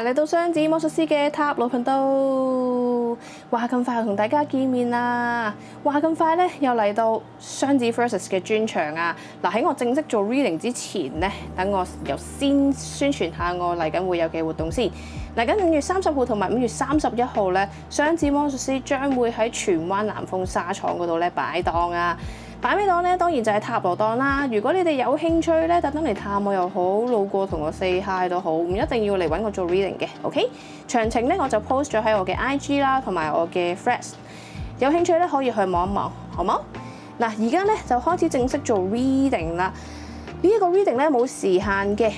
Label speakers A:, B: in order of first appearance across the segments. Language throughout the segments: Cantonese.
A: 嚟到雙子魔術師嘅塔羅頻道，話咁快同大家見面啦！話咁快咧，又嚟到雙子 Versus 嘅專場啊！嗱，喺我正式做 reading 之前咧，等我又先宣傳下我嚟緊會有嘅活動先。嚟緊5月30號同埋5月31號咧，雙子魔術師將會喺荃灣南豐紗廠嗰度咧擺檔啊！擺咩檔咧？當然就係塔羅檔啦。如果你哋有興趣咧，特登嚟探我又好，路過同我 say hi 都好，唔一定要嚟揾我做 reading 嘅。OK， 詳情咧我就 post 咗喺我嘅 IG 啦，同埋我嘅 Threads。有興趣咧可以去望一望，好冇？嗱，而家咧就開始正式做 reading 啦。呢一個 reading 咧冇時限嘅。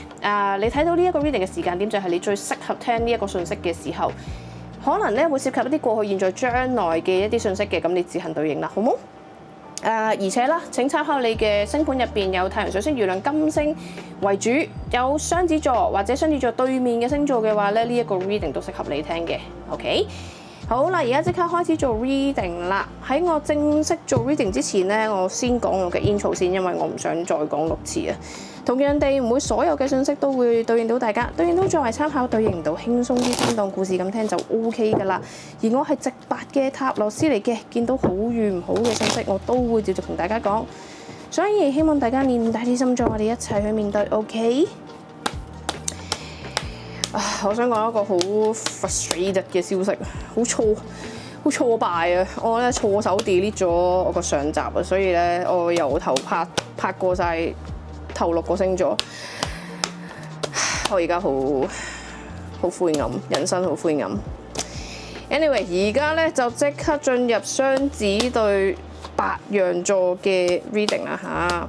A: 你睇到呢一個 reading 嘅時間點就係你最適合聽呢一個訊息嘅時候，可能咧會涉及一啲過去、現在、將來嘅一啲訊息嘅，咁你自行對應啦，好冇？而且啦，請參考你嘅星盤入邊有太陽、水星、月亮、金星為主，有雙子座或者雙子座對面嘅星座嘅話咧，呢一個 reading 都適合你聽嘅。OK， 好啦，而家即刻開始做 reading 啦。喺我正式做 reading 之前咧，我先講我嘅 intro 先，因為我唔想再講6次啊。同樣地，唔會所有嘅信息都會對應到大家，對應到作為參考，對應唔到輕鬆啲聽當故事咁聽就 OK 噶啦。而我係直白嘅塔羅師嚟嘅，見到好與唔好嘅信息，我都會照直同大家講。所以希望大家練大啲心臟，我哋一齊去面對 OK。我想講一個好 frustrated 嘅消息，好挫敗啊！我咧錯手 delete 咗我個上集啊，所以咧我由頭拍過晒頭6個星座，我而家好灰暗，人生好灰暗。Anyway， 而家咧就即刻進入雙子對白羊座嘅 reading 啦嚇，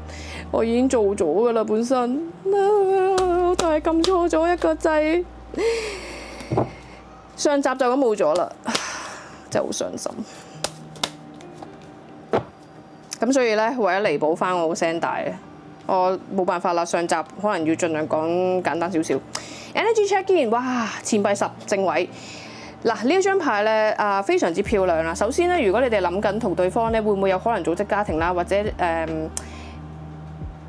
A: 我已經做咗噶啦本身，我就係撳錯咗一個掣，上集就咁冇咗啦，真係好傷心。咁所以咧，為咗彌補翻我個聲大啊，我冇辦法啦，上集可能要盡量講簡單少少。Energy check in， 哇，錢幣10正位。嗱，呢一張牌咧非常之漂亮啦。首先咧，如果你哋諗緊同對方咧會唔會有可能組織家庭啦，或者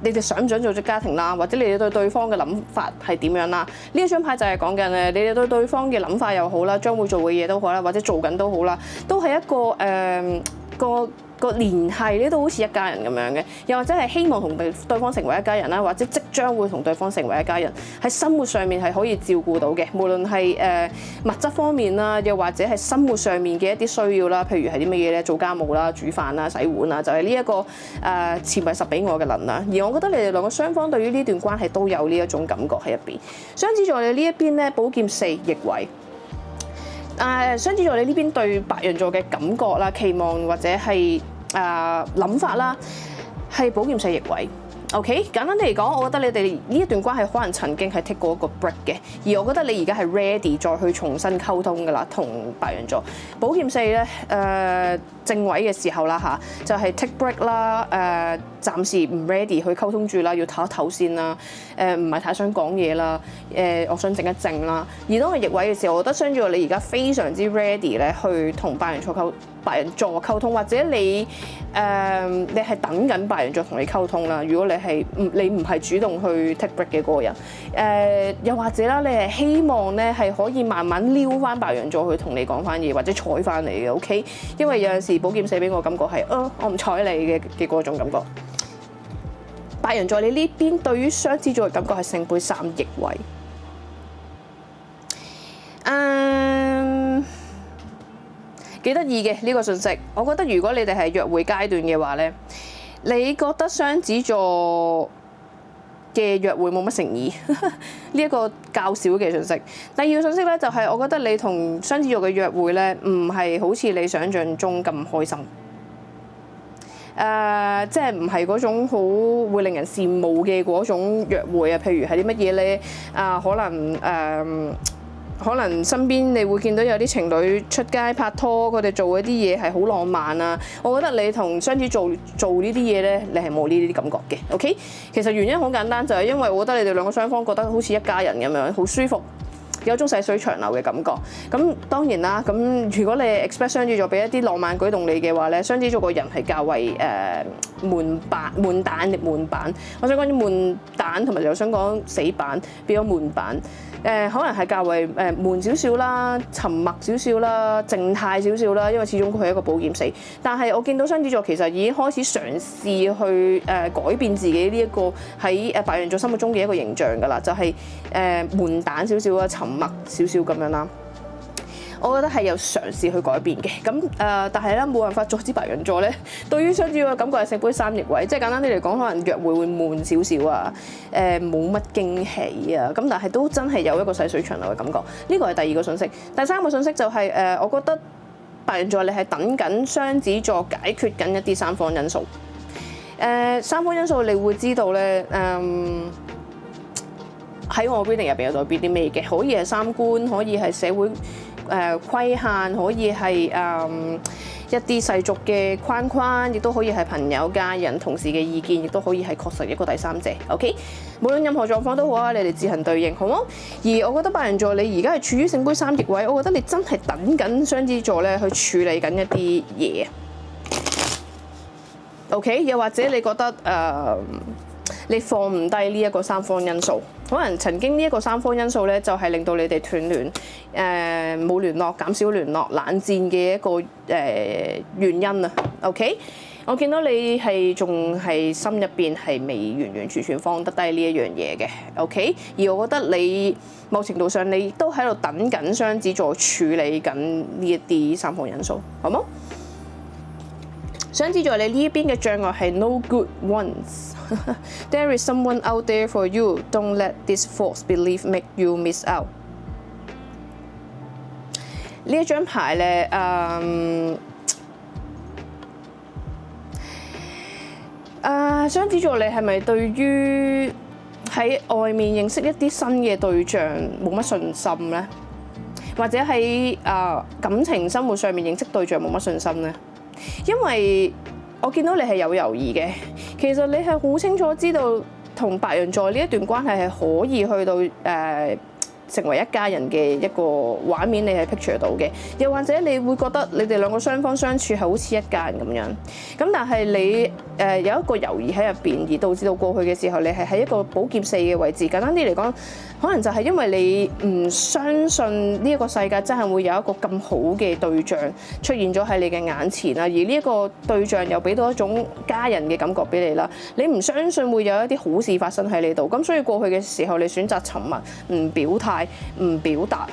A: 你哋想唔想組織家庭啦，或者你哋對對方嘅諗法係點樣啦？呢一張牌就係講緊你哋對對方嘅諗法又好啦，將會做嘅嘢都好啦，或者做緊都好啦，都係一個個聯繫呢都好似一家人咁樣嘅，又或者係希望同對方成為一家人啦，或者即將會同對方成為一家人，喺生活上面係可以照顧到嘅，無論係物質方面啦，又或者係生活上面嘅一啲需要啦，譬如係啲乜嘢咧，做家務啦、煮飯啦、洗碗啦，就係呢一個錢幣10俾我嘅能量。而我覺得你哋兩個雙方對於呢段關係都有呢一種感覺喺入邊。雙子座你呢一邊咧，寶劍4逆位。雙子座你呢邊對白羊座嘅感覺啦、期望或者係諗法啦，係寶劍4逆位。OK， 簡單啲嚟講，我覺得你哋呢一段關係可能曾經係 take 過一個 break 嘅，而我覺得你而家係 ready 再去重新溝通㗎啦，同白羊座。寶劍4咧正位嘅時候啦嚇，就係 take break 啦，暫時唔 ready 去溝通住啦，要唞一唞先啦，唔係太想講嘢啦，我想靜一靜啦。而當係逆位嘅時候，我覺得雙子座你而家非常之 ready 咧，去同白羊座溝通，或者你係等緊白羊座同你溝通啦。如果你唔係主動去 take break 嘅嗰個人，又或者啦，你係希望咧係可以慢慢撩翻白羊座去同你講翻嘢，或者睬翻你嘅 OK。因為有陣時寶劍4俾我感覺係我唔睬你嘅嗰種感覺。白羊座你呢邊對於雙子座嘅感覺係聖杯3逆位。幾得意嘅呢個信息，我覺得如果你哋係約會階段嘅話咧，你覺得雙子座嘅約會冇乜誠意，呢一個較少嘅信息。第二個信息咧就係，我覺得你同雙子座嘅約會咧，唔係好似你想象中咁開心，即係唔係嗰種好會令人羨慕嘅嗰種約會啊。譬如係啲乜嘢咧？可能身邊你會見到有啲情侶出街拍拖，佢哋做嗰啲嘢係好浪漫啊！我覺得你同雙子做呢啲嘢咧，你係冇呢啲感覺嘅。OK， 其實原因好簡單，就係因為我覺得你哋兩個雙方覺得好似一家人咁樣，好舒服，有種細水長流嘅感覺。咁當然啦，咁如果你 expect 雙子座俾一啲浪漫舉動你嘅話咧，雙子座個人係較為悶蛋。我想講啲悶蛋，同埋又想講死板，變咗悶板。可能係較為悶少少啦、沉默少少啦、靜態少少啦，因為始終佢係一個寶劍四。但係我見到雙子座其實已經開始嘗試去改變自己呢一個喺白羊座心目中嘅一個形象㗎啦，就係悶蛋少少啊、沉默少少咁樣啦。我覺得係有嘗試去改變嘅，咁但係咧冇辦法阻止白羊座咧，對於雙子座嘅感覺係聖杯三逆位，即係簡單啲嚟講，可能約會會悶少少啊，冇乜驚喜啊，咁但係都真係有一個細水長流嘅感覺。呢個係第二個信息，第三個信息就係我覺得白羊座你係等緊雙子座解決緊一啲三方因素。三方因素你會知道咧，喺我 reading 入邊有代表啲咩嘅？可以係三觀，可以係社會規限，可以係一啲世俗嘅框框，亦都可以係朋友、家人、同事嘅意見，亦都可以係確實一個第三者。OK， 無論任何狀況都好啊，你哋自行對應，好冇？而我覺得白羊座你而家係處於聖杯三逆位，我覺得你真係等緊雙子座咧去處理緊一啲嘢。OK， 又或者你覺得你放唔低呢一個三方因素，可能曾經呢一個三方因素咧，就係令到你哋斷聯，冇聯絡、減少聯絡、冷戰嘅一個原因啊。OK， 我見到你係仲係心入邊係未完完全全放得低呢一樣嘢嘅。OK， 而我覺得你某程度上你都喺度等緊雙子座處理緊呢一啲三方因素，好冇？雙子座你呢邊嘅障礙係 no good ones。There is someone out there for you. Don't let this false belief make you miss out。呢一張牌咧，雙子座你係咪對於喺外面認識一啲新嘅對象冇乜信心咧？或者喺感情生活上面認識對象冇乜信心咧？因為我見到你係有猶豫嘅，其實你係好清楚知道同白羊座呢一段關係係可以去到成為一家人嘅一個畫面，你係 picture 到嘅。又或者你會覺得你哋兩個雙方相處係好似一家人咁樣，咁但係你有一個猶豫喺入邊，而導致到過去嘅時候，你係喺一個寶劍四嘅位置。簡單啲嚟講，可能就係因為你唔相信呢一個世界真係會有一個咁好嘅對象出現咗喺你嘅眼前啦，而呢一個對象又俾到一種家人嘅感覺俾你啦，你唔相信會有一啲好事發生喺你度，咁所以過去嘅時候你選擇沉默，唔表態，唔表達，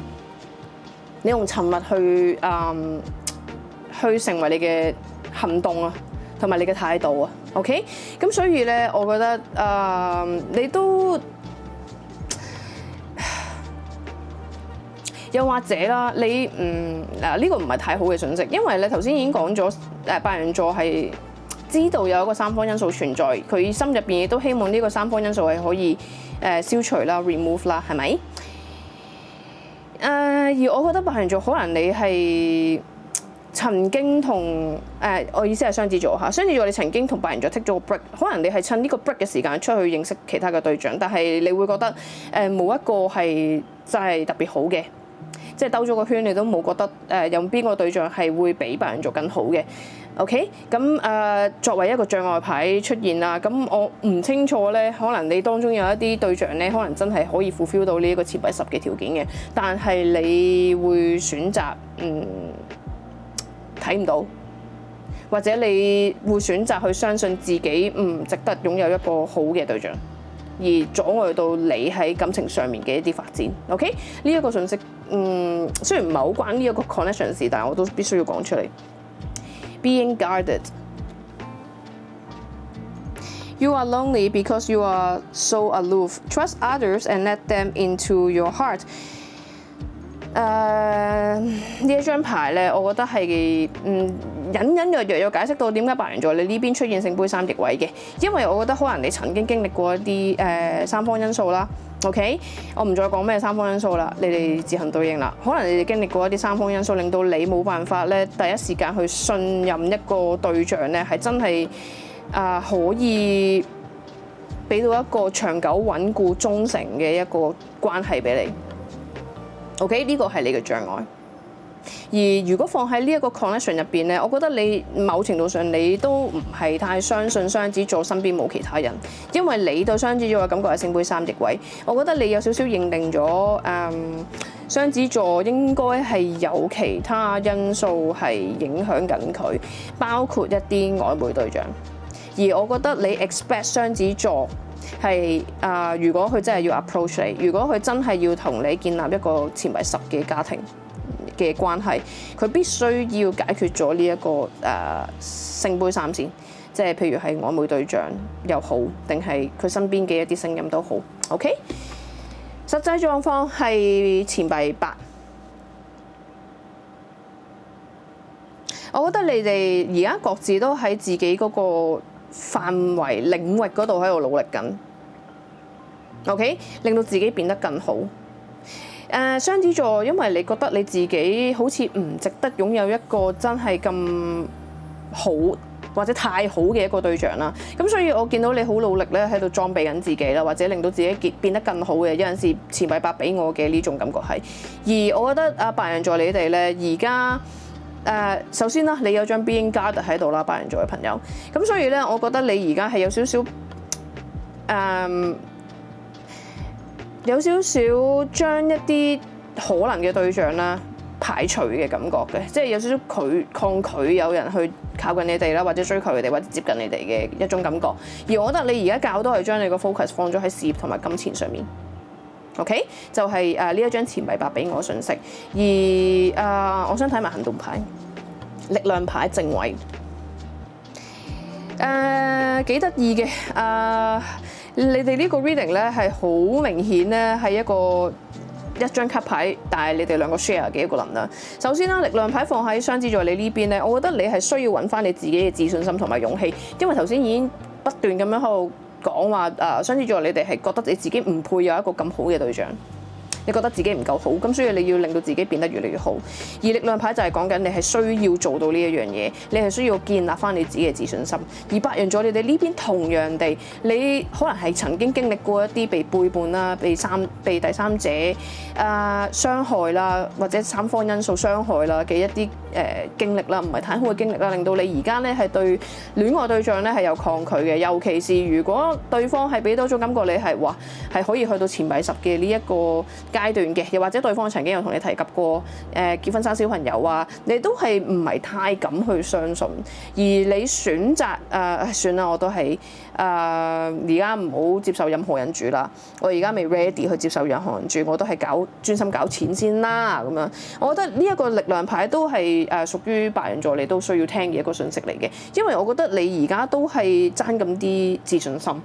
A: 你用沉默去成為你嘅行動啊，同埋你嘅態度啊。OK， 咁所以咧，我覺得你都。又或者啦，你呢個唔係太好嘅訊息，因為你頭先已經講咗白羊座係知道有一個三方因素存在，佢心入邊亦都希望呢個三方因素係可以消除啦、remove 啦，係咪？而我覺得白羊座可能你係曾經同我意思係雙子座嚇，雙子座你曾經同白羊座 take 咗個 break， 可能你係趁呢個 break 嘅時間出去認識其他嘅對象，但係你會覺得冇一個係真係特別好嘅。即係兜咗個圈，你都冇覺得有邊個對象係會比白羊座更好嘅 ？OK， 咁作為一個障礙牌出現啦，咁我唔清楚咧，可能你當中有一啲對象咧，可能真係可以 fulfill 到呢一個前排10嘅條件嘅，但係你會選擇睇唔到，或者你會選擇去相信自己唔值得擁有一個好嘅對象。而阻礙到你喺感情上面嘅一啲發展 ，OK？ 呢一個信息，雖然唔係好關呢一個 connection 事，但係我都必須要講出嚟。Being guarded, you are lonely because you are so aloof. Trust others and let them into your heart. 呢一張牌咧，我覺得係隱隱約約有解釋到點解白羊座你呢邊出現聖杯三逆位嘅，因為我覺得可能你曾經經歷過一啲三方因素啦。OK， 我唔再講咩三方因素啦，你哋自行對應啦。可能你哋經歷過一啲三方因素，令到你冇辦法咧第一時間去信任一個對象咧，係真係可以俾到一個長久穩固忠誠嘅一個關係俾你。OK， 呢個係你嘅障礙。而如果放喺呢一個 connection 入邊咧，我覺得你某程度上你都唔係太相信雙子座身邊冇其他人，因為你對雙子座嘅感覺係聖杯三逆位，我覺得你有少少認定咗雙子座應該係有其他因素係影響緊佢，包括一啲曖昧對象。而我覺得你 expect 雙子座係如果佢真係要 approach 你，如果佢真係要同你建立一個前為10嘅家庭嘅關係，佢必須要解決咗呢一個聖杯三先，即係譬如係曖昧對象又好，定係佢身邊嘅一啲聲音都好。OK， 實際狀況係錢幣8。我覺得你哋而家各自都喺自己嗰個範圍領域嗰度喺度努力緊，OK， 令到自己變得更好。雙子座，因為你覺得你自己好似唔值得擁有一個真係咁好或者太好嘅一個對象啦，咁所以我見到你好努力咧喺度裝備緊自己啦，或者令到自己變得更好嘅。有陣時錢幣8俾我嘅呢種感覺係，而我覺得白羊座你哋咧而家。首先啦，你有張 Being Guarded 喺度啦，白羊座嘅朋友。咁所以咧，我覺得你而家係有少少將一啲可能嘅對象啦排除嘅感覺嘅，即係有少少抗拒有人去靠近你哋啦，或者追求你哋，或者接近你哋嘅一種感覺。而我覺得你而家較多係將你個 focus 放咗喺事業同埋金錢上面。OK， 就係呢一張錢幣8俾我嘅訊息，而我想睇埋行動牌、力量牌正位，幾得意嘅。你哋呢個 reading 咧係好明顯咧係一張卡牌，但係你哋兩個 share 嘅一個能量。首先啦，力量牌放喺雙子座你呢邊咧，我覺得你係需要揾翻你自己嘅自信心同埋勇氣，因為頭先已經不斷咁樣喺度講話雙子座你哋係覺得你自己唔配有一個咁好嘅對象，你覺得自己唔夠好，咁所以你要令到自己變得越嚟越好。而力量牌就係講緊你係需要做到呢一樣嘢，你係需要建立翻你自己嘅自信心。而白羊座你哋呢邊同樣地，你可能係曾經經歷過一啲被背叛啦、被第三者傷害啦，或者三方因素傷害啦嘅一啲經歷啦，唔係太好嘅經歷啦，令到你而家咧係對戀愛對象咧係有抗拒嘅。尤其是如果對方係俾多種感覺你係話係可以去到錢幣10嘅呢一個階段嘅，又或者對方曾經有同你提及過結婚生小朋友啊，你都係唔係太敢去相信，而你選擇算啦，我都係而家唔好接受任何人住啦，我而家未 ready 去接受任何人住，我都係專心搞錢先啦咁樣。我覺得呢一個力量牌都係屬於白羊座你都需要聽嘅一個訊息嚟嘅，因為我覺得你而家都係爭咁啲自信心。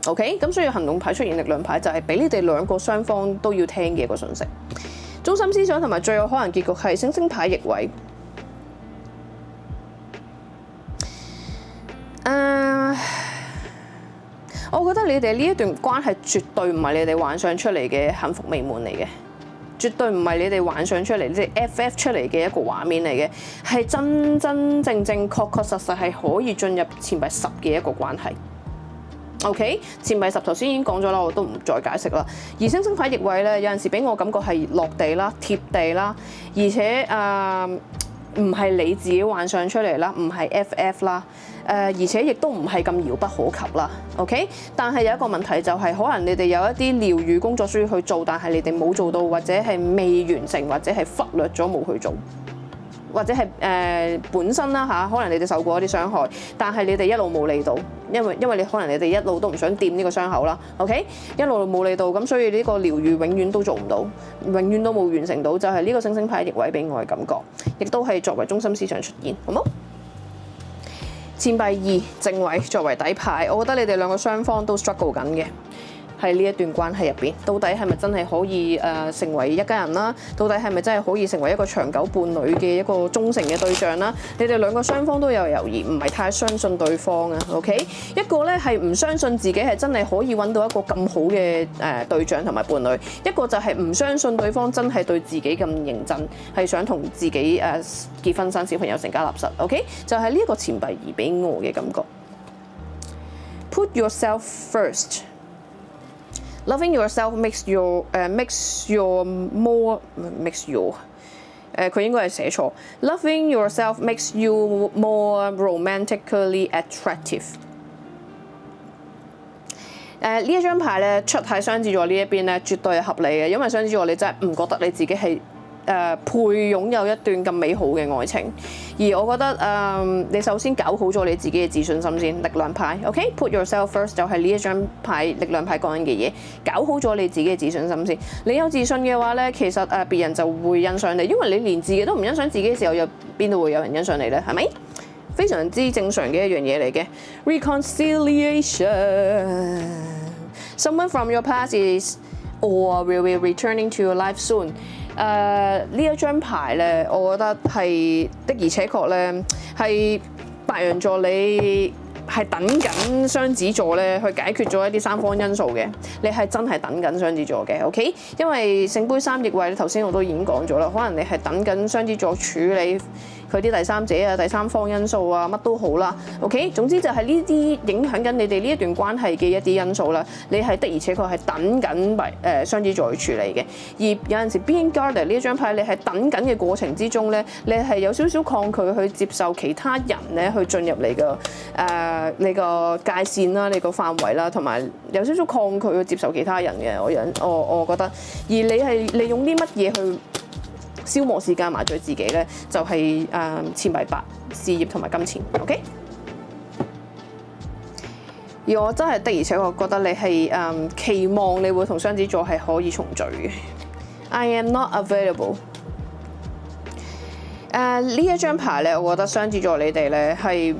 A: OK， 咁所以行動牌出現力量牌就係俾你哋兩個雙方都要聽嘅一個訊息。中心思想同埋最有可能結局係星星牌逆位。我覺得你哋呢一段關係絕對唔係你哋幻想出嚟嘅幸福美滿嚟嘅，絕對唔係你哋幻想出嚟，即係 FF 出嚟嘅一個畫面嚟嘅，係真真正正確確實實係可以進入錢幣10嘅一個關係。OK， 錢幣10頭先已經講咗啦，我都唔再解釋啦。而星星牌逆位咧，有陣時俾我感覺係落地啦、貼地啦，而且唔係你自己幻想出嚟啦，唔係 FF 啦，而且亦都唔係咁遙不可及啦。OK， 但係有一個問題就係，可能你哋有一啲療癒工作需要去做，但係你哋冇做到，或者係未完成，或者係忽略咗冇去做。或者係本身啦嚇，可能你哋受過一啲傷害，但係你哋一路冇理到，因為你可能你哋一路都唔想掂呢個傷口啦。OK， 一路冇理到，咁所以呢個療癒永遠都做唔到，永遠都冇完成到，就係呢個星星牌逆位俾我嘅感覺，亦都係作為中心思想出現，好冇？錢幣2正位作為底牌，我覺得你哋兩個雙方都 struggle 緊嘅。喺呢一段關係入邊，到底係咪真係可以成為一家人啦？到底係咪真係可以成為一個長久伴侶嘅一個忠誠嘅對象啦？你哋兩個雙方都有猶豫，唔係太相信對方啊。OK， 一個咧係唔相信自己係真係可以揾到一個咁好嘅對象同埋伴侶，一個就係唔相信對方真係對自己咁認真，係想同自己結婚生小朋友成家立室。OK， 就係呢一個錢幣2俾我嘅感覺。Put yourself first。Loving yourself makes your 佢應該係寫錯。Loving yourself makes you more romantically attractive。呢一張牌咧出喺雙子座呢一邊咧，絕對係合理嘅，因為雙子座你真係唔覺得你自己係配擁有一段咁美好嘅愛情。而我覺得你首先搞好咗你自己嘅自信心先，力量牌 ，OK，put yourself first 就係呢一張牌力量牌講緊嘅嘢，搞好咗你自己嘅自信心先。你有自信嘅話咧，其實別人就會欣賞你，因為你連自己都唔欣賞自己嘅時候，又邊度會有人欣賞你咧？係咪？非常之正常嘅一樣嘢嚟嘅。Reconciliation. Someone from your past is or will be returning to your life soon. 呢一張牌咧，我覺得係的而且確咧，係白羊座你係等緊雙子座咧去解決咗一啲三方因素嘅，你係真係等緊雙子座嘅 ，OK？ 因為聖杯三逆位，頭先我都已經講咗啦，可能你係等緊雙子座處理佢啲第三者啊、第三方因素啊，乜都好啦 ，OK？ 總之就係呢啲影響緊你哋呢一段關係嘅一啲因素啦，你係的而且確係等緊雙子座去處理嘅。而有陣時 Being guarded 呢一張牌，你係等緊嘅過程之中咧，你係有少少抗拒去接受其他人咧去進入你嘅你個界線啦、你個範圍啦，同埋有少少抗拒去接受其他人嘅。我覺得，而你係利用啲乜嘢去消磨時間麻醉自己咧，就係錢幣八、事業同埋金錢 ，OK？ 而我真係的而且確覺得你係期望你會同雙子座係可以重聚嘅。I am not available。呢一張牌咧，我覺得雙子座你哋咧係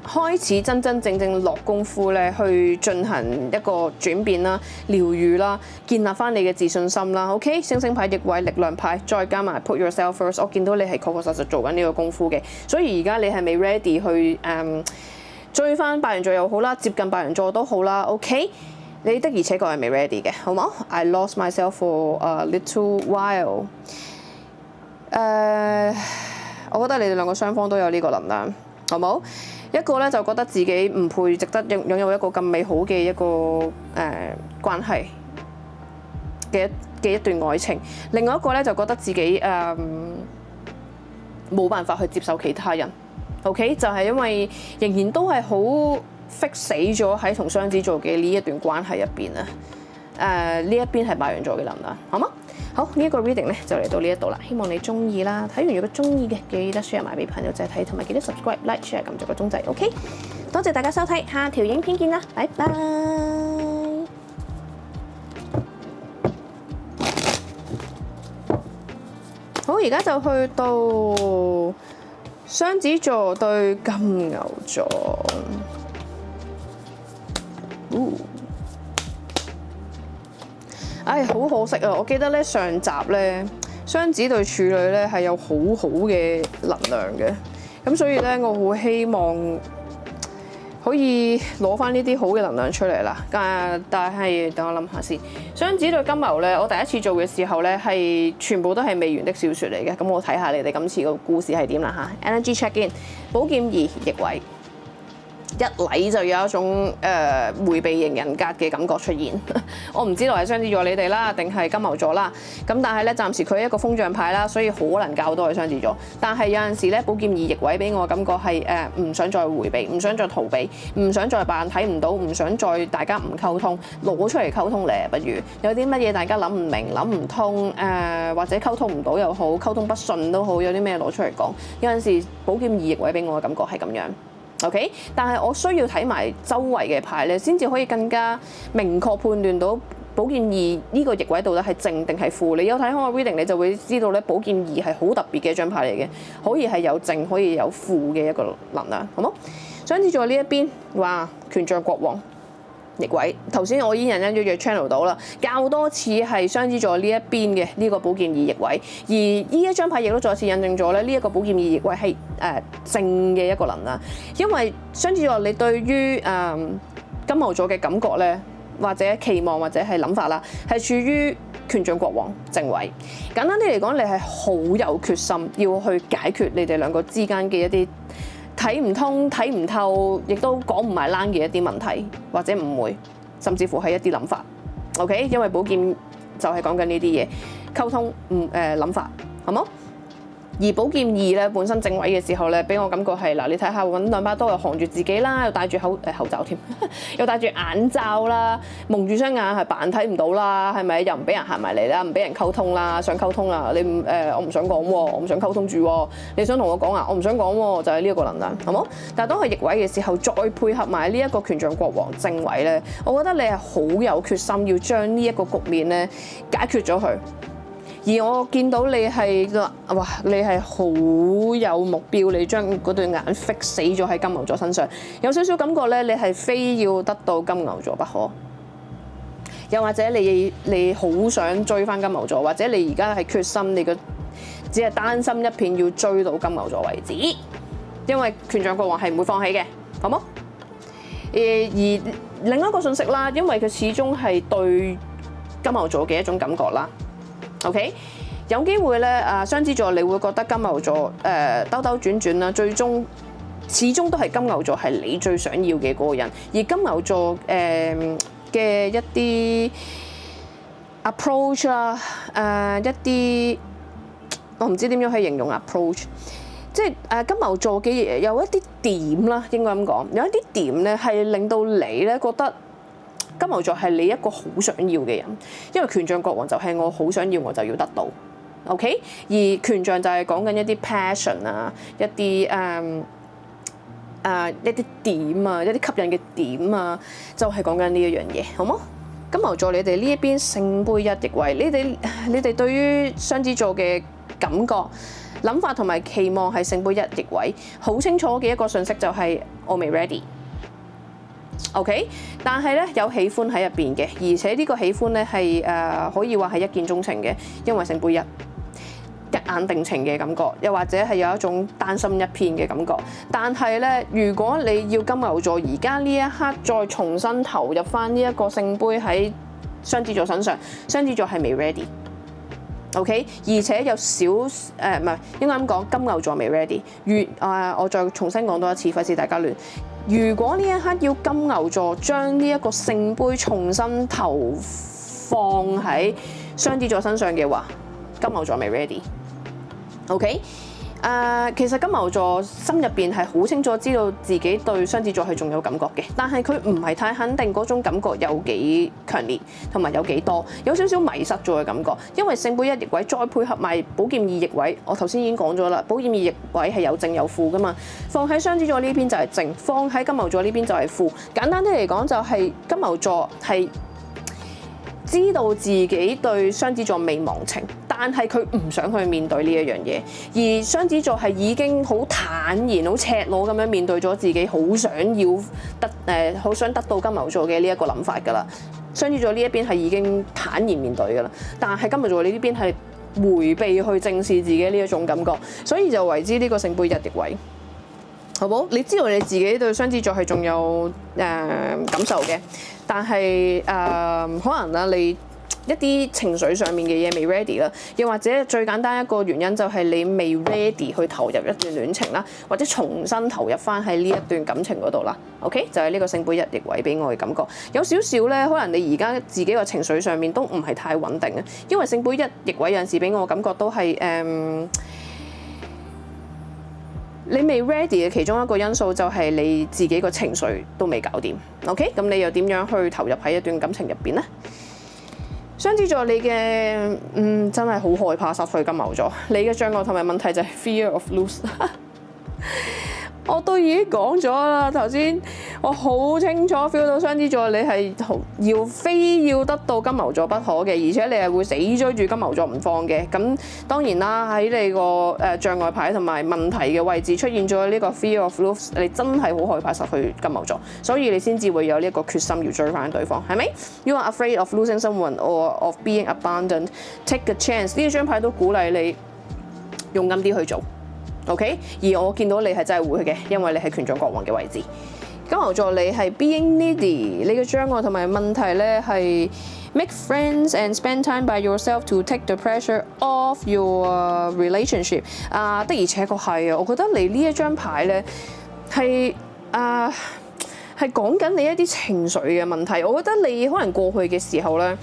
A: 開始真真正正落功夫咧，去進行一個轉變啦、療愈啦、建立翻你嘅自信心啦。OK， 星星牌逆位、力量牌，再加埋 Put yourself first， 我見到你係確確實實做緊呢個功夫嘅。所以而家你係未 ready 去追翻白羊座又好啦，接近白羊座都好啦。OK， 你的而且確係未 ready 嘅，好冇 ？I lost myself for a little while。我覺得你哋兩個雙方都有呢個能量，好冇？一個咧就覺得自己唔配值得擁有一個咁美好嘅一個關係嘅一段愛情，另外一個咧就覺得自己冇辦法去接受其他人。OK， 就係因為仍然都係好 fix 死咗喺同雙子座嘅呢一段關係入邊啊。呢一邊係白羊座嘅能量，好嗎？好，呢一個 reading 咧就嚟到呢一度啦，希望你中意啦。睇完如果中意嘅，記得 share 埋俾朋友仔睇，同埋記得 subscribe、like、share 撳咗個鐘仔。OK， 多謝大家收睇，下條影片見啦，拜拜。好，而家就去到雙子座對金牛座。唉，好可惜啊！我記得咧上集咧雙子對處女咧係有好好嘅能量嘅，咁所以咧我好希望可以攞翻呢啲好嘅能量出嚟啦。但係等我諗下先，雙子對金牛咧，我第一次做嘅時候咧係全部都係未完的小説嚟嘅。咁我睇下你哋今次個故事係點啦嚇。Energy check in， 寶劍二逆位。一嚟就有一種迴避型人格嘅感覺出現，我唔知道係雙子座你哋啦，定係金牛座啦。咁但係咧，暫時佢係一個風象牌啦，所以可能較多係雙子座。但係有陣時咧，寶劍二逆位俾我感覺係唔想再迴避，唔想再逃避，唔想再扮睇唔到，唔想再大家唔溝通，攞出嚟溝通咧，不如有啲乜嘢大家諗唔明、諗唔通或者溝通唔到又好，溝通不順都好，有啲咩攞出嚟講。有陣時寶劍二逆位俾我嘅感覺係咁樣。OK， 但係我需要睇埋周圍嘅牌咧，先至可以更加明確判斷到寶劍二呢個逆位到底係正定係負。你有睇開我 reading，你就會知道咧，寶劍二係好特別嘅一張牌嚟嘅，可以係有正，可以有負嘅一個能量，好冇？雙子座呢一邊，哇，權杖國王逆位，頭先我已經隱隱約約 channel 到啦，較多次係雙子座呢一邊嘅呢個寶劍二逆位，而呢一張牌亦都再次印證咗咧，呢一個寶劍二逆位係正嘅一個能量，因為雙子座你對於金牛座嘅感覺咧，或者期望或者係諗法啦，係處於權杖國王正位。簡單啲嚟講，你係好有決心要去解決你哋兩個之間嘅一啲睇唔通、睇唔透，亦都講唔埋冷嘅一啲問題，或者誤會，甚至乎係一啲諗法。OK， 因為寶劍就係講緊呢啲嘢，溝通諗法。好冇？而寶劍二咧本身正位嘅時候咧，俾我感覺係嗱，你睇下揾兩把刀又扛住自己啦，又戴住口罩添，又戴住眼罩啦，蒙住雙眼係扮睇唔到啦，係咪？又唔俾人行埋嚟啦，唔俾人溝通啦，想溝通啦，你我唔想講喎，我唔想溝通住喎，你想同我講啊？我唔想講喎，就係呢一個能量，好冇？但係當佢逆位嘅時候，再配合埋呢一個權杖國王正位咧，我覺得你係好有決心要將呢一個局面咧解決咗佢。而我見到你係哇，你係好有目標，你將嗰對眼 fix 死咗喺金牛座身上，有少少感覺咧，你係非要得到金牛座不可。又或者你好想追翻金牛座，或者你而家係決心你只係單心一片要追到金牛座為止，因為權杖國王係唔會放棄嘅，好冇？而另一個信息啦，因為佢始終係對金牛座嘅一種感覺啦。OK， 有機會咧，雙子座你會覺得金牛座兜兜轉轉啦，最終始終都係金牛座係你最想要嘅嗰個人，而金牛座嘅一啲 approach 啦，一啲我唔知點樣去形容 approach， 即係金牛座嘅嘢有一啲點啦，應該咁講，有一啲點咧係令到你咧覺得金牛座係你一個好想要嘅人，因為權杖國王就係我好想要我就要得到 ，OK？ 而權杖就係講緊一啲 passion 啊，一啲一啲點啊，一啲吸引嘅點啊，就係講緊呢一樣嘢，好冇？金牛座你哋呢一邊聖杯一逆位，你哋對於雙子座嘅感覺、諗法同埋期望係聖杯一逆位，好清楚嘅一個訊息就係我未 ready。OK， 但係咧有喜歡喺入邊嘅，而且呢個喜歡咧係可以話係一見鍾情嘅，因為聖杯一眼定情嘅感覺，又或者係有一種單心一片嘅感覺。但係咧，如果你要金牛座而家呢一刻再重新投入翻呢一個聖杯喺雙子座身上，雙子座係未 ready。OK， 而且有少唔係應該咁講，金牛座未 ready。我再重新講多一次，費事大家亂。如果呢一刻要金牛座將呢一個聖杯重新投放喺雙子座身上嘅話，金牛座未 ready。OK， 其實金牛座心入邊係好清楚知道自己對雙子座係仲有感覺嘅，但係佢唔係太肯定嗰種感覺有幾強烈，同埋有幾多，有少少迷失咗嘅感覺。因為聖杯一逆位再配合埋寶劍二逆位，我頭先已經講咗啦，寶劍二逆位係有正有負噶嘛，放喺雙子座呢邊就係正，放喺金牛座呢邊就係負。簡單啲嚟講就係金牛座係知道自己對雙子座未忘情，但係佢唔想去面對呢一樣嘢，而雙子座係已經好坦然、好赤裸咁樣面對咗自己好想要好想得到金牛座嘅呢一個諗法㗎啦。雙子座呢一邊係已經坦然面對㗎啦，但係金牛座你呢邊係迴避去正視自己呢一種感覺，所以就為之呢個聖杯一逆位。好冇？你知道你自己對雙子座係仲有感受嘅，但係可能啦，你一啲情緒上面嘅嘢未 ready 啦，又或者最簡單一個原因就係你未 ready 去投入一段戀情啦，或者重新投入翻喺呢一段感情嗰度啦。OK， 就係呢個聖杯一逆位俾我嘅感覺，有少少咧，可能你而家自己個情緒上面都唔係太穩定啊，因為聖杯一逆位有陣時俾我感覺都係你未 ready 嘅其中一個因素就係你自己個情緒都未搞掂 ，OK？ 咁你又點樣去投入喺一段感情入邊呢？雙子座你嘅真係好害怕失去金牛座，你嘅障礙同埋問題就係 fear of lose。我都已經講咗啦，頭先我好清楚 feel 到雙子座你係非要得到金牛座不可嘅，而且你係會死追住金牛座唔放嘅。咁當然啦，喺你個障礙牌同埋問題嘅位置出現咗呢個 fear of lose， 你真係好害怕失去金牛座，所以你先至會有呢一個決心要追翻對方，係咪 ？You are afraid of losing someone or of being abandoned. Take a chance。呢張牌都鼓勵你勇敢啲去做。OK， 而我見到你係真係會嘅，因為你係權杖國王嘅位置。金牛座你係 being needy， 你嘅障礙同埋問題咧係 make friends and spend time by yourself to take the pressure off your relationship。的而且確係啊，我覺得你呢一張牌咧係講緊你一啲情緒嘅問題。我覺得你可能過去嘅時候咧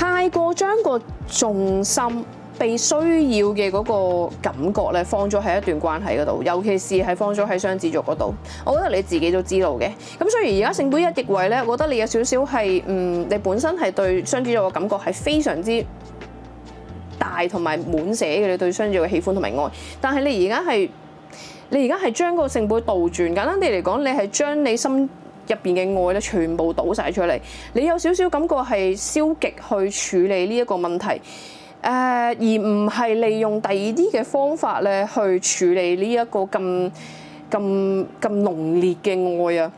A: 太過將個重心被需要嘅嗰個感覺咧，放咗喺一段關係嗰度，尤其是係放咗喺雙子座嗰度。我覺得你自己都知道嘅。咁所以而家聖杯一逆位咧，我覺得你有少少係你本身係對雙子座嘅感覺係非常之大同埋滿瀉嘅，你對雙子座嘅喜歡同埋愛。但係你而家係將個聖杯倒轉，簡單啲嚟講，你係將你心入邊嘅愛咧全部倒晒出嚟。你有少少感覺係消極去處理呢一個問題。而唔係利用第二啲嘅方法咧去處理呢一個咁濃烈嘅愛啊！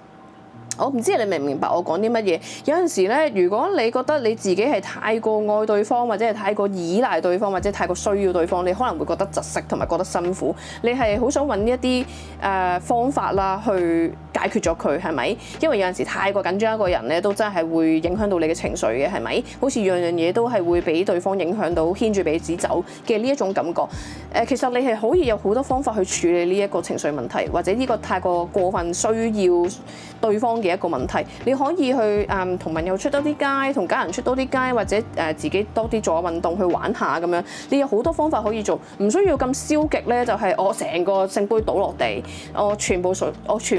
A: 我唔知你明唔明白我講啲乜嘢？有陣時咧，如果你覺得你自己係太過愛對方，或者係太過依賴對方，或者太過需要對方，你可能會覺得窒息同埋覺得辛苦。你係好想揾一啲方法啦，去解決咗佢，係咪？因為有陣時太過緊張一個人咧，都真係會影響到你嘅情緒嘅，係咪？好似樣樣嘢都係會俾對方影響到，牽住鼻子走嘅呢一種感覺。其實你係可以有好多方法去處理呢一個情緒問題，或者呢個太過分需要對方嘅一個問題。你可以去同朋友出多啲街，同家人出多啲街，或者自己多啲做下運動去玩下咁樣。你有好多方法可以做，唔需要咁消極咧。就係我成個聖杯倒落地，我全部水倒晒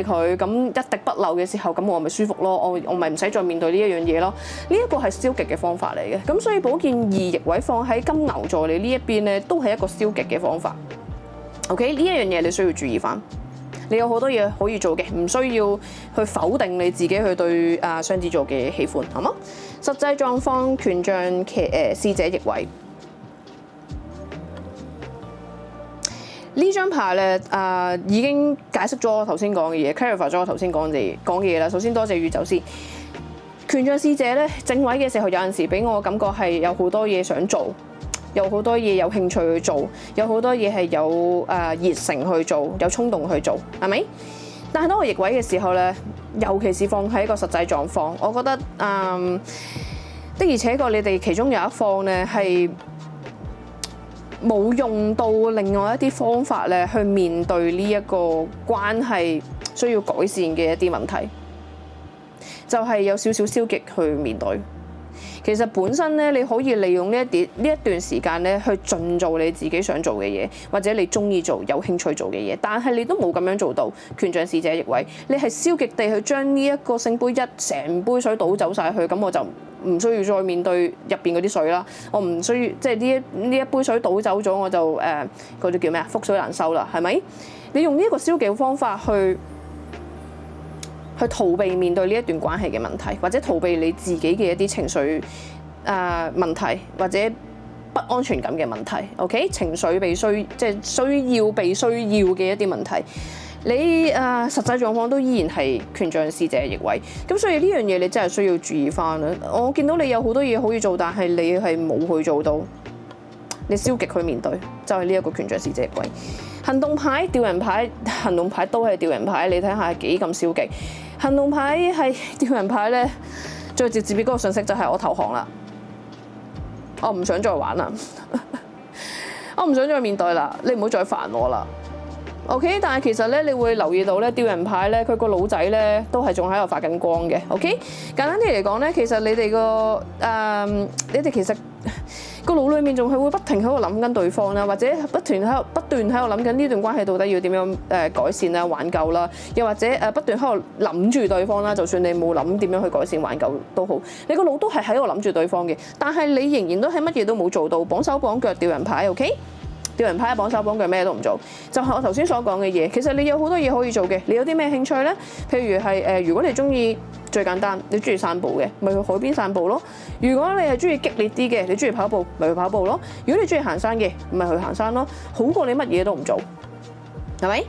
A: 佢，咁一滴不漏嘅時候，咁我咪舒服咯。我咪唔使再面對呢一樣嘢咯。呢一個係消極嘅方法嚟嘅。咁所以寶劍二逆位放喺金牛座你呢一邊咧，都係一個消極嘅方法。OK， 呢一樣嘢你需要注意翻。你有好多嘢可以做嘅，唔需要去否定你自己去對雙子座嘅喜歡，係嘛？實際狀況權杖侍者逆位呢張牌咧已經解釋咗我頭先講嘅嘢 ，clarify 咗我頭先講嘅嘢啦。首先多謝宇宙先。權杖侍者咧正位嘅時候，有陣時俾我感覺係有好多嘢想做。有好多嘢有興趣去做，有好多嘢係有熱誠去做，有衝動去做，係咪？但係當我逆位嘅時候咧，尤其是放喺一個實際狀況，我覺得的而且確你哋其中有一方咧係冇用到另外一啲方法咧去面對呢一個關係需要改善嘅一啲問題，就係有少少消極去面對。其實本身咧，你可以利用呢一段時間咧，去盡做你自己想做嘅嘢，或者你中意做、有興趣做嘅嘢。但係你都冇咁樣做到。權杖侍者逆位，你係消極地去將呢一個聖杯一成杯水倒走晒去，咁我就唔需要再面對入邊嗰啲水啦。我唔需要即係呢一杯水倒走咗，我就嗰啲叫咩啊？覆水難收啦，係咪？你用呢一個消極嘅方法去逃避面對呢一段關係嘅問題，或者逃避你自己嘅一啲情緒問題，或者不安全感嘅問題。OK， 情緒即係需要被需要嘅一啲問題，你實際狀況都依然係權杖侍者逆位。咁所以呢樣嘢你真係需要注意翻啦。我見到你有好多嘢可以做，但係你係冇去做到，你消極去面對，就係呢一個權杖侍者逆位。行動牌、吊人牌，行動牌都係吊人牌，你睇下幾咁消極。行動牌係吊人牌咧，最直接嘅嗰個信息就係我投降啦，我唔想再玩啦，我唔想再面對啦，你唔好再煩我啦。OK， 但係其實咧，你會留意到咧，吊人牌咧，佢個腦仔咧都係仲喺度發緊光嘅。OK， 簡單啲嚟講咧，其實你哋你哋其實個腦裡面仲係會不停喺度諗緊對方啦，或者不斷喺度諗緊呢段關係到底要點樣改善啦、挽救啦，又或者不斷喺度諗住對方啦。就算你冇諗點樣去改善挽救都好，你個腦都係喺度諗住對方嘅。但係你仍然都係乜嘢都冇做到，綁手綁腳吊人牌。OK。吊人牌綁手綁腳咩都唔做，就係我頭先所講嘅嘢。其實你有好多嘢可以做嘅，你有啲咩興趣咧？譬如係如果你中意最簡單，你中意散步嘅，咪去海邊散步咯。如果你係中意激烈啲嘅，你中意跑步，咪去跑步咯。如果你中意行山嘅，咪去行山咯。好過你乜嘢都唔做，係咪？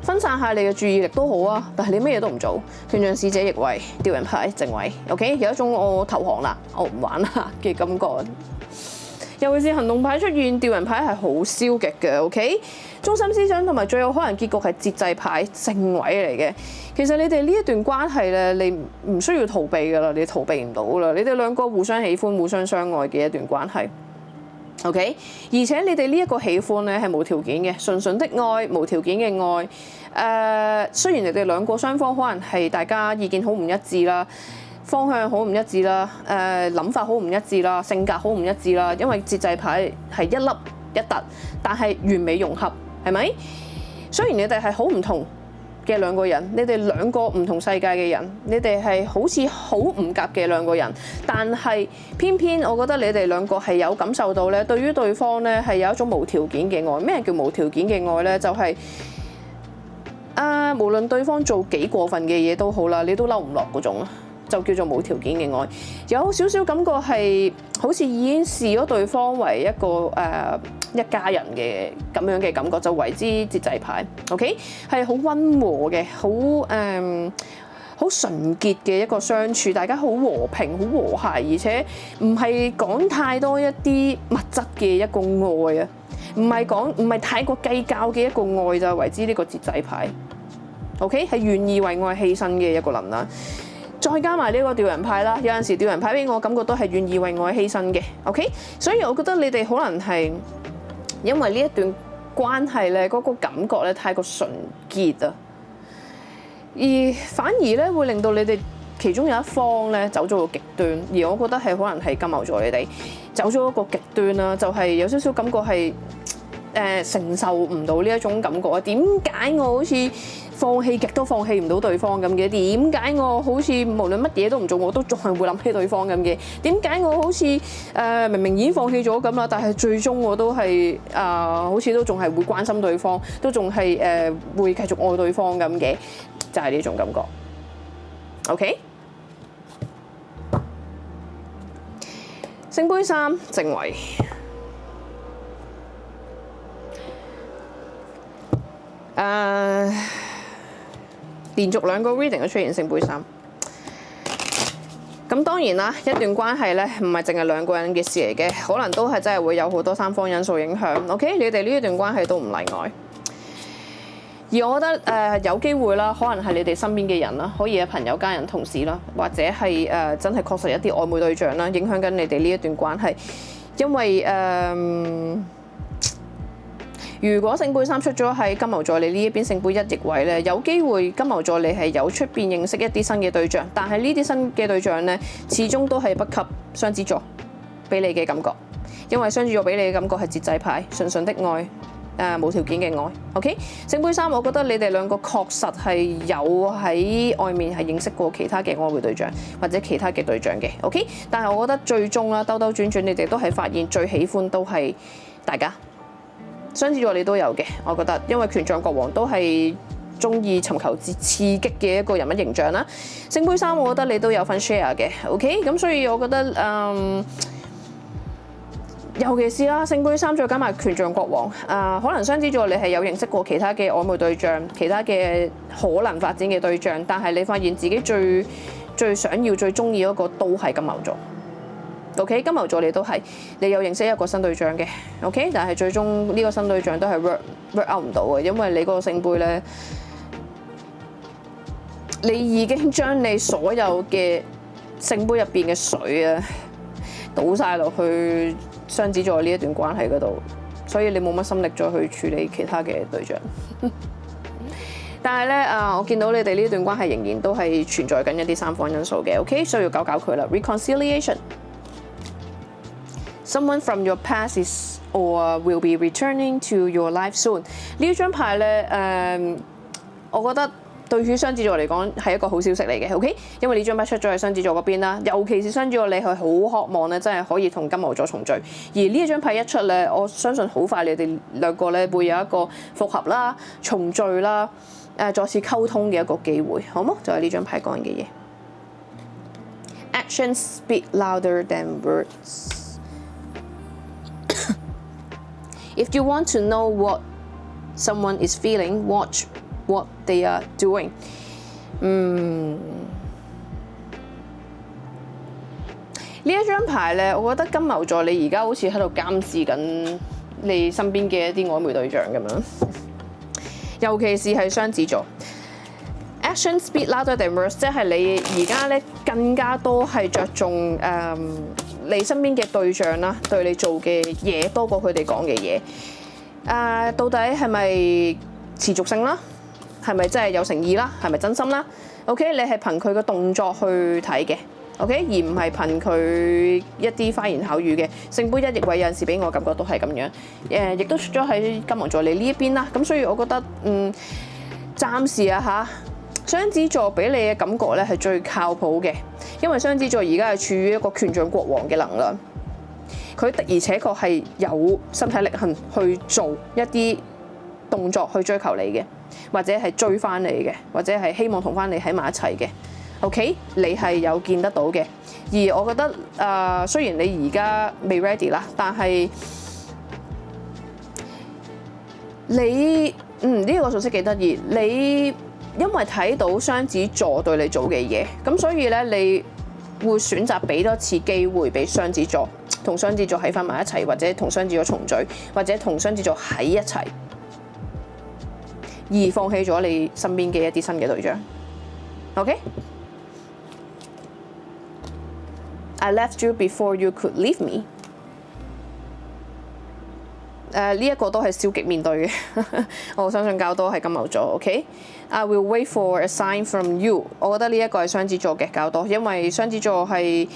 A: 分散下你嘅注意力都好啊，但係你乜嘢都唔做。權杖侍者逆位，吊人牌正位。OK， 有一種我投降啦，我唔玩啦嘅感覺。尤其是行動牌出現，吊人牌係好消極嘅。OK， 中心思想同埋最有可能結局係節制牌正位嚟嘅。其實你哋呢一段關係咧，你唔需要逃避噶啦，你逃避唔到啦。你哋兩個互相喜歡、互相相愛嘅一段關係。OK， 而且你哋呢一個喜歡咧係無條件嘅，純純的愛，無條件嘅愛。雖然你哋兩個雙方可能係大家意見好唔一致啦。方向好唔一致啦，諗法好唔一致啦，性格好唔一致啦，因為節制牌係一粒一突，但係完美融合，係咪？雖然你哋係好唔同嘅兩個人，你哋兩個唔同世界嘅人，你哋係好似好唔夾嘅兩個人，但係偏偏我覺得你哋兩個係有感受到咧，對於對方咧係有一種無條件嘅愛。咩叫無條件嘅愛咧？就係無論對方做幾過分嘅嘢都好啦，你都嬲唔落嗰種，就叫做無條件嘅愛。有少少感覺係好似已經視咗對方為一個一家人嘅咁樣嘅感覺，就為之節制牌。OK， 係好溫和嘅，好純潔嘅一個相處，大家好和平、好和諧，而且唔係講太多一啲物質嘅一個愛啊，唔係太過計較嘅一個愛，就係為之呢個節制牌。OK， 係願意為愛犧牲嘅一個能量。再加埋呢個吊人牌啦，有陣時吊人牌俾我感覺都係願意為愛犧牲嘅。OK， 所以我覺得你哋可能係因為呢一段關係咧，嗰個感覺咧太過純潔啊，而反而咧會令到你哋其中有一方咧走咗個極端，而我覺得係可能係金牛座你哋走咗一個極端啦，就係有少少感覺係承受唔到呢一種感覺啊！點解我好似放棄極都放棄唔到對方咁嘅？點解我好似無論乜嘢都唔做，我都仲係會諗起對方咁嘅？點解我好似明明已經放棄咗咁啦，但係最終我都係好似都仲係會關心對方，都仲係會繼續愛對方咁嘅？就係呢種感覺。OK， 聖杯三正位。連續兩個 reading 都出現聖杯三，咁當然啦，一段關係咧唔係淨係兩個人嘅事嚟嘅，可能都係真係會有好多三方因素影響。OK， 你哋呢一段關係都唔例外。而我覺得有機會啦，可能係你哋身邊嘅人啦，可以係朋友、家人、同事啦，或者係真係確實一啲曖昧對象啦，影響緊你哋呢一段關係，因為如果聖杯三出咗喺金牛座你呢一邊聖杯一逆位咧，有機會金牛座你係有出邊認識一啲新嘅對象，但係呢啲新嘅對象咧，始終都係不及雙子座俾你嘅感覺，因為雙子座俾你嘅感覺係節制牌、純純的愛、無條件嘅愛。OK， 聖杯三，我覺得你哋兩個確實係有喺外面係認識過其他嘅曖昧對象或者其他嘅對象嘅。OK， 但係我覺得最終啦，兜兜轉轉，你哋都係發現最喜歡都係大家。雙子座你都有嘅，我覺得，因為權杖國王都係中意尋求刺激嘅一個人物形象啦。聖杯三，我覺得你都有份 share 嘅 ，OK， 咁所以我覺得尤其是啦，聖杯三再加埋權杖國王，可能雙子座你係有認識過其他嘅曖昧對象，其他嘅可能發展嘅對象，但係你發現自己最想要、最中意嗰個都係金牛座。OK， 金牛座你都係，你有認識一個新對象嘅 ，OK， 但係最終呢個新對象都係 work out 唔到嘅，因為你嗰個聖杯咧，你已經將你所有嘅聖杯入邊嘅水啊，倒晒落去雙子座呢一段關係嗰度，所以你冇乜心力再去處理其他嘅對象。但係咧我見到你哋呢段關係仍然都係存在緊一啲三方因素嘅 ，OK， 需要搞佢啦 ，reconciliation。Someone from your past is or will be returning to your life soon。呢張牌咧我覺得對於雙子座嚟講係一個好消息嚟嘅 ，OK？ 因為呢張牌出咗喺雙子座嗰邊啦，尤其是雙子座你係好渴望咧，真係可以同金牛座重聚。而呢一張牌一出咧，我相信好快你哋兩個咧會有一個復合啦、重聚啦、再次溝通嘅一個機會，好冇？就係呢張牌講嘅嘢。Actions speak louder than words. If you want to know what someone is feeling, watch what they are doing。呢一張牌咧，我覺得金牛座你而家好似喺度監視緊你身邊嘅一啲曖昧對象咁樣，尤其是係雙子座。Action speak louder than words， 即係你而家咧更加多係着重你身邊嘅對象啦，對你做嘅嘢多過佢哋講嘅嘢。到底係咪持續性啦？係咪真係有誠意啦？係咪真心啦？ OK， 你係憑佢嘅動作去睇嘅。OK， 而唔係憑佢一啲花言巧語嘅。聖杯一逆位有陣時俾我感覺都係咁樣，亦都出咗喺金牛座你呢一邊啦。咁所以我覺得暫時啊雙子座俾你嘅感覺咧係最靠譜嘅，因為雙子座而家係處於一個權杖國王嘅能量，佢的而且確係有身體力行去做一啲動作去追求你嘅，或者係追翻你嘅，或者係希望同翻你喺埋一齊嘅。OK， 你係有見得到嘅，而我覺得雖然你而家未 ready 啦，但係你呢個信息幾得意，你因為睇到雙子座對你做嘅嘢，咁所以咧你會選擇俾多次機會俾雙子座，同雙子座喺翻埋一齊，或者同雙子座重聚，或者同雙子座喺一齊，而放棄咗你身邊嘅一啲新嘅對象。OK？I left you before you could leave me。呢一個都係消極面對嘅，我相信較多係金牛座。OK，I will wait for a sign from you。我覺得呢一個係雙子座嘅較多，因為雙子座係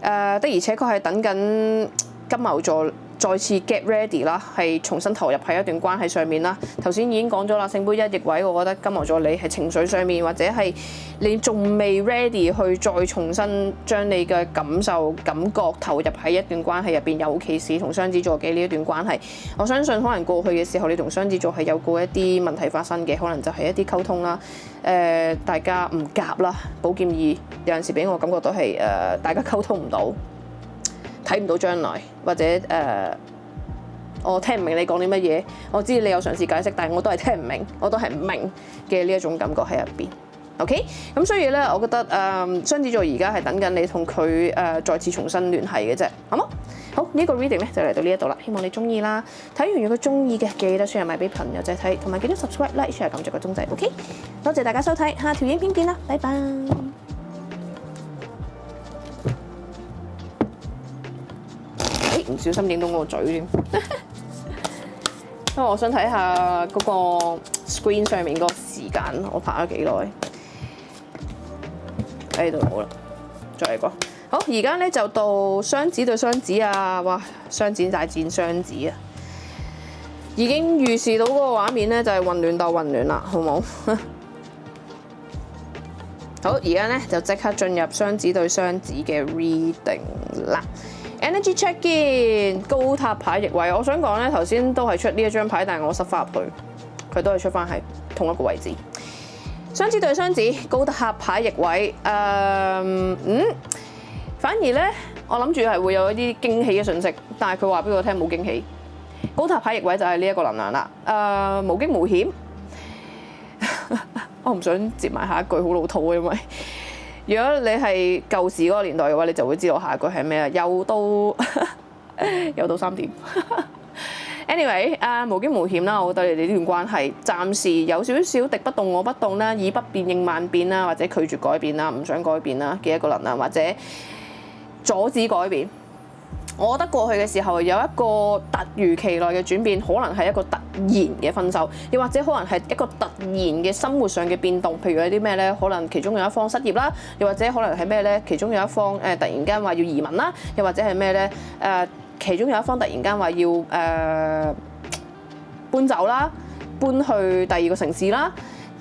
A: 的而且確係等緊金牛座再次 get ready 啦，係重新投入喺一段關係上面啦。頭先已經講咗啦，聖杯一逆位，我覺得金牛座你係情緒上面，或者係你仲未 ready 去再重新將你嘅感受、感覺投入喺一段關係入邊，尤其是同雙子座嘅呢一段關係。我相信可能過去嘅時候，你同雙子座係有過一啲問題發生嘅，可能就係一啲溝通啦，大家唔夾啦。寶劍二有陣時俾我感覺都係大家溝通唔到。睇唔到將來，或者我聽唔明你講啲乜嘢。我知你有嘗試解釋，但係我都係聽唔明，我都係唔明嘅呢一種感覺喺入邊。OK， 咁所以咧，我覺得雙子座而家係等緊你同佢再次重新聯繫嘅啫，好冇？好，呢個 reading 咧就嚟到呢一度啦，希望你中意啦。睇完如果中意嘅，記得 share 埋俾朋友仔睇，同埋記得 subscribe、like、share 撳著個鐘仔。OK， 多謝大家收睇，下條影片見啦，拜拜。唔小心影到我個嘴添，因為我想睇下嗰個 screen 上面嗰個時間，我拍咗幾耐。喺度好啦，再嚟個。好，而家咧就到雙子對雙子啊！哇，雙子大戰雙子啊！已經預示到嗰個畫面咧就係混亂鬥混亂啦，好冇？好，而家咧就即刻進入雙子對雙子嘅 reading 啦。Energy check in 高塔牌逆位，我想講咧頭先都係出呢一張牌，但係我塞翻入去，佢都係出翻喺同一個位置。雙子對雙子高塔牌逆位，反而咧我諗住係會有一啲驚喜嘅訊息，但係佢話俾我聽冇驚喜。高塔牌逆位就係呢一個能量啦，無驚無險。我唔想接埋下一句好老土啊，因為如果你係舊時嗰個年代嘅話，你就會知道下一句係咩啦。又到3點。Anyway， 無驚無險啦，我覺得你哋呢段關係暫時有少少敵不動我不動啦，以不變應萬變啦，或者拒絕改變啦，唔想改變啦嘅一個能量，或者阻止改變。我覺得過去嘅時候有一個突如其來嘅轉變，可能係一個突然嘅分手，又或者可能係一個突然嘅生活上嘅變動。譬如有啲咩咧，可能其中有一方失業啦，又或者可能係咩咧，其中有一方突然間話要移民啦，又或者係咩咧其中有一方突然間話要搬走啦，搬去第二個城市啦。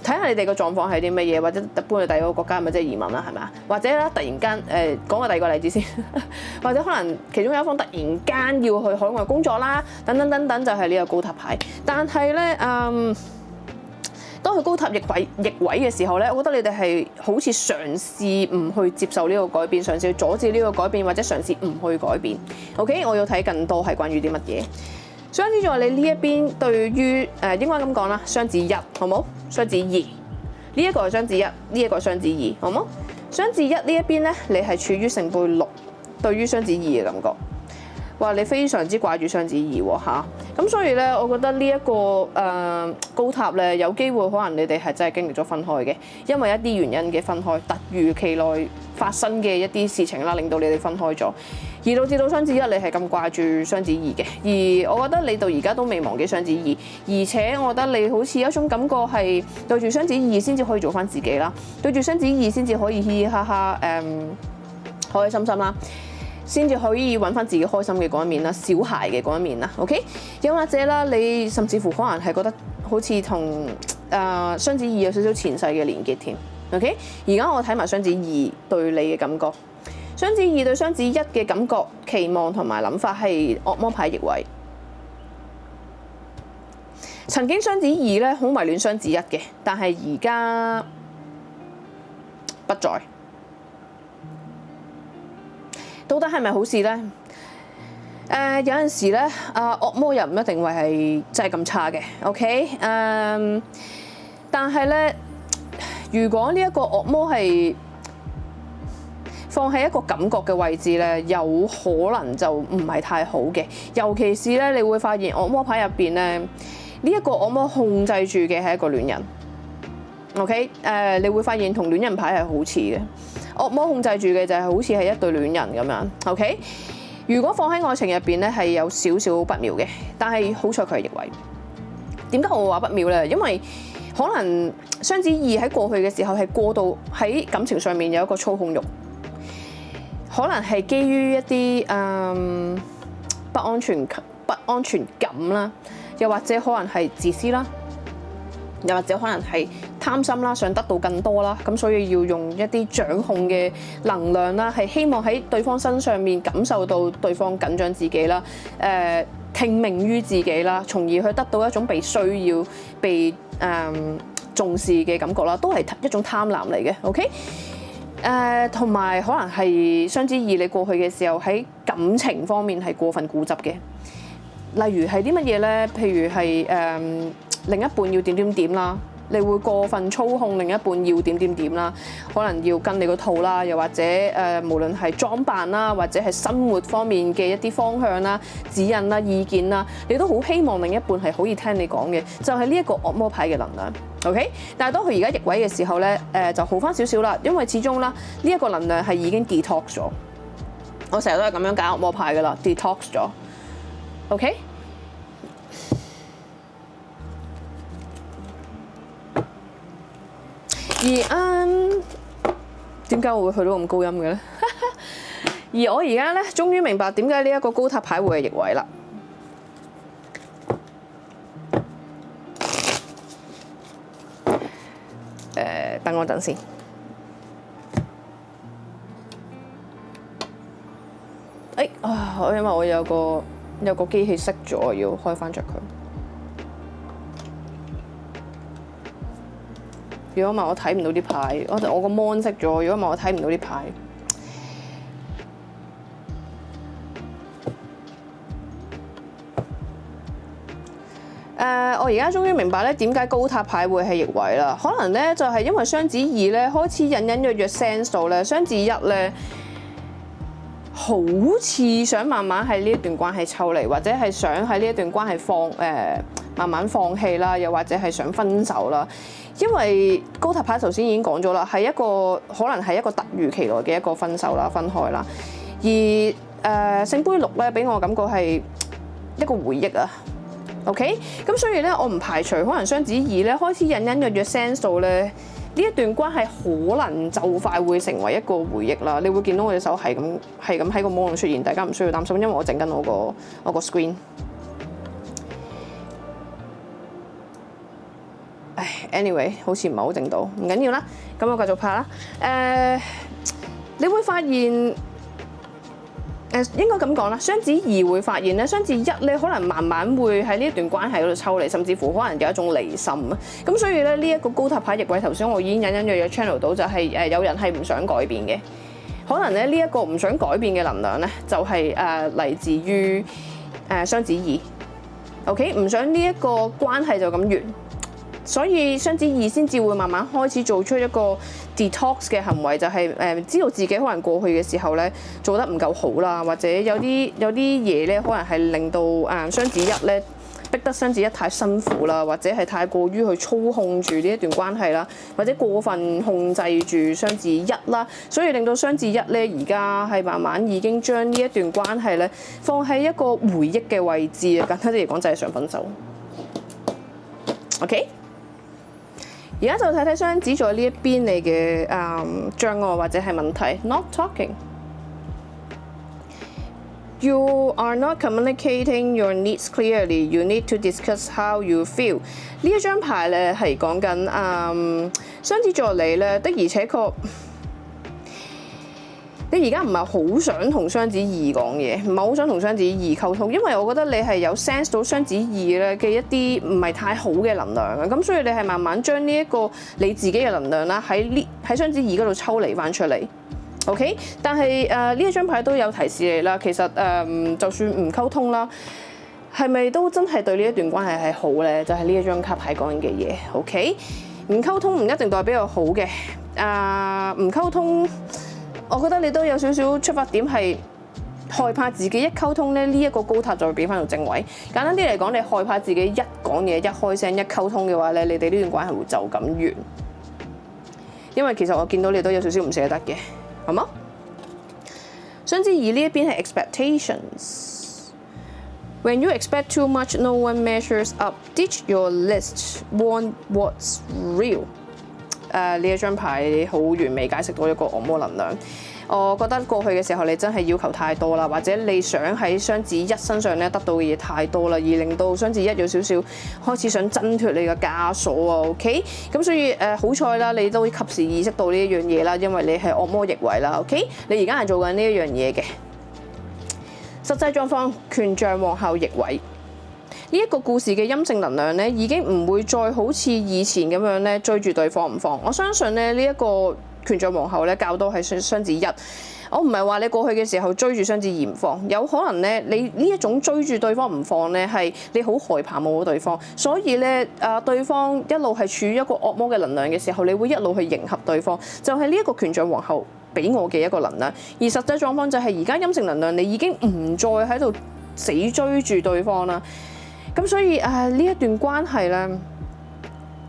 A: 睇下你哋個狀況係啲乜嘢，或者搬去第二個國家，咪即係移民啦，係咪啊？或者咧突然間講個第二個例子先，或者可能其中有一方突然間要去海外工作啦，等等等等，就係呢個高塔牌。但係咧當佢高塔逆位嘅時候咧，我覺得你哋係好似嘗試唔去接受呢個改變，嘗試去阻止呢個改變，或者嘗試唔去改變。OK， 我要睇更多係關於啲乜嘢。雙子座你呢一邊對於應該咁講啦，雙子一好冇？雙子二呢一個係雙子一，呢一個係雙子二，好冇？雙子一呢一邊咧，你係處於聖杯6，對於雙子二嘅感覺。哇！你非常之掛住雙子二喎嚇，咁所以咧，我覺得呢一個高塔咧，有機會可能你哋係真係經歷咗分開嘅，因為一啲原因嘅分開，突如其來發生嘅一啲事情啦，令到你哋分開咗，而導致到雙子一你係咁掛住雙子二嘅，而我覺得你到而家都未忘記雙子二，而且我覺得你好似有一種感覺係對住雙子二先至可以做翻自己啦，對住雙子二先至可以嘻嘻哈哈開開心心啦。先至可以揾翻自己開心嘅嗰一面啦，小孩嘅嗰一面啦 ，OK？ 又或者啦，你甚至乎可能係覺得好似同雙子二有少少前世嘅連結添 ，OK？ 而家我睇埋雙子二對你嘅感覺，雙子二對雙子一嘅感覺、期望同埋諗法係惡魔牌逆位。曾經雙子二咧好迷戀雙子一嘅，但係而家不在。到底係咪好事咧？有陣時咧，惡魔又唔一定會係真係咁差嘅，OK？但係咧，如果呢一個惡魔係放喺一個感覺嘅位置咧，有可能就唔係太好嘅。尤其是咧，你會發現惡魔牌入邊咧，呢一個惡魔控制住嘅係一個戀人。OK？你會發現同戀人牌係好似嘅。惡魔控制住嘅就係好似係一對戀人咁樣 ，OK？ 如果放喺愛情入邊咧，係有少少不妙嘅，但係好彩佢係逆位。點解我會話不妙咧？因為可能雙子二喺過去嘅時候係過度喺感情上面有一個操控欲，可能係基於一啲不安全感啦，又或者可能係自私啦。又或者可能係貪心啦，想得到更多啦，咁所以要用一啲掌控嘅能量啦，係希望喺對方身上面感受到對方緊張自己啦，聽命於自己啦，從而去得到一種被需要、被重視嘅感覺啦，都係一種貪婪嚟嘅 ，OK？ 同埋可能係雙子二你過去嘅時候喺感情方面係過分固執嘅，例如係啲乜嘢咧？譬如係另一半要點點點啦，你會過分操控另一半要點點點啦，可能要跟你個套啦，又或者無論係裝扮啦，或者係生活方面嘅一啲方向啦、指引啦、意見啦，你都好希望另一半係可以聽你講嘅，就係呢一個惡魔牌嘅能量 ，OK？ 但係當佢而家逆位嘅時候咧，就好翻少少啦，因為始終啦呢一個能量係已經 detox 咗，我成日都係咁樣解惡魔牌噶啦 ，detox 咗 ，OK？而點解我會去到咁高音嘅咧？而我而家咧，終於明白點解呢一個高塔牌會係逆位啦。等我陣先。因為我有個機器熄咗，要開翻着佢。如果唔係我睇唔到啲牌，我個 mon 熄咗。如果唔係我睇唔到啲牌。我而家終於明白咧點解高塔牌會係逆位啦。可能咧就係因為雙子二咧開始隱隱約約 sense 到咧，雙子一咧好似想慢慢喺呢一段關係抽離，或者係想喺呢一段關係慢慢放棄啦，又或者係想分手啦。因為高塔牌頭先已經講咗啦，係一個可能係一個突如其來嘅一個分手啦、分開啦。而聖杯六咧，俾我感覺係一個回憶啊。OK， 咁所以咧，我唔排除可能雙子二咧開始隱隱約約 sense 到咧呢一段關係可能就快會成為一個回憶啦。你會見到我隻手係咁喺個網度出現，大家唔需要擔心，因為我整緊我個 screen。Anyway， 好似唔係好整到，唔緊要啦。咁我繼續拍啦。你會發現，應該咁講啦。雙子二會發現咧，雙子一咧可能慢慢會喺呢一段關係嗰度抽離，甚至乎可能有一種離心啊。咁所以咧，呢一個高塔牌逆位頭先我已經隱隱約約 channel 到，就係有人係唔想改變嘅。可能咧呢一個唔想改變嘅能量咧，就係嚟自於雙子二。OK， 唔想呢一個關係就咁完。所以雙子二先至會慢慢開始做出一個 detox 嘅行為，就係知道自己可能過去嘅時候咧做得唔夠好啦，或者有啲嘢咧可能係令到雙子一咧逼得雙子一太辛苦啦，或者係太過於去操控住呢一段關係啦，或者過分控制住雙子一啦，所以令到雙子一咧而家係慢慢已經將呢一段關係咧放喺一個回憶嘅位置啊。簡單啲嚟講就係想分手。OK， 而家就睇睇雙子座呢一邊你嘅障礙或者係問題。Not talking。You are not communicating your needs clearly. You need to discuss how you feel。呢一張牌咧係講緊雙子座你咧的而且確，你而家唔係好想同雙子二講嘢，唔係好想同雙子二溝通，因為我覺得你係有 sense 到雙子二咧嘅一啲唔係太好嘅能量啊，咁所以你係慢慢將呢一個你自己嘅能量啦喺雙子二嗰度抽離翻出嚟。OK， 但係呢一張牌都有提示你啦。其實就算唔溝通啦，係咪都真係對呢一段關係係好咧？就係呢一張卡牌講緊嘅嘢。OK， 唔溝通唔一定代表有好嘅。唔溝通，我覺得你都有少少出發點係害怕自己一溝通咧，呢一個高塔就會變翻到正位。簡單啲嚟講，你害怕自己一講嘢、一開聲、一溝通嘅話咧，你哋呢段關係會就咁完。因為其實我見到你都有少少唔捨得嘅。係嗎？雙子二呢一邊係 expectations。When you expect too much, no one measures up. Ditch your list. Want what's real。呢一張牌好完美解釋到一個惡魔能量。我覺得過去嘅時候你真係要求太多啦，或者你想喺雙子一身上咧得到嘅嘢太多啦，而令到雙子一有少少開始想掙脫你嘅枷鎖啊。OK， 咁所以好彩啦，你都及時意識到呢一樣嘢啦，因為你係惡魔逆位啦。OK， 你而家係做緊呢一樣嘢嘅。實際狀況，權杖皇后逆位。呢一個故事嘅陰性能量咧，已經唔會再好似以前咁樣咧追住對方唔放。我相信咧呢一個權杖皇后咧較多係雙子一。我唔係話你過去嘅時候追住雙子二唔放，有可能咧你呢一種追住對方唔放咧係你好害怕冇咗對方，所以咧對方一路係處於一個惡魔嘅能量嘅時候，你會一路去迎合對方，就係呢一個權杖皇后俾我嘅一個能量。而實際狀況就係而家陰性能量你已經唔再喺度死追住對方啦。咁所以呢一段關係咧，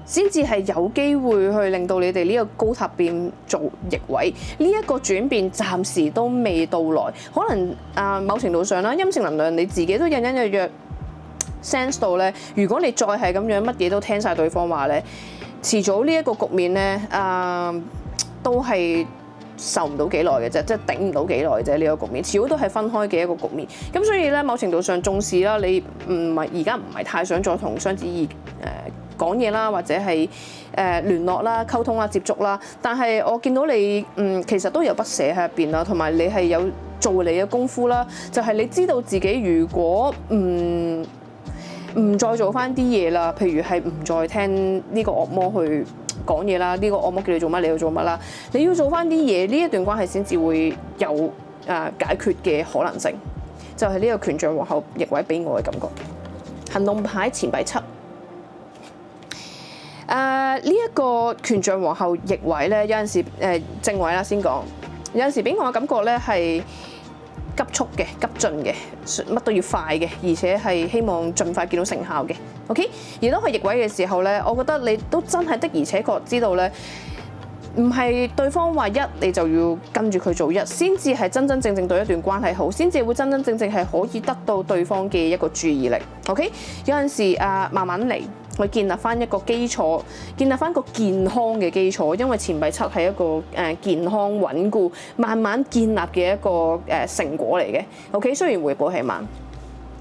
A: 先至係有機會去令到你哋呢個高塔變做逆位。呢一個轉變暫時都未到來，可能某程度上啦，陰性能量你自己都隱隱約約 sense 到咧。如果你再係咁樣乜嘢都聽晒對方話咧，遲早呢一個局面咧都係受唔到幾耐嘅啫，即係頂唔到幾耐啫。呢個局面遲早都係分開嘅一個局面。咁所以咧，某程度上重視啦，你而家唔係太想再同雙子二講嘢啦，或者係聯絡啦、溝通啦、接觸啦。但係我見到你其實都有不捨喺入邊啦，同埋你係有做你嘅功夫啦。就係你知道自己如果唔再做翻啲嘢啦，譬如係唔再聽呢個惡魔去講嘢啦，呢個惡魔叫你做乜你要做乜啦，你要做翻啲嘢，呢一段關係先至會有解決嘅可能性。就係呢個權杖皇后逆位俾我嘅感覺。行動牌錢幣七。呢一個權杖皇后逆位咧，有陣時正位啦先講，有陣時俾我嘅感覺咧係急速嘅、急進嘅，乜都要快嘅，而且係希望盡快見到成效嘅。OK， 而當佢逆位嘅時候咧，我覺得你都真係的而且確知道咧，唔係對方話一你就要跟住佢做一，先至係真真正正對一段關係好，先至會真真正正係可以得到對方嘅一個注意力。OK， 有陣時慢慢嚟。去建立翻一個基礎，建立翻個健康嘅基礎，因為錢幣七係一個健康穩固、慢慢建立嘅一個成果嚟嘅。OK， 雖然回報係慢，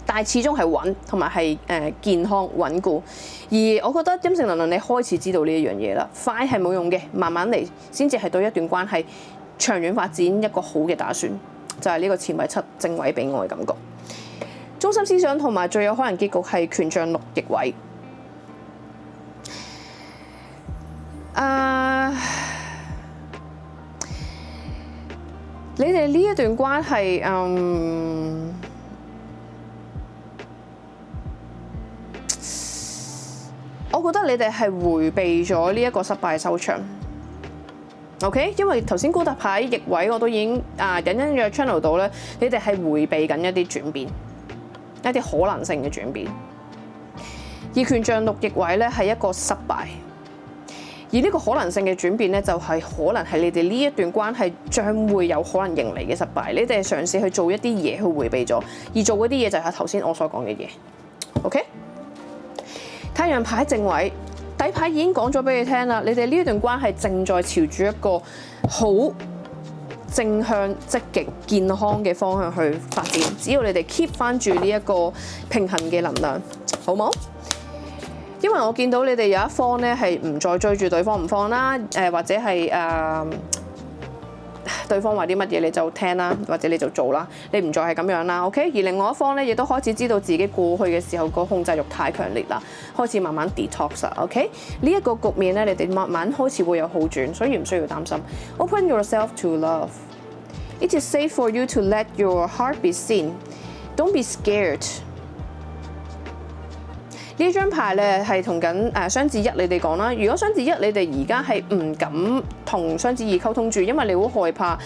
A: 但係始終係穩同埋係健康穩固。而我覺得陰性能量你開始知道呢一樣嘢啦，快係冇用嘅，慢慢嚟先至係對一段關係長遠發展一個好嘅打算。就係呢個錢幣七正位俾我嘅感覺。中心思想同埋最有可能結局係權杖六逆位。你哋呢一段關係，我覺得你哋係迴避咗呢一個失敗收場。OK， 因為頭先高塔牌逆位我都已經隱隱約 channel 到咧，你哋係迴避緊一啲轉變，一啲可能性嘅轉變。而權杖六逆位咧係一個失敗，而呢個可能性嘅轉變咧就係可能係你哋呢一段關係將會有可能迎嚟嘅失敗。你哋係嘗試去做一啲嘢去迴避咗，而做嗰啲嘢就係頭先我所講嘅嘢。OK， 太陽牌正位。底牌已經講咗俾你聽啦，你哋呢一段關係正在朝住一個好正向、積極、健康嘅方向去發展。只要你哋 keep 翻住呢一個平衡嘅能量，好冇？因為我見到你哋有一方咧係唔再追住對方唔放啦，或者係對方話啲乜嘢你就聽啦，或者你就做啦，你唔再係咁樣啦 ，OK？ 而另外一方咧亦都開始知道自己過去嘅時候個控制欲太強烈啦，開始慢慢 detox 啦 ，OK？ 呢一個局面咧，你哋慢慢開始會有好轉，所以唔需要擔心。Open yourself to love. It is safe for you to let your heart be seen. Don't be scared. 呢張牌咧係同緊雙子一你哋講啦。如果雙子一你哋而家係唔敢同雙子二溝通住，因為你好害怕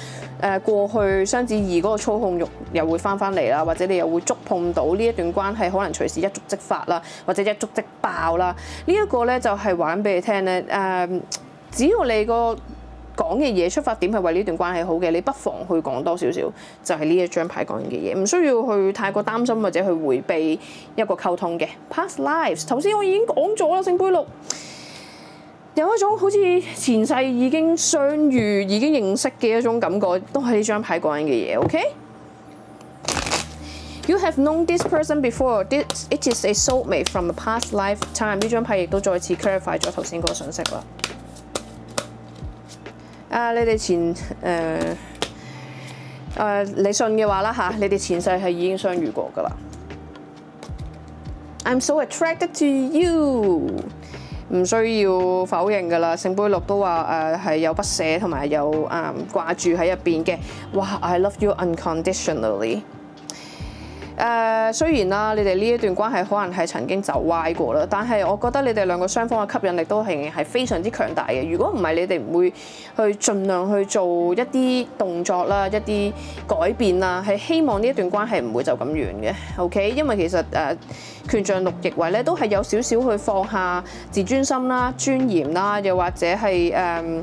A: 過去雙子二嗰個操控欲又會翻嚟啦，或者你又會觸碰到呢一段關係，可能隨時一觸即發啦，或者一觸即爆啦。呢一個咧就係話緊俾你聽咧，只要你個講嘅嘢出發點係為呢段關係好嘅，你不妨去講多少少，就係呢一張牌講嘅嘢，唔需要去太過擔心或者去迴避一個溝通嘅。Past lives， 頭先我已經講咗啦，聖杯六有一種好似前世已經相遇、已經認識嘅一種感覺，都係呢張牌講緊嘅嘢。OK？You have known this person before. It is a soulmate from a past lifetime。呢張牌亦都再次 clarify 咗頭先嗰個信息啦。你哋你信嘅話啦嚇，你哋前世係已經相遇過噶啦。I'm so attracted to you， 唔需要否認噶啦。聖杯六都話係有不捨同埋有掛住喺入邊嘅。哇 ，I love you unconditionally。雖然啦，你哋呢一段關係可能係曾經走歪過啦，但係我覺得你哋兩個雙方嘅吸引力都係非常之強大嘅。如果唔係，你哋唔會去盡量去做一啲動作啦、一啲改變啦，係希望呢一段關係唔會就咁完嘅。OK， 因為其實權杖六逆位咧都係有少少去放下自尊心啦、尊嚴啦，又或者係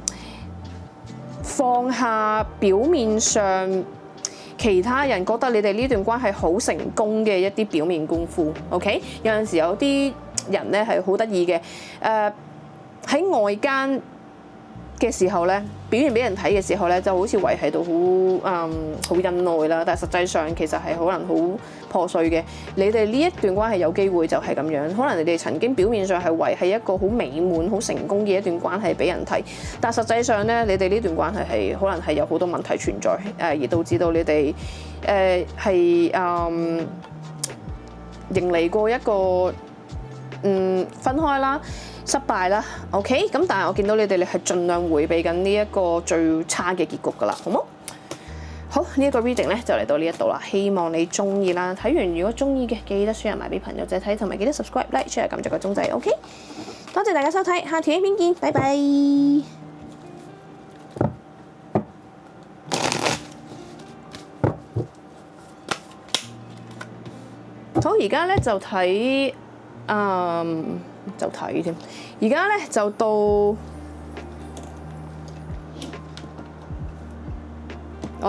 A: 放下表面上其他人覺得你哋呢段關係好成功嘅一啲表面功夫 ，OK？ 有陣時有啲人咧係好得意嘅，喺外間嘅時候咧，表現俾人睇嘅時候咧，就好似維係到好恩愛啦，但係實際上其實係可能好破碎嘅。你哋呢一段關係有機會就係咁樣，可能你哋曾經表面上係維係一個好美滿、好成功嘅一段關係俾人睇，但係實際上咧，你哋呢段關係係可能係有好多問題存在，而導致到你哋係迎嚟過一個分開啦。失敗啦 ，OK， 咁但係我見到你哋係盡量迴避緊呢一個最差嘅結局㗎啦，好冇？好，呢一個 reading 咧就嚟到呢一度啦，希望你中意啦。睇完如果中意嘅，記得 share 埋俾朋友仔睇，同埋記得 subscribe、like、share 撳著個鐘仔 ，OK？ 多謝大家收睇，下條影片見，拜拜。好，而家咧就睇添。而家咧就到我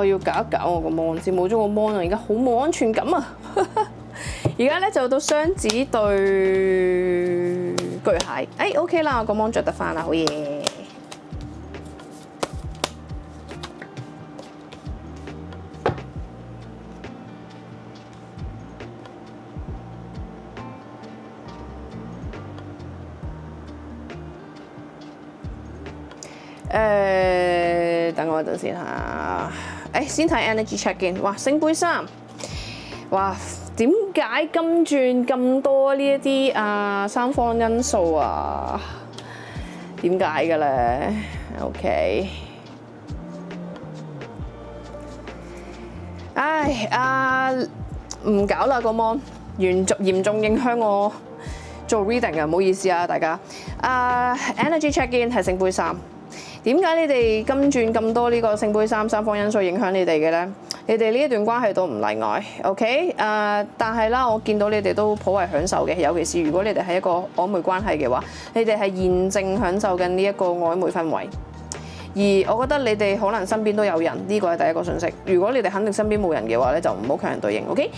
A: 要搞一搞我個 mon 先，冇咗個 mon 啊！而家好冇安全感啊！而家咧就到雙子對巨蟹，OK 啦，我個 mon 着得翻啦，好嘢！等我一陣先嚇。先睇 energy check in。哇，聖杯三。哇，點解金轉咁多呢一啲三方因素啊？點解嘅咧 ？OK。唔搞啦個 mon，嚴重影響我做 reading 啊！唔好意思啊，大家。energy check in 係聖杯三。點解你哋今轉咁多呢個聖杯三方因素影響你哋嘅咧？你哋呢一段關係都唔例外，OK？但係啦，我見到你哋都頗為享受嘅，尤其是如果你哋係一個曖昧關係嘅話，你哋係現正享受緊呢一個曖昧氛圍。而我覺得你哋可能身邊都有人，呢個係第一個信息。如果你哋肯定身邊冇人嘅話咧，就唔好強人對應，OK？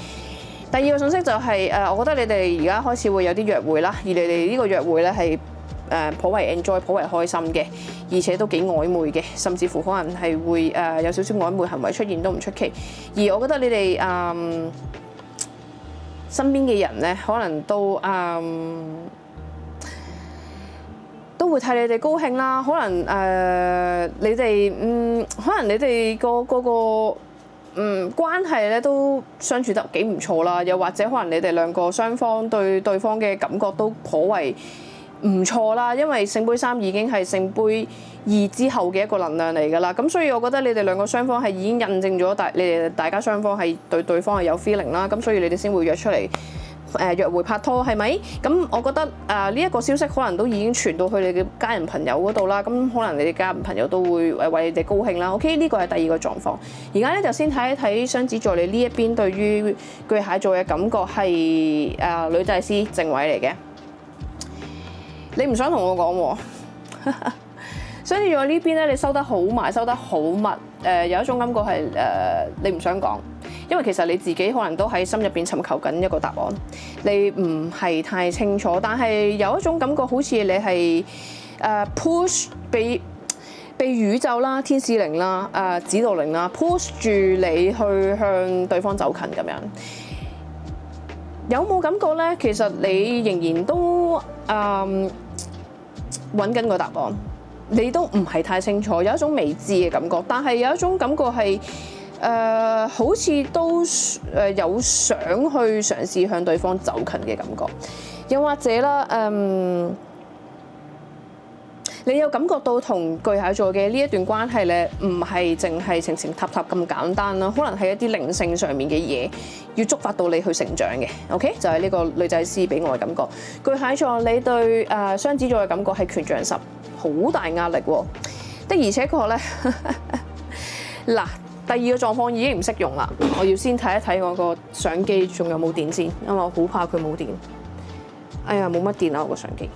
A: 第二個信息就係我覺得你哋而家開始會有啲約會啦，而你哋呢個約會咧係頗為 enjoy、頗為開心嘅，而且都幾曖昧嘅，甚至乎可能係會有少少曖昧行為出現都唔出奇。而我覺得你哋身邊嘅人咧，可能都會替你哋高興啦。可能你哋可能你哋個關係咧都相處得幾唔錯啦。又或者可能你哋兩個雙方對對方嘅感覺都頗為唔錯啦，因為聖杯三已經係聖杯二之後嘅一個能量嚟㗎啦。咁所以我覺得你哋兩個雙方係已經印證咗你哋大家雙方係對對方係有 feeling 啦。咁所以你哋先會約出嚟約會拍拖，係咪？咁我覺得呢一個消息可能都已經傳到去你嘅家人朋友嗰度啦。咁可能你哋家人朋友都會為你哋高興啦。OK， 呢個係第二個狀況。而家咧就先睇一睇雙子座你呢一邊對於巨蟹座嘅感覺係女祭司正位嚟嘅。你唔想同我講喎？雙子座呢邊咧，你收得好埋，收得好密。有一種感覺係你唔想講。因為其實你自己可能都喺心入邊尋求緊一個答案，你唔係太清楚，但係有一種感覺好似你係push 被宇宙啦、天使靈啦、指導靈啦 push 住你去向對方走近咁樣。有冇感覺咧？其實你仍然都揾緊個答案，你都唔係太清楚，有一種未知嘅感覺，但係有一種感覺係。好似都有想去嘗試向對方走近嘅感覺，又或者啦，你有感覺到同巨蟹座嘅呢一段關係咧，唔係淨係情情塔塔咁簡單啦，可能係一啲靈性上面嘅嘢，要觸發到你去成長嘅。OK， 就係呢個女祭司俾我嘅感覺。巨蟹座你對雙子座嘅感覺係權杖十，好大壓力喎。的而且確咧，嗱。第二個狀況已經唔識用啦，我要先睇一睇我個相機仲有冇電先，因為我好怕佢冇電。哎呀，冇乜電啊！我個相機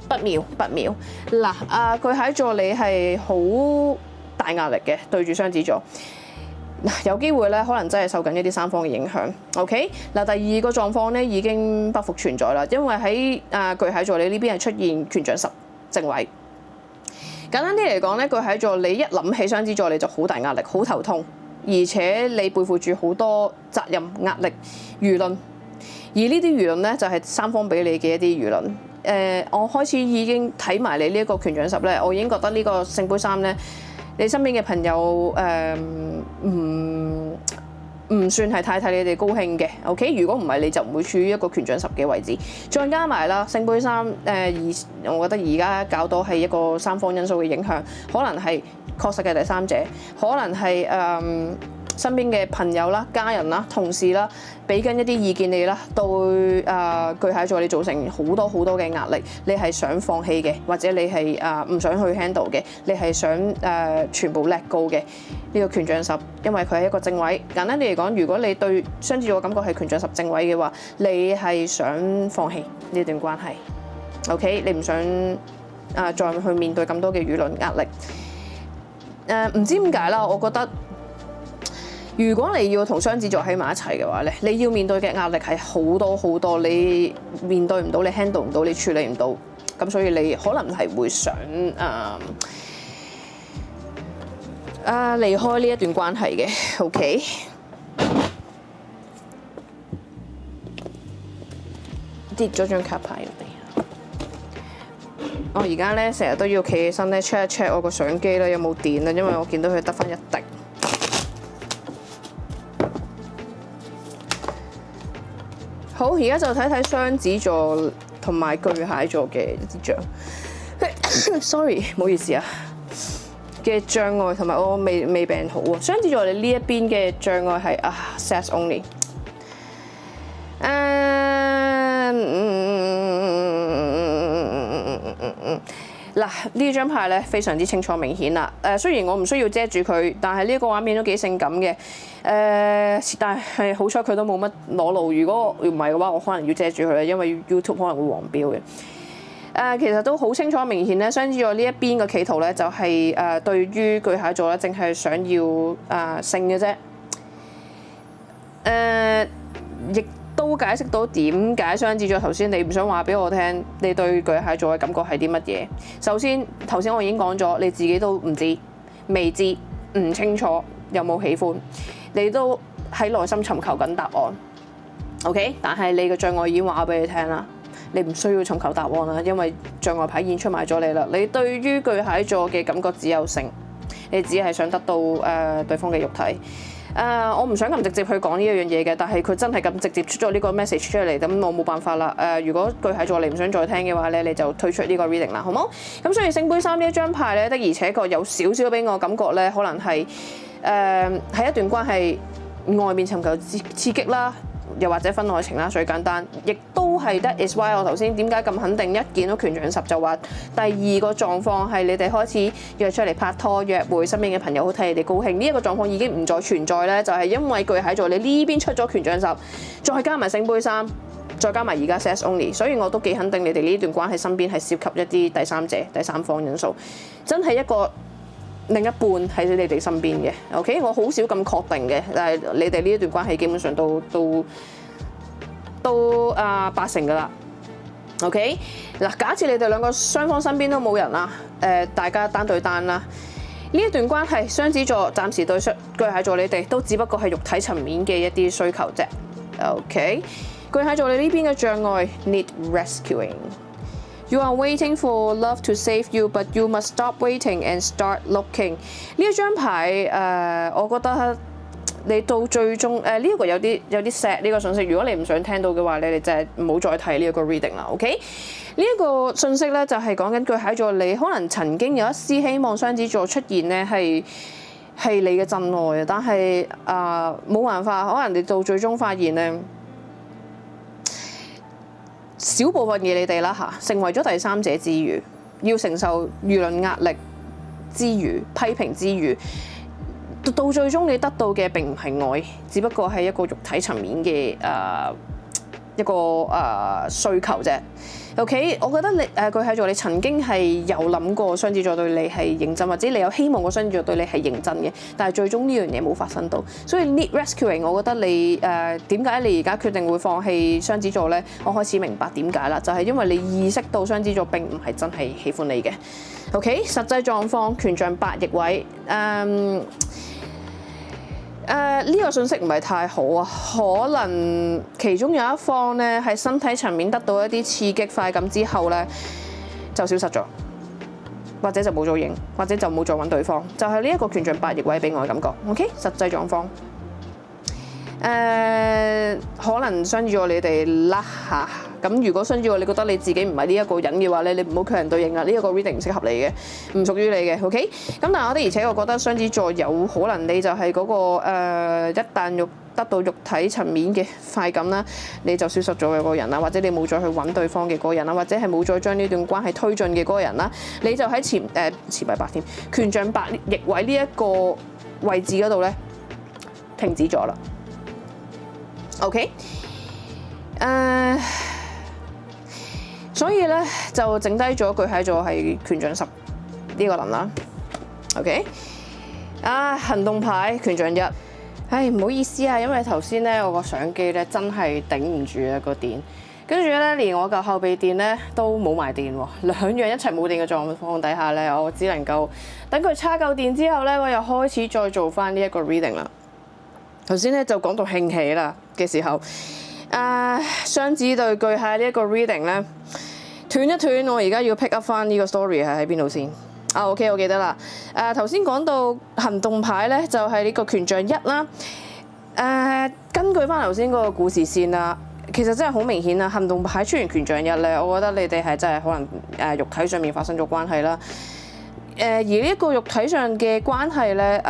A: 不妙不妙。嗱，巨蟹座你係好大壓力嘅，對住雙子座，有機會咧可能真係受緊一啲三方嘅影響。OK， 嗱，第二個狀況咧已經不復存在啦，因為喺巨蟹座你呢邊係出現權杖十正位。簡單啲嚟講咧，巨蟹座你一諗起雙子座你就好大壓力、好頭痛，而且你背負住好多責任、壓力、輿論，而呢啲輿論咧就係三方俾你嘅一啲輿論。我開始已經睇埋你呢一個權杖十咧，我已經覺得呢個聖杯三咧，你身邊嘅朋友唔算係太替你哋高興嘅。OK， 如果唔係你就唔會處於一個權杖十嘅位置。再加埋啦，聖杯三我覺得而家搞到係一個三方因素嘅影響，可能係確實嘅第三者，可能係身邊嘅朋友啦、家人啦、同事啦，俾緊一啲意見你啦，對巨蟹座你造成好多好多嘅壓力，你係想放棄嘅，或者你係唔想去 handle 嘅，你係想全部 let go 嘅呢個權杖十，因為佢係一個正位。簡單啲嚟講，如果你對雙子座感覺係權杖十正位嘅話，你係想放棄呢段關係。OK， 你唔想再去面對咁多嘅輿論壓力。唔知點解啦，我覺得。如果你要同雙子座喺埋一齊嘅話咧，你要面對嘅壓力係好多好多，你面對唔到，你 handle 唔到，你處理唔到，咁所以你可能係會想離開呢一段關係嘅。OK， 跌咗張卡牌嚟。我而家咧成日都要企起身咧 check 一 check 我個相機咧有冇電啦，因為我見到佢得返一滴。好，而家就睇睇雙子座同埋巨蟹座嘅一啲障。Sorry， 唔好意思啊。嘅障礙同埋我未病好啊。雙子座你呢一邊嘅障礙係sex only。嗱，呢張牌咧非常之清楚明顯啦。雖然我唔需要遮住佢，但係呢個畫面都幾性感嘅。但係好彩佢都冇乜裸露。如果唔係嘅話，我可能要遮住佢啦，因為 YouTube 可能會黃標嘅。其實都好清楚明顯咧，雙子座呢一邊嘅企圖咧，就係對於巨蟹座咧，淨係想要性嘅啫。亦都解釋到點解雙子座頭先你唔想話俾我聽，你對巨蟹座嘅感覺係啲乜嘢？首先頭先我已經講咗，你自己都唔知、未知、唔清楚有冇喜歡，你都喺內心尋求緊答案。OK， 但係你嘅障礙已經話俾你聽啦，你唔需要尋求答案啦，因為障礙牌已經出賣咗你啦。你對於巨蟹座嘅感覺只有性，你只係想得到對方嘅肉體。我唔想咁直接去講呢一樣嘢嘅，但係佢真係咁直接出咗呢個 message 出嚟，咁我冇辦法啦。如果巨蟹座你唔想再聽嘅話咧，你就退出呢個 reading 啦，好冇？咁所以聖杯三呢一張牌咧，的而且確有少少俾我感覺咧，可能係喺一段關係外面尋求刺激啦。又或者婚外情啦，最簡單，亦都係 That is why 我頭先點解咁肯定一見到權杖10就話第二個狀況係你哋開始約出嚟拍拖約會，身邊嘅朋友好替你哋高興，呢一個狀況已經唔再存在咧，就係因為巨蟹座你呢邊出咗權杖10，再加埋聖杯3，再加埋而家 sex only， 所以我都幾肯定你哋呢段關係身邊係涉及一啲第三者、第三方因素，真係一個另一半喺你哋身邊嘅 ，OK， 我好少咁確定嘅，但係你哋呢一段關係基本上都80%噶啦 ，OK， 嗱，假設你哋兩個雙方身邊都冇人啦，大家單對單啦，呢一段關係雙子座暫時對巨蟹座你哋都只不過係肉體層面嘅一啲需求啫 ，OK， 巨蟹座你呢邊嘅障礙 need rescuing。You are waiting for love to save you, but you must stop waiting and start looking。呢一張牌我覺得你到最終呢一個有啲 sad 呢個信息。如果你唔想聽到嘅話咧，你就係唔好再睇呢一個 reading 啦。OK， 呢一個信息咧就係講緊巨蟹座，你可能曾經有一絲希望雙子座出現咧係你嘅真愛啊，但係冇辦法，可能你到最終發現咧。少部分嘅你哋啦嚇，成為咗第三者之餘，要承受輿論壓力之餘、批評之餘，到最終你得到嘅並唔係愛，只不過係一個肉體層面嘅一個需求啫。OK， 我覺得你巨蟹座你曾經係有諗過雙子座對你係認真，或者你有希望過雙子座對你係認真嘅，但係最終呢樣嘢冇發生到，所以 need rescuing， 我覺得你點解你而家決定會放棄雙子座呢？我開始明白點解啦，就係因為你意識到雙子座並唔係真係喜歡你嘅。OK， 實際狀況權杖8逆位，呢個信息唔係太好啊，可能其中有一方咧喺身體層面得到一啲刺激快感之後咧就消失咗，或者就冇咗影，或者就冇再揾對方，就係呢一個權杖8逆位俾我嘅感覺。OK， 實際狀況，可能雙子座你哋甩下。咁如果雙子座你覺得你自己唔係呢一個人嘅話咧，你唔好強人對應啦，呢一個 reading 唔適合你嘅，唔屬於你嘅 ，OK？ 咁但係我而且我覺得雙子座有可能你就係嗰個一旦得到肉體層面嘅快感啦，你就消失咗嘅嗰個人啦，或者你冇再去揾對方嘅嗰個人啦，或者係冇再將呢段關係推進嘅嗰個人啦，你就喺前排8添，權杖8逆位呢一個位置嗰度咧停止咗啦 ，OK？ 所以咧就剩低咗巨蟹座係權杖10呢個輪啦 ，OK？ 行動牌權杖1，唉唔好意思啊，因為頭先咧我個相機咧真係頂唔住啊個電，跟住咧連我嚿後備電咧都冇埋電喎，兩樣一齊冇電嘅狀況底下咧，我只能夠等佢叉夠電之後咧，我又開始再做翻呢一個 reading 啦。頭先咧就講到興起啦嘅時候。雙子對巨蟹呢一個 reading 咧斷一斷，我而家要 pick up 翻呢個 story 係喺邊度先？OK， 我記得啦。頭先講到行動牌咧，就係呢個權杖1啦。根據翻頭先嗰個故事線啦，其實真係好明顯啦。行動牌出現權杖1咧，我覺得你哋係真係可能肉體上面發生咗關係啦。而呢一個肉體上嘅關係咧，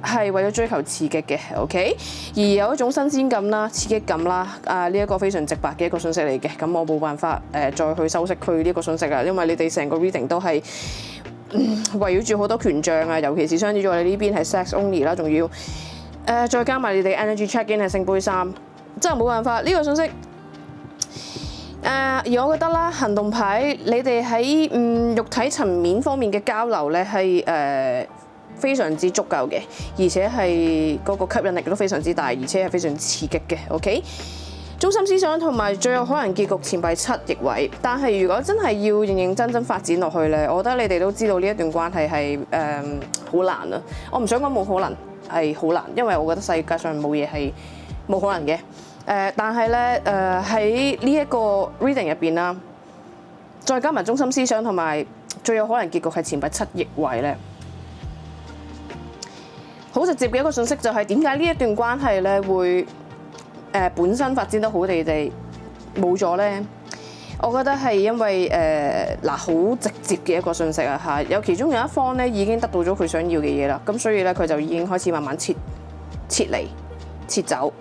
A: 係為咗追求刺激嘅，OK？而有一種新鮮感啦、刺激感啦，呢一個非常直白嘅一個信息嚟嘅。咁我冇辦法再去修飾佢呢個信息啦，因為你哋成個 reading 都係圍繞住好多權杖啊，尤其是雙子座你呢邊係 sex only 啦，仲要再加埋你哋 energy check in 係聖杯三，真係冇辦法呢個信息。而我覺得啦，行動牌你哋喺肉體層面方面嘅交流咧係非常之足夠嘅，而且係嗰個吸引力都非常之大，而且係非常刺激嘅。OK， 中心思想同埋最有可能結局前排7逆位，但係如果真係要認認真真發展落去咧，我覺得你哋都知道呢一段關係係好難啊！我唔想講冇可能，係好難，因為我覺得世界上冇嘢係冇可能嘅。但係咧喺呢一個 reading 入邊啦，再加埋中心思想同埋最有可能結局係前排7逆位咧，好直接嘅一個信息就係點解呢一段關係咧會本身發展得好地地冇咗咧？我覺得係因為好直接嘅一個信息啊嚇，有其中有一方咧已經得到咗佢想要嘅嘢啦，咁所以咧佢就已經開始慢慢撤離、撤走。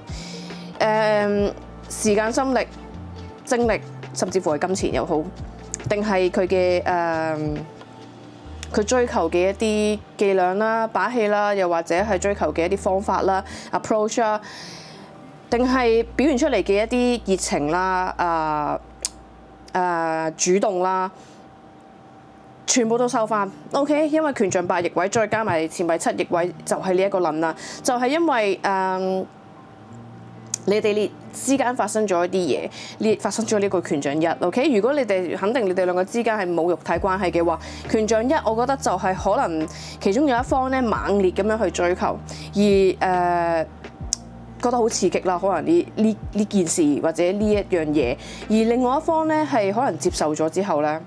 A: 時間、心力、精力，甚至乎係金錢又好，定係佢嘅佢追求嘅一啲伎倆啦、把戲啦，又或者係追求嘅一啲方法啦、approach 啦，定係表現出嚟嘅一啲熱情啦、主動啦，全部都收翻。OK， 因為權杖8逆位，再加埋前排7逆位，就係呢一個諗啦，就係因為你哋之間發生咗一啲嘢，發生咗呢個權杖1 OK， 如果你哋肯定你哋兩個之間係冇肉體關係嘅話，權杖1我覺得就係可能其中有一方咧猛烈咁樣去追求，而覺得好刺激啦，可能呢件事或者呢一樣嘢，而另外一方咧係可能接受咗之後咧，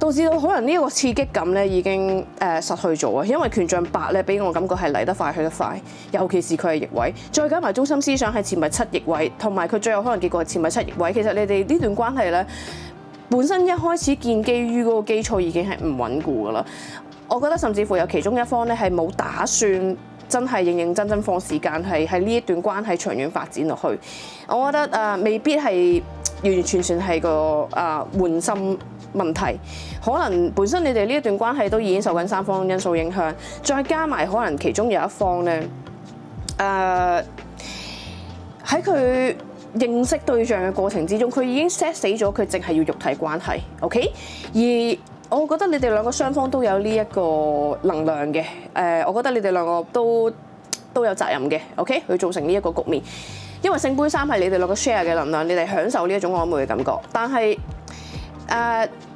A: 導致到可能呢一個刺激感咧已經失去咗啊，因為權杖8咧俾我感覺係嚟得快去得快，尤其是佢係逆位，再加埋中心思想係前排7逆位，同埋佢最有可能結果係前排7逆位。其實你哋呢段關係咧本身一開始建基於嗰個基礎已經係唔穩固噶啦，我覺得甚至乎有其中一方咧係冇打算真係認認真真放時間係喺呢一段關係長遠發展落去。我覺得未必係完完全全係個換心問題，可能本身你哋呢一段關係都已經受緊3方因素影響，再加埋可能其中有一方咧，喺佢認識對象嘅過程之中，佢已經 set 死咗佢淨係要肉體關係 ，OK？ 而我覺得你哋兩個雙方都有呢一個能量嘅，我覺得你哋兩個都有責任嘅 ，OK？ 去造成呢一個局面，因為聖杯3係你哋兩個 share 嘅能量，你哋享受呢一種曖昧嘅感覺，但係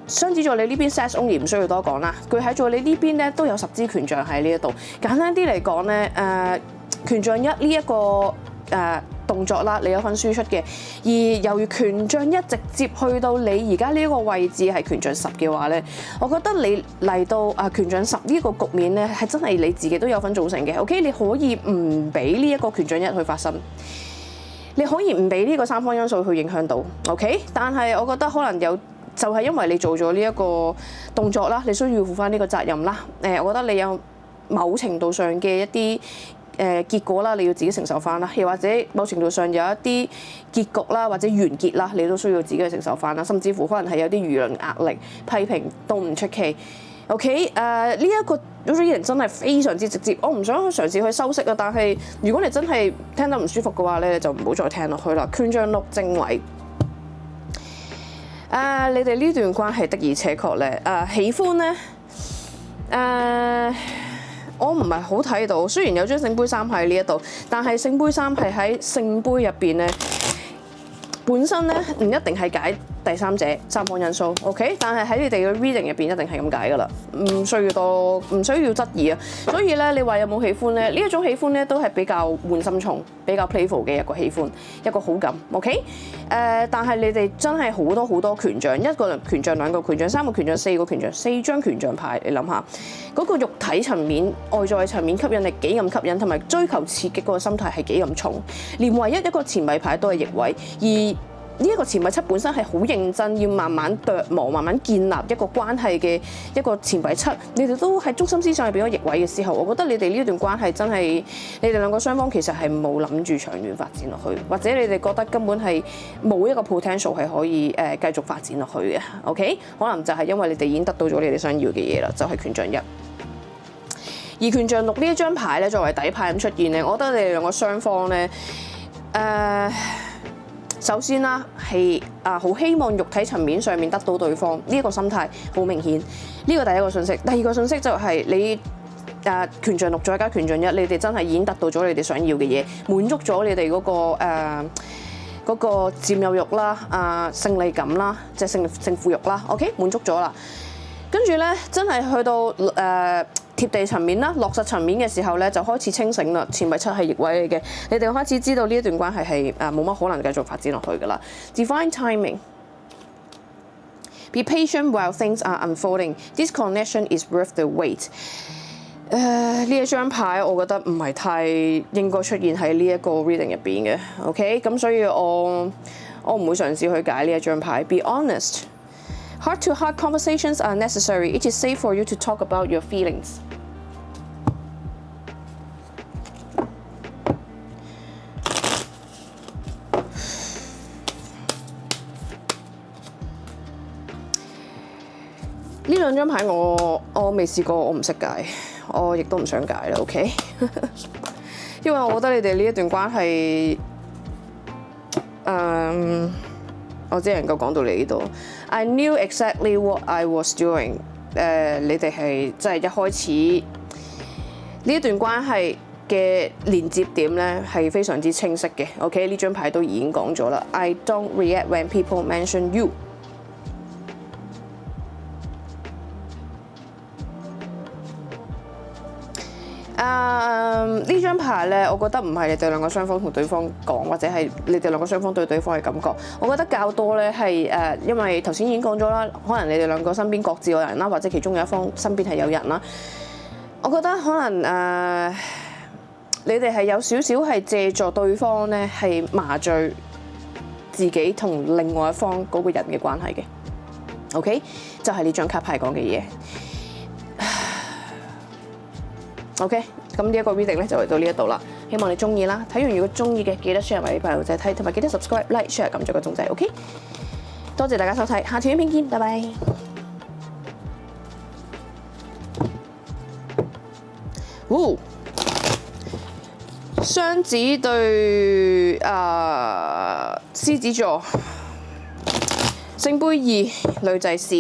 A: 雙子座你呢邊 sex only 唔需要多講啦，巨蟹座你呢邊咧都有10支權杖喺呢一度。簡單啲嚟講咧，權杖1呢一個動作啦，你有份輸出嘅。而由於權杖1直接去到你而家呢一個位置係權杖10嘅話咧，我覺得你嚟到權杖10呢個局面咧係真係你自己都有份造成嘅。OK， 你可以唔俾呢一個權杖1去發生。你可以唔俾呢個3方因素去影響到 ，OK？ 但係我覺得可能有，就係因為你做咗呢一個動作啦，你需要負翻呢個責任啦。我覺得你有某程度上嘅一啲結果啦，你要自己承受翻啦。又或者某程度上有一啲結局啦，或者完結啦，你都需要自己去承受翻啦。甚至乎可能係有啲輿論壓力、批評都唔出奇。OK， 呢一個 reading 真係非常之直接，我唔想去嘗試去修飾啊。但係如果你真係聽得唔舒服嘅話咧，你就唔好再聽落去啦。權杖6正位，你哋呢段關係的而且確咧，喜歡咧，我唔係好睇到。雖然有張聖杯3喺呢一度，但係聖杯3係喺聖杯入邊咧，本身咧唔一定係解第三者3方因素 ，OK？ 但係喺你哋嘅 reading 入邊一定係咁解噶啦，唔需要質疑啊。所以咧，你話有冇喜歡咧？呢一種喜歡咧都係比較換心重、比較 playful 嘅一個喜歡，一個好感 ，OK？ 但係你哋真係好多權杖，一個權杖、2個權杖、3個權杖、4個權杖，4張權杖牌，你諗下嗰個肉體層面、外在層面吸引力幾咁吸引，同埋追求刺激嗰個心態係幾咁重，連唯一一個前米牌都係逆位，而呢一個錢幣七本身係好認真，要慢慢琢磨、慢慢建立一個關係嘅一個錢幣七，你哋都喺中心思想入邊咗逆位嘅時候，我覺得你哋呢段關係真係你哋兩個雙方其實係冇諗住長遠發展落去，或者你哋覺得根本係冇一個 potential 係可以繼續發展落去嘅。OK， 可能就係因為你哋已經得到咗你哋想要嘅嘢啦，就係權杖一。而權杖六呢一張牌咧，作為底牌咁出現咧，我覺得你哋兩個雙方咧，首先啦係好希望肉體層面上面得到對方呢一個心態好明顯，呢個第一個信息。第二個信息就係你權杖六再加權杖一，你哋真係已經得到咗你哋想要嘅嘢，滿足咗你哋嗰個佔有慾啦、勝利感啦，即係勝負慾啦。OK， 滿足咗啦，跟住咧真係去到貼地層面啦、落實層面嘅時候咧，就開始清醒啦。錢幣七係逆位嚟嘅，你哋開始知道呢一段關係係冇乜可能繼續發展落去㗎啦。Divine timing. Be patient while things are unfolding. This connection is worth the wait. 呢一張牌我覺得唔係太應該出現喺呢一個 reading 入邊嘅。OK， 咁所以我唔會嘗試去解呢一張牌。Be honest.Heart-to-heart conversations are necessary. It is safe for you to talk about your feelings. 呢兩張牌我未試過，我唔識解，我亦都唔想解啦。OK， 因為我覺得你哋呢一段關係，我只能夠講到你呢度。I knew exactly what I was doing。你哋係即係一開始呢一段關係嘅連接點咧係非常之清晰嘅。OK， 呢張牌都已經講咗啦。I don't react when people mention you。呢張牌咧，我覺得唔係你哋兩個雙方同對方講，或者係你哋兩個雙方對對方嘅感覺。我覺得較多咧係因為頭先已經講咗啦，可能你哋兩個身邊各自有人啦，或者其中有一方身邊係有人啦。我覺得可能你哋係有少少係借助對方咧係麻醉自己同另外一方嗰個人嘅關係嘅。OK， 就係呢張卡牌講嘅嘢。OK， 咁呢一個 reading 咧就嚟到呢一度啦，希望你中意啦。睇完如果中意嘅，記得 share 埋俾朋友仔睇，同埋記得 subscribe、like、share 撳咗個鐘仔。OK， 多謝大家收睇，下條影片見，拜拜。雙子對獅子座，聖杯二，女祭司，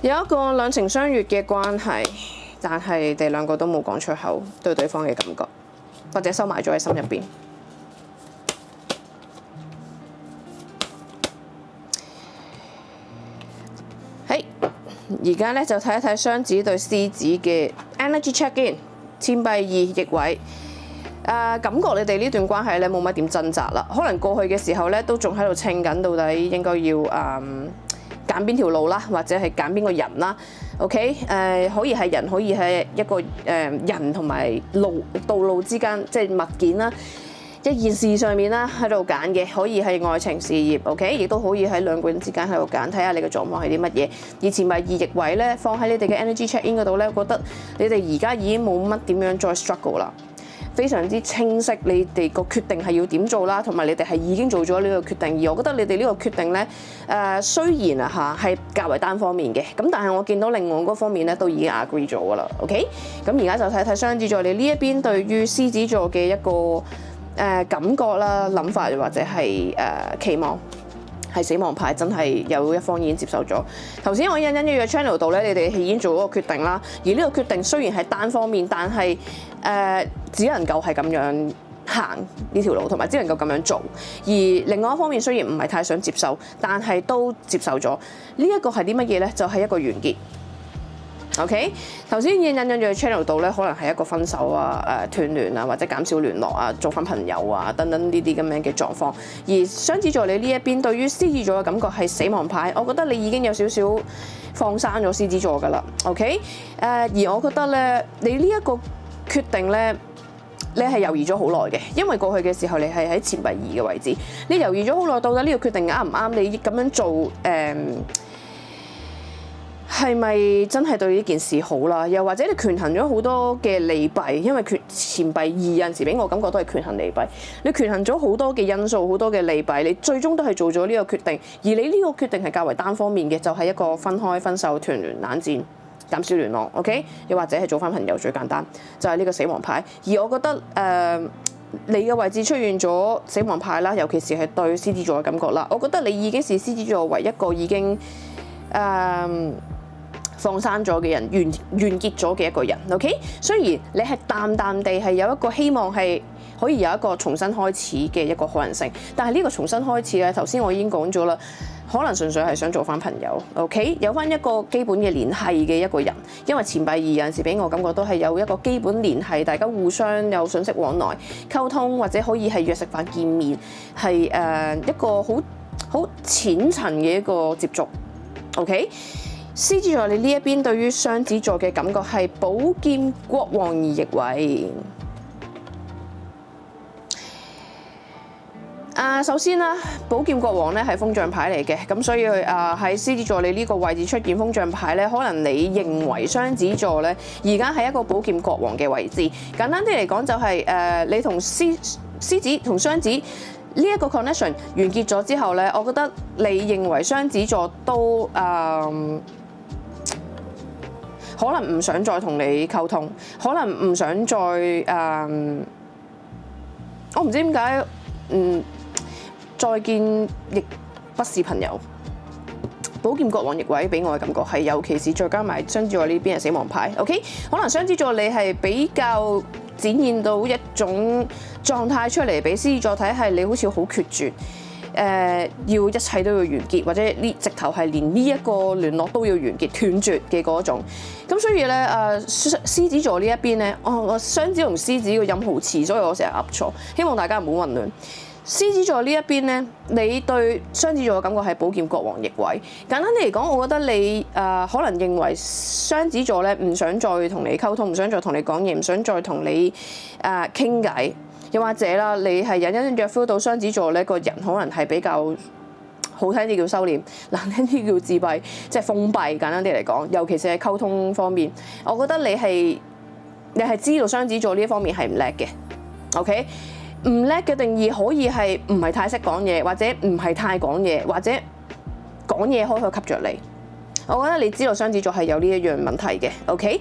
A: 有一個兩情相悅嘅關係。但係你哋兩個都冇講出口對對方嘅感覺，或者收埋咗喺心入邊。係，而家咧就睇一睇雙子對獅子嘅 energy check in， 錢幣二逆位。感覺你哋呢段關係咧冇乜點掙扎啦，可能過去嘅時候咧都仲喺度稱緊，到底應該要揀邊條路啦，或者係揀邊個人啦。OK， 可以係人，可以係一個人同埋道路之間，即係物件啦，一件事上面啦喺度揀嘅，可以係愛情事業。OK， 亦都可以喺兩個人之間喺度揀，睇下你嘅狀況係啲乜嘢。而錢幣二逆位咧，放喺你哋嘅 energy check in 嗰度咧，覺得你哋而家已經冇乜點樣再 struggle 啦。非常之清晰，你哋個決定係要點做啦，同埋你哋係已經做咗呢個決定。而我覺得你哋呢個決定咧，雖然係較為單方面嘅，咁但係我見到另外嗰方面咧都已經 agree 咗㗎啦。OK， 咁而家就睇睇雙子座你呢一邊對於獅子座嘅一個感覺啦、諗法或者係期望。係死亡牌，真係有一方已經接受咗。頭先我隱隱約約 channel 度咧，你哋係已經做咗個決定啦。而呢個決定雖然係單方面，但係只能夠係咁樣行呢條路，同埋只能夠咁樣做。而另外一方面雖然唔係太想接受，但係都接受咗。呢一個係啲乜嘢咧？就係一個完結。OK， 頭先隱隱約約 channel 度咧，可能係一個分手啊、斷聯啊，或者減少聯絡啊、做翻朋友啊等等呢啲咁樣嘅狀況。而雙子座你呢一邊對於獅子座嘅感覺係死亡牌，我覺得你已經有少少放生咗獅子座㗎啦。OK，而我覺得咧，你呢一個決定咧，你係猶豫咗好耐嘅，因為過去嘅時候你係喺錢幣二嘅位置，你猶豫咗好耐，到底呢個決定啱唔啱？你咁樣做係咪真係對呢件事好啦？又或者你權衡咗好多嘅利弊，因為錢幣二有陣時俾我感覺都係權衡利弊。你權衡咗好多嘅因素，好多嘅利弊，你最終都係做咗呢個決定。而你呢個決定係較為單方面嘅，就係一個分開、分手、團聯、冷戰、減少聯絡。OK， 又或者係做翻朋友，最簡單就係呢個死亡牌。而我覺得你嘅位置出現咗死亡牌啦，尤其是係對獅子座嘅感覺啦。我覺得你已經是獅子座唯一一個已經放生咗嘅人，完結咗嘅一個人。OK， 雖然你係淡淡地係有一個希望係可以有一個重新開始嘅一個可能性，但係呢個重新開始咧，頭先我已經講咗啦，可能純粹係想做翻朋友。OK， 有翻一個基本嘅聯繫嘅一個人，因為錢幣二有陣時俾我感覺都係有一個基本聯繫，大家互相有信息往來、溝通，或者可以係約食飯見面，係一個好淺層嘅一個接觸。OK。獅子座你呢一邊對於雙子座嘅感覺係寶劍國王而逆位。首先啦，寶劍國王咧係風象牌嚟嘅，咁所以喺獅子座你呢個位置出現風象牌咧，可能你認為雙子座咧而家係一個寶劍國王嘅位置。簡單啲嚟講就係你同獅子同雙子呢一個 connection 完結咗之後咧，我覺得你認為雙子座都可能唔想再同你溝通，可能唔想再我唔知點解再見亦不是朋友。寶劍國王逆位俾我嘅感覺係，尤其是再加埋雙子座呢邊係死亡牌。OK， 可能雙子座你係比較展現到一種狀態出嚟，俾獅子座睇係你好似好決絕。要一切都要完結，或者呢直頭係連呢一個聯絡都要完結斷絕嘅嗰種。咁所以咧獅子座呢一邊咧，我雙子同獅子個音好似，所以我成日噏錯，希望大家唔好混亂。獅子座呢一邊咧，你對雙子座嘅感覺係寶劍國王逆位。簡單啲嚟講，我覺得你可能認為雙子座咧唔想再同你溝通，唔想再同你講嘢，唔想再同你傾偈。又或者啦，你係隱隱約 feel 到雙子座呢個人可能係比較好聽啲叫收斂，難聽啲叫自閉，即係封閉。簡單啲嚟講，尤其是喺溝通方面，我覺得你係知道雙子座呢一方面係唔叻嘅。OK， 唔叻嘅定義可以係唔係太識講嘢，或者唔係太講嘢，或者講嘢可以吸着你。我覺得你知道雙子座係有呢一樣問題嘅。OK，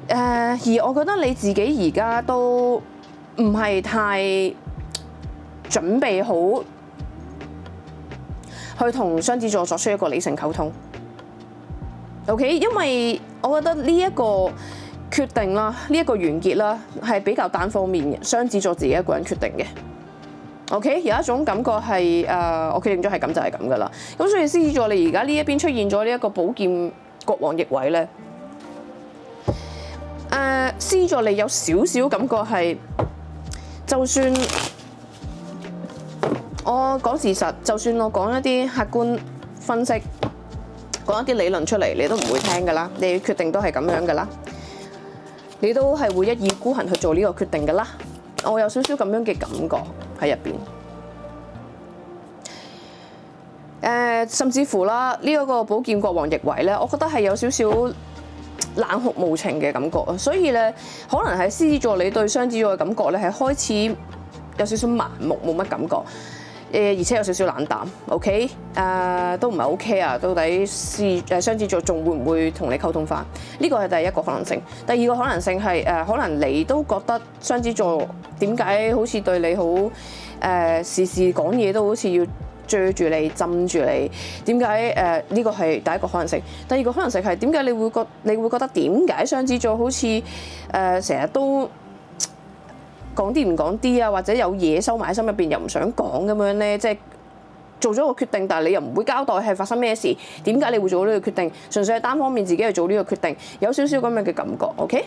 A: 而我覺得你自己而家都唔係太準備好去同雙子座作出一個理性溝通。OK， 因為我覺得呢一個決定啦，呢一個完結啦，係比較單方面嘅，雙子座自己一個人決定嘅。OK， 有一種感覺係我決定咗係咁就係咁噶啦。咁所以獅子座你而家呢一邊出現咗呢一個寶劍國王逆位咧，獅子座你有少少感覺係。就算我講事實，就算我講一啲客觀分析，講一啲理論出嚟，你都唔會聽噶啦。你決定都係咁樣噶啦，你都係會一意孤行去做呢個決定噶啦。我有少少咁樣嘅感覺喺入邊。甚至乎啦，呢一個寶劍國王逆位咧，我覺得係有少少冷酷無情嘅感覺啊，所以咧可能喺獅子座你對雙子座嘅感覺咧係開始有少少麻木，冇乜感覺，而且有少少冷淡。OK， 都唔係 OK 啊，到底雙子座仲會唔會同你溝通翻？呢個係第一個可能性。第二個可能性係可能你都覺得雙子座點解好似對你好時時講嘢都好似要追住你、浸住你，點解呢個係第一個可能性。第二個可能性係點解你會覺得點解雙子座好似成日都講啲唔講啲啊，或者有嘢收埋喺心入邊又唔想講咁樣咧？即係做咗個決定，但係你又唔會交代係發生咩事，點解你會做呢個決定？純粹係單方面自己去做呢個決定，有少少咁樣嘅感覺。OK，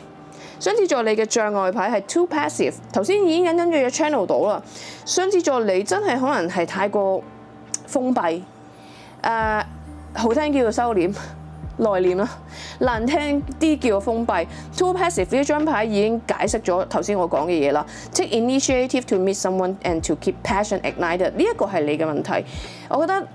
A: 雙子座你嘅障礙牌係 too passive， 頭先已經隱隱約約 channel 到啦。雙子座你真係可能係太過封閉，好聽叫做收斂，內斂啦，難聽啲叫封閉。Too passive 呢張牌已經解釋咗頭先我講嘅嘢啦。Take initiative to meet someone and to keep passion ignited， 呢一個係你嘅問題。我覺得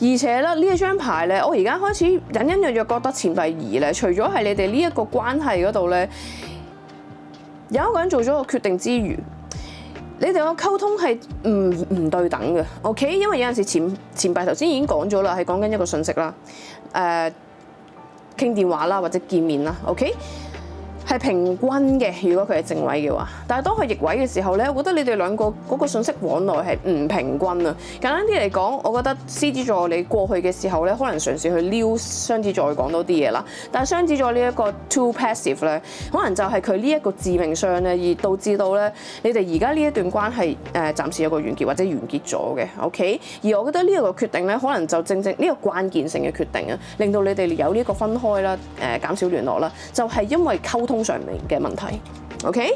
A: 而且咧呢一張牌咧，我而家開始隱隱約約覺得錢幣二咧，除咗係你哋呢一個關係嗰度咧，有一個人做咗個決定之餘，你哋個溝通係唔對等嘅 ，OK？ 因為有陣時錢幣頭先已經講咗啦，係講緊一個訊息啦，傾電話啦或者見面啦 ，OK？係平均嘅，如果佢係正位嘅話，但係當佢逆位嘅時候咧，我覺得你哋兩個嗰個信息往來係唔平均啊。簡單啲嚟講，我覺得獅子座你過去嘅時候咧，可能嘗試去撩雙子座講多啲嘢啦。但係雙子座呢一個 too passive 咧，可能就係佢呢一個致命傷咧，而導致到咧你哋而家呢一段關係暫時有個完結或者完結咗嘅 ，OK？ 而我覺得呢一個決定咧，可能就正呢個關鍵性嘅決定啊，令到你哋有呢一個分開啦，減少聯絡啦，就係因為溝通上面嘅問題 ，OK？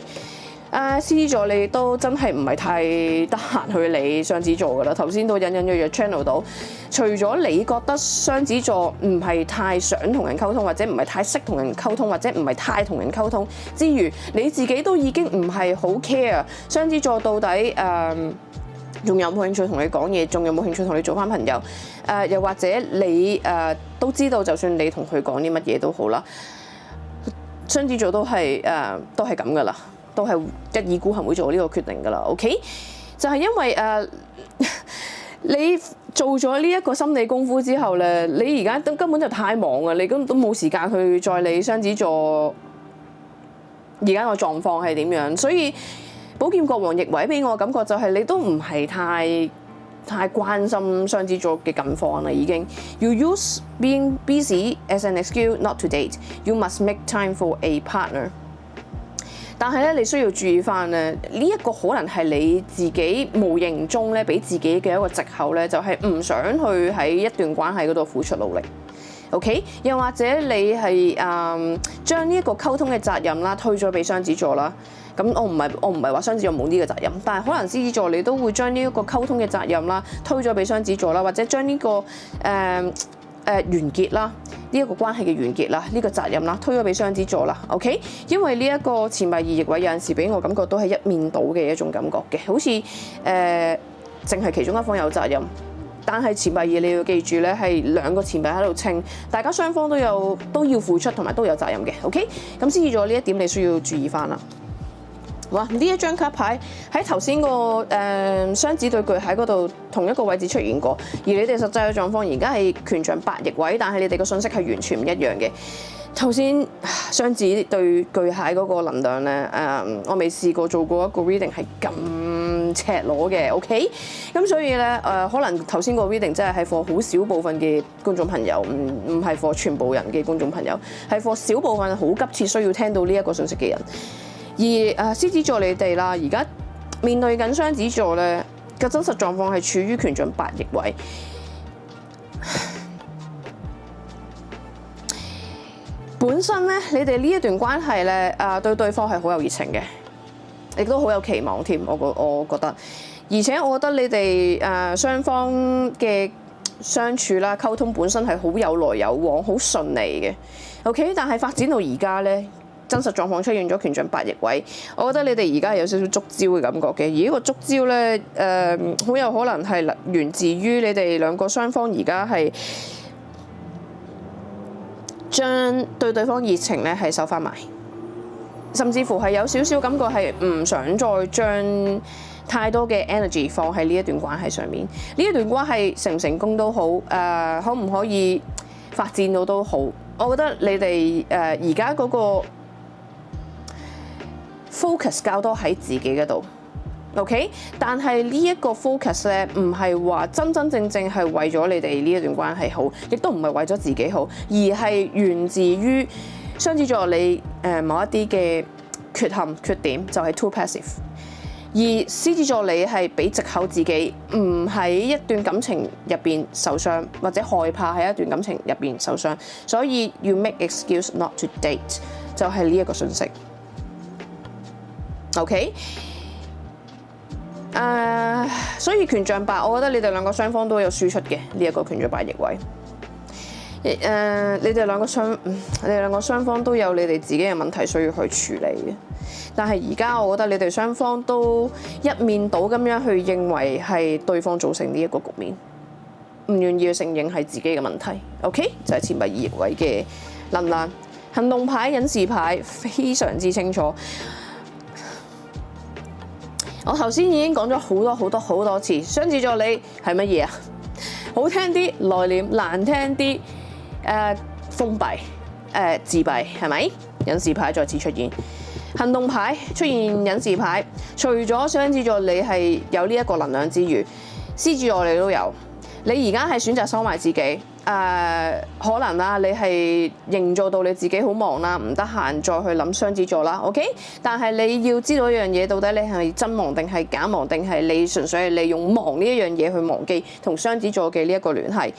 A: 獅子座你都真係唔係太得閒去理雙子座噶啦，頭先都隱隱約約 channel 到，除咗你覺得雙子座唔係太想同人溝通，或者唔係太識同人溝通，或者唔係太同人溝通之餘，你自己都已經唔係好 care 雙子座到底仲有冇興趣同你講嘢，仲有冇興趣同你做翻朋友？又或者你都知道，就算你同佢講啲乜嘢都好啦。雙子座都係咁噶啦，都係一意孤行會做呢個決定噶啦。OK， 就係因為你做咗呢一個心理功夫之後咧，你而家都根本就太忙啊，你根本都冇時間去再理雙子座而家個狀況係點樣。所以寶劍國王逆位俾我感覺就係你都唔係太關心雙子座嘅近況啦，已經。You use being busy as an excuse not to date. You must make time for a partner. 但係咧，你需要注意翻咧，呢一個可能係你自己無形中咧，俾自己嘅一個藉口咧，就係唔想去喺一段關係嗰度付出努力。OK， 又或者你係將呢一個溝通嘅責任啦，推咗俾雙子座啦。咁我唔係話雙子座冇呢個責任，但係可能獅子座你都會將呢一個溝通嘅責任啦，推咗俾雙子座啦，或者將呢個完結啦，呢一個關係嘅完結啦，呢個責任啦，推咗俾雙子座啦。OK， 因為呢一個錢幣二逆位有陣時俾我感覺都係一面倒嘅一種感覺嘅，好似淨係其中一方有責任。但係錢幣二你要記住咧，係兩個錢幣喺度稱，大家雙方都要付出同埋都有責任嘅。OK， 咁獅子座呢一點你需要注意翻啦。哇！呢一張卡牌喺頭先個雙子對巨蟹嗰度同一個位置出現過，而你哋實際嘅狀況而家係權杖八逆位，但係你哋個信息係完全唔一樣嘅。頭先雙子對巨蟹嗰個能量咧，我未試過做過一個 reading 係咁赤裸嘅 ，OK？ 咁所以咧，可能頭先個 reading 真係for好少部分嘅觀眾朋友，唔係for全部人嘅觀眾朋友，係for少部分好急切需要聽到呢一個信息嘅人。而獅子座你哋啦，而家面對緊雙子座咧嘅真實狀況係處於權杖八逆位。本身咧，你哋呢一段關係咧，對對方係好有熱情嘅，亦都好有期望添。我覺得，而且我覺得你哋雙方嘅相處啦、溝通本身係好有來有往、好順利嘅。OK， 但係發展到而家咧，真實狀況出現咗權杖八逆位，我覺得你哋而家係有少少觸礁嘅感覺嘅。而呢個觸礁咧，好有可能係源自於你哋兩個雙方而家係將對對方熱情咧係收翻埋，甚至乎係有少少感覺係唔想再將太多嘅 energy 放喺呢一段關係上面。呢一段關係成唔成功都好，可唔可以發展到都好，我覺得你哋而家嗰個 focus 較多喺自己嗰度。OK， 但係呢一個 focus 咧，唔係話真真正正係為咗你哋呢一段關係好，亦都唔係為咗自己好，而係源自於雙子座你某一啲嘅缺點，就係 too passive。而獅子座你係俾藉口自己唔喺一段感情入邊受傷，或者害怕喺一段感情入邊受傷，所以要 make excuse not to date， 就係呢一個訊息。OK。所以權杖八，我覺得你哋兩個雙方都有輸出嘅呢一個權杖八逆位。你哋兩個雙方都有你哋自己嘅問題需要去處理嘅。但係而家我覺得你哋雙方都一面倒咁樣去認為係對方造成呢一個局面，唔願意去承認係自己嘅問題。OK， 就係錢幣二逆位嘅能量。行動牌、隱士牌非常之清楚。我頭先已經講咗好多次，雙子座你係乜嘢啊？好聽啲內斂，難聽啲封閉自閉，係咪？隱士牌再次出現，行動牌出現隱士牌。除咗雙子座你係有呢一個能量之餘，獅子座你都有。你而家係選擇收埋自己。可能啦，你係營造到你自己好忙啦，唔得閒再去諗雙子座啦 ，OK？ 但係你要知道一樣嘢，到底你係真忙定係假忙，定係你純粹係利用忙呢一樣嘢去忘記同雙子座嘅呢一個聯繫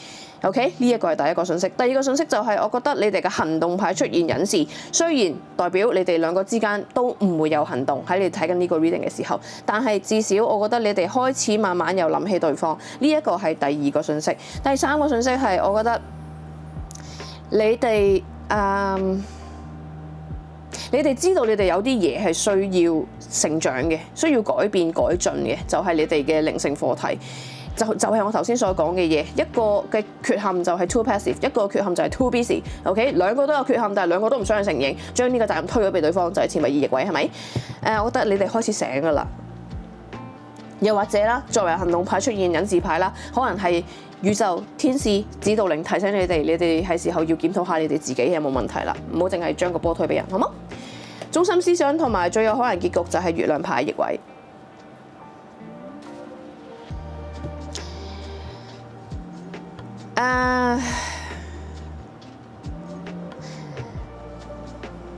A: ，OK？ 呢一個係第一個信息。第二個信息就係我覺得你哋嘅行動牌出現隱士，雖然代表你哋兩個之間都唔會有行動喺你睇緊呢個 reading 嘅時候，但係至少我覺得你哋開始慢慢又諗起對方，呢一個係第二個信息。第三個信息係我覺得你哋知道你哋有啲嘢係需要成長嘅，需要改變改進嘅，就係你哋嘅靈性課題。就係我頭先所講嘅嘢，一個嘅缺陷就係 too passive， 一個缺陷就係 too busy。OK， 兩個都有缺陷，但係兩個都唔想去承認，將呢個責任推咗俾對方，就係錢幣二逆位，係咪？我覺得你哋開始醒㗎啦。又或者啦，作為行動牌出現隱士牌啦，可能係宇宙天使指導靈提醒你哋係時候要檢討下你哋自己有冇問題啦，唔好淨係將個波推俾人，好冇？中心思想同埋最有可能結局就係月亮牌逆位。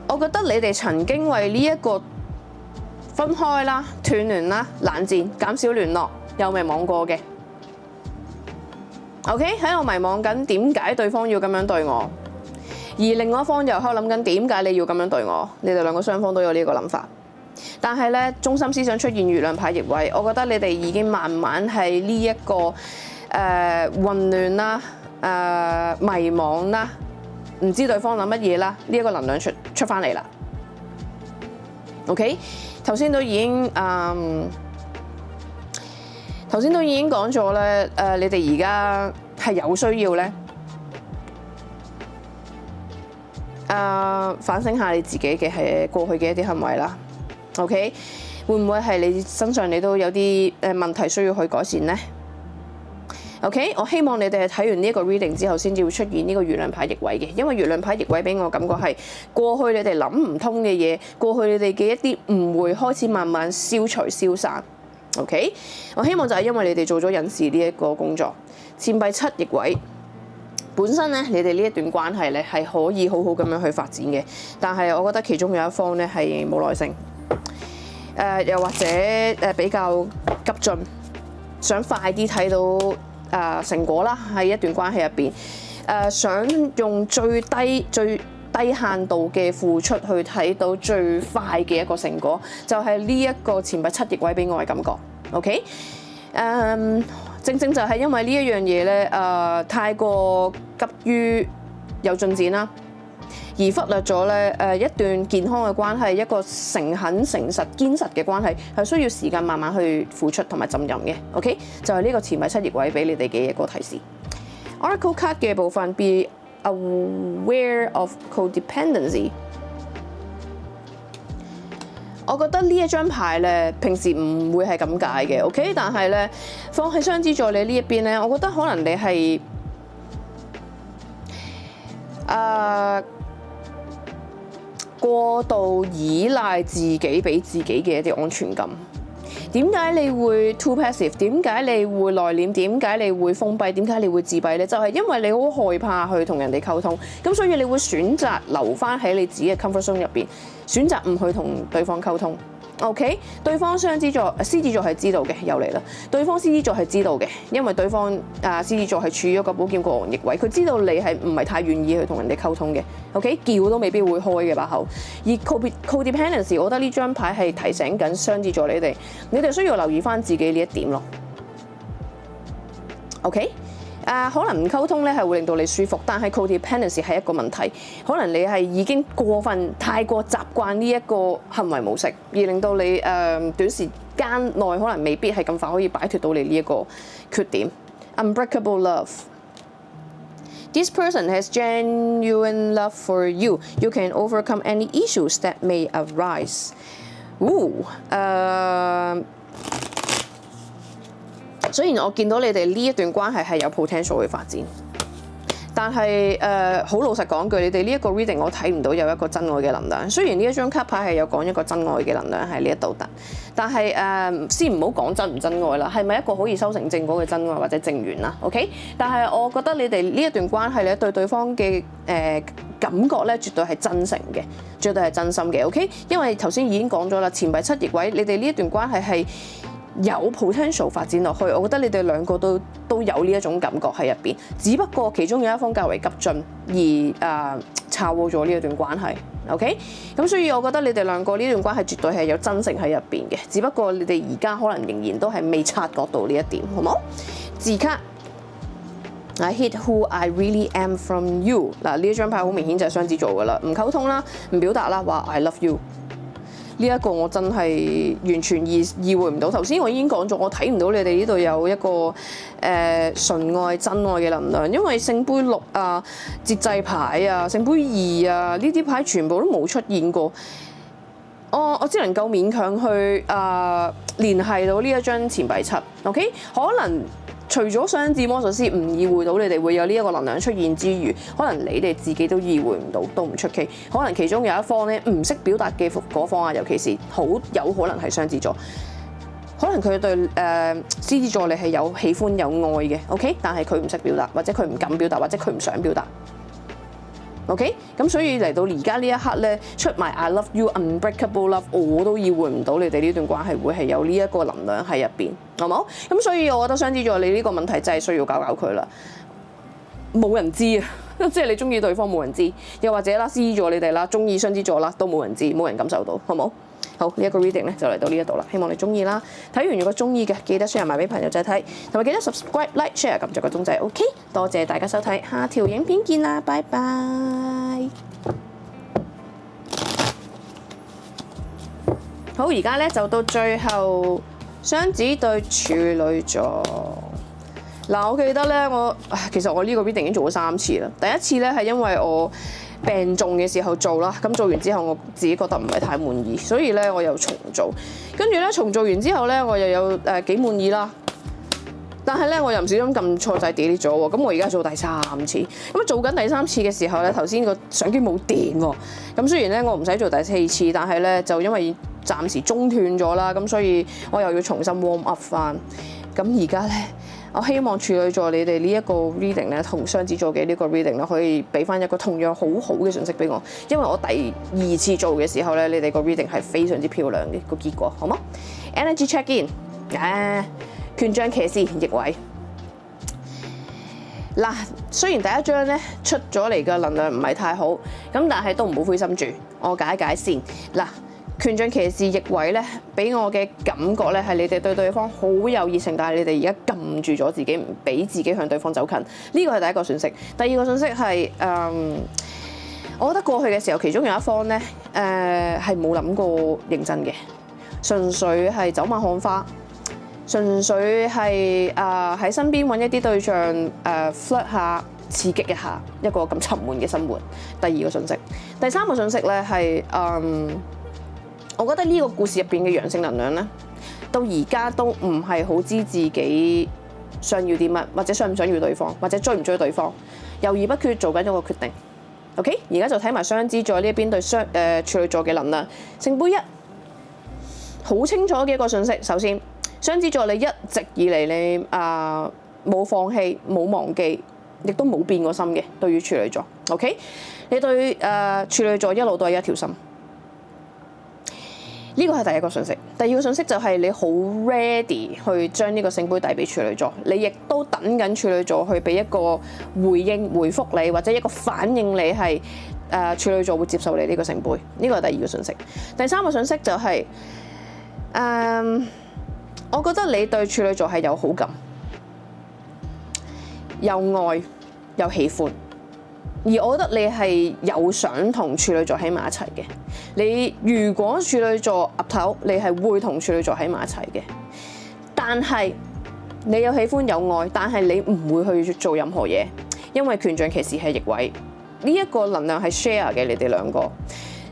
A: 我覺得你哋曾經為呢一個分開啦、斷聯啦、冷戰、減少聯絡，有迷惘過嘅。OK， 喺度迷惘緊點解對方要咁樣對我，而另外一方又喺度諗緊點解你要咁樣對我。你哋兩個雙方都有呢個諗法，但係咧中心思想出現月亮牌逆位，我覺得你哋已經慢慢係呢一個混亂啦、迷惘啦。唔知對方諗乜嘢啦，呢一個能量出翻嚟啦。OK， 頭先都已經講咗咧，你哋而家係有需要咧，反省下你自己嘅係過去嘅一啲行為啦。OK， 會唔會係你身上你都有啲問題需要去改善咧？OK， 我希望你哋係睇完呢一個 reading 之後，先至會出現呢個月亮牌逆位嘅，因為月亮牌逆位俾我感覺係過去你哋諗唔通嘅嘢，過去你哋嘅一啲誤會開始慢慢消除消散。OK， 我希望就係因為你哋做咗隱士呢一個工作，錢幣七逆位本身咧，你哋呢一段關係咧係可以好好咁樣去發展嘅，但係我覺得其中有一方咧係冇耐性，又或者比較急進，想快啲睇到成果啦，喺一段關係入邊，想用最低限度嘅付出去睇到最快嘅一個成果，就係呢一個錢幣七逆位俾我嘅感覺。OK，正正就係因為呢一樣嘢咧，太過急於有進展啦，而忽略咗咧一段健康嘅關係，一個誠懇、誠實、堅實嘅關係，係需要時間慢慢去付出同埋浸淫嘅。OK， 就係呢個錢幣七逆位俾你哋嘅一個提示。Oracle card 嘅部分 be aware of codependency。我覺得呢一張牌咧，平時唔會係咁解嘅。OK， 但係咧放喺雙子座你呢一邊咧，我覺得可能你係過度依賴自己俾自己嘅一啲安全感。點解你會 too passive？ 點解你會內斂？點解你會封閉？點解你會自閉呢？就係因為你好害怕去同人哋溝通，咁所以你會選擇留翻喺你自己嘅 comfort zone 入邊，選擇唔去同對方溝通。OK， 對方雙子座、獅子座係知道嘅，又嚟啦。對方獅子座係知道嘅，因為對方獅子座係處於一個寶劍國王逆位，佢知道你係唔係太願意去同人哋溝通嘅。OK， 叫都未必會開嘅把口。而 Codependence， 我覺得呢張牌係提醒緊雙子座你哋需要留意翻自己呢一點咯。OK。可能唔溝通咧係會令到你舒服，但係 Codependence 係一個問題，可能你係已經太過習慣呢一個行為模式，而令到你短時間內可能未必係咁快可以擺脫到你呢一個缺點。Unbreakable love. This person has genuine love for you. You can overcome any issues that may arise. 雖然我見到你哋呢一段關係係有 potential 去發展，但係好老實講句，你哋呢一個 reading 我睇唔到有一個真愛嘅能量。雖然呢一張卡牌係有講一個真愛嘅能量喺呢一度，但係先唔好講真唔真愛啦，係咪一個可以修成正果嘅真愛或者正緣啦 ？OK， 但係我覺得你哋呢一段關係咧對對方嘅感覺咧絕對係真誠嘅，絕對係真心嘅。OK， 因為頭先已經講咗啦，錢幣七逆位，你哋呢一段關係係有 potential 發展落去，我覺得你哋兩個都有呢一種感覺喺入邊，只不過其中有一方較為急進而炒咗呢一段關係。OK， 咁所以我覺得你哋兩個呢段關係絕對係有真誠喺入邊嘅，只不過你哋而家可能仍然都係未察覺到呢一點，好冇？字卡 I hid who I really am from you。 嗱，呢一張牌好明顯就係雙子座噶啦，唔溝通啦，唔表達啦，話 I love you。呢一個我真係完全意會唔到。頭先我已經講咗，我睇唔到你哋呢度有一個純愛真愛嘅能量，因為聖杯六啊、節制牌啊、聖杯二啊呢啲牌全部都冇出現過。我只能夠勉強去聯繫到呢一張錢幣七。OK， 可能除咗雙子魔術師唔意會到你哋會有呢一個能量出現之餘，可能你哋自己都意會唔到，都唔出奇。可能其中有一方咧唔識表達嘅嗰方啊，尤其是好有可能係雙子座，可能佢對獅子座你係有喜歡有愛嘅 ，OK， 但係佢唔識表達，或者佢唔敢表達，或者佢唔想表達。OK， 咁所以嚟到而家呢一刻咧，出埋 I love you unbreakable love， 我都意會唔到你哋呢段關係會係有呢一個能量喺入邊，好冇？咁所以我覺得雙子座你呢個問題真係需要搞搞佢啦，冇人知啊，即係你中意對方冇人知，又或者啦，獅子座你哋啦，中意雙子座啦都冇人知，冇人感受到，好冇？好，呢一個 reading 咧就嚟到呢一度啦，希望你中意啦。睇完如果中意嘅，記得 share 埋俾朋友仔睇，同埋記得 subscribe、like、share 撳著個鐘仔。OK， 多謝大家收睇，下條影片見啦，拜拜。好，而家咧就到最後雙子對處女座。嗱，我記得咧，其實我呢個 reading 已經做咗3次啦。第一次咧係因為我病重嘅時候做啦，咁做完之後我自己覺得唔係太滿意，所以咧我又重做。跟住咧重做完之後咧，我又有幾滿意啦。但係咧我又唔小心撳錯掣 delete 咗喎，咁我而家做第3次。咁做緊第3次嘅時候咧，頭先個相機冇電喎。咁雖然咧我唔使做第4次，但係咧就因為暫時中斷咗啦，咁所以我又要重新 warm up 翻。咁而家咧，我希望處女座你哋呢一個 reading 咧，同雙子座嘅呢個 reading 咧，可以俾翻一個同樣好好嘅信息俾我，因為我第2次做嘅時候咧，你哋個 reading 係非常之漂亮嘅個結果，好嗎 ？Energy check in， 權杖騎士逆位。嗱，雖然第一張咧出咗嚟嘅能量唔係太好，咁但係都唔好灰心住，我解一解先。嗱，權杖騎士逆位咧，俾我嘅感覺咧係你哋對對方好有熱誠，但係你哋而家撳住咗自己，唔俾自己向對方走近。呢個係第一個訊息。第二個訊息係我覺得過去嘅時候，其中有一方咧係冇諗過認真嘅，純粹係走馬看花，純粹係喺身邊揾一啲對象flirt 下，刺激一下一個咁沉悶嘅生活。第二個訊息。第三個訊息咧係我覺得呢個故事入邊嘅陽性能量咧，到而家都唔係好知自己想要啲乜，或者想唔想要對方，或者追唔追對方，猶豫不決做緊一個決定。OK， 而家就睇埋雙子座呢一邊對處女座嘅能量。聖杯一，好清楚嘅一個訊息。首先，雙子座你一直以嚟你冇放棄、冇忘記，亦都冇變過心嘅對於處女座。OK， 你對處女座一路都係一條心。呢個係第一個信息。第二個信息就係你好 ready 去將呢個聖杯遞俾處女座，你亦都等緊處女座去俾一個回覆你，或者一個反應你係處女座會接受你呢個聖杯。呢個係第二個信息。第三個信息就係我覺得你對處女座係有好感、有愛、有喜歡。而我覺得你係有想同處女座喺埋一齊嘅。你如果處女座岌頭，你係會同處女座喺埋一齊嘅。但係你有喜歡有愛，但係你唔會去做任何嘢，因為權杖騎士係逆位，呢一個能量係 share 嘅，你哋兩個。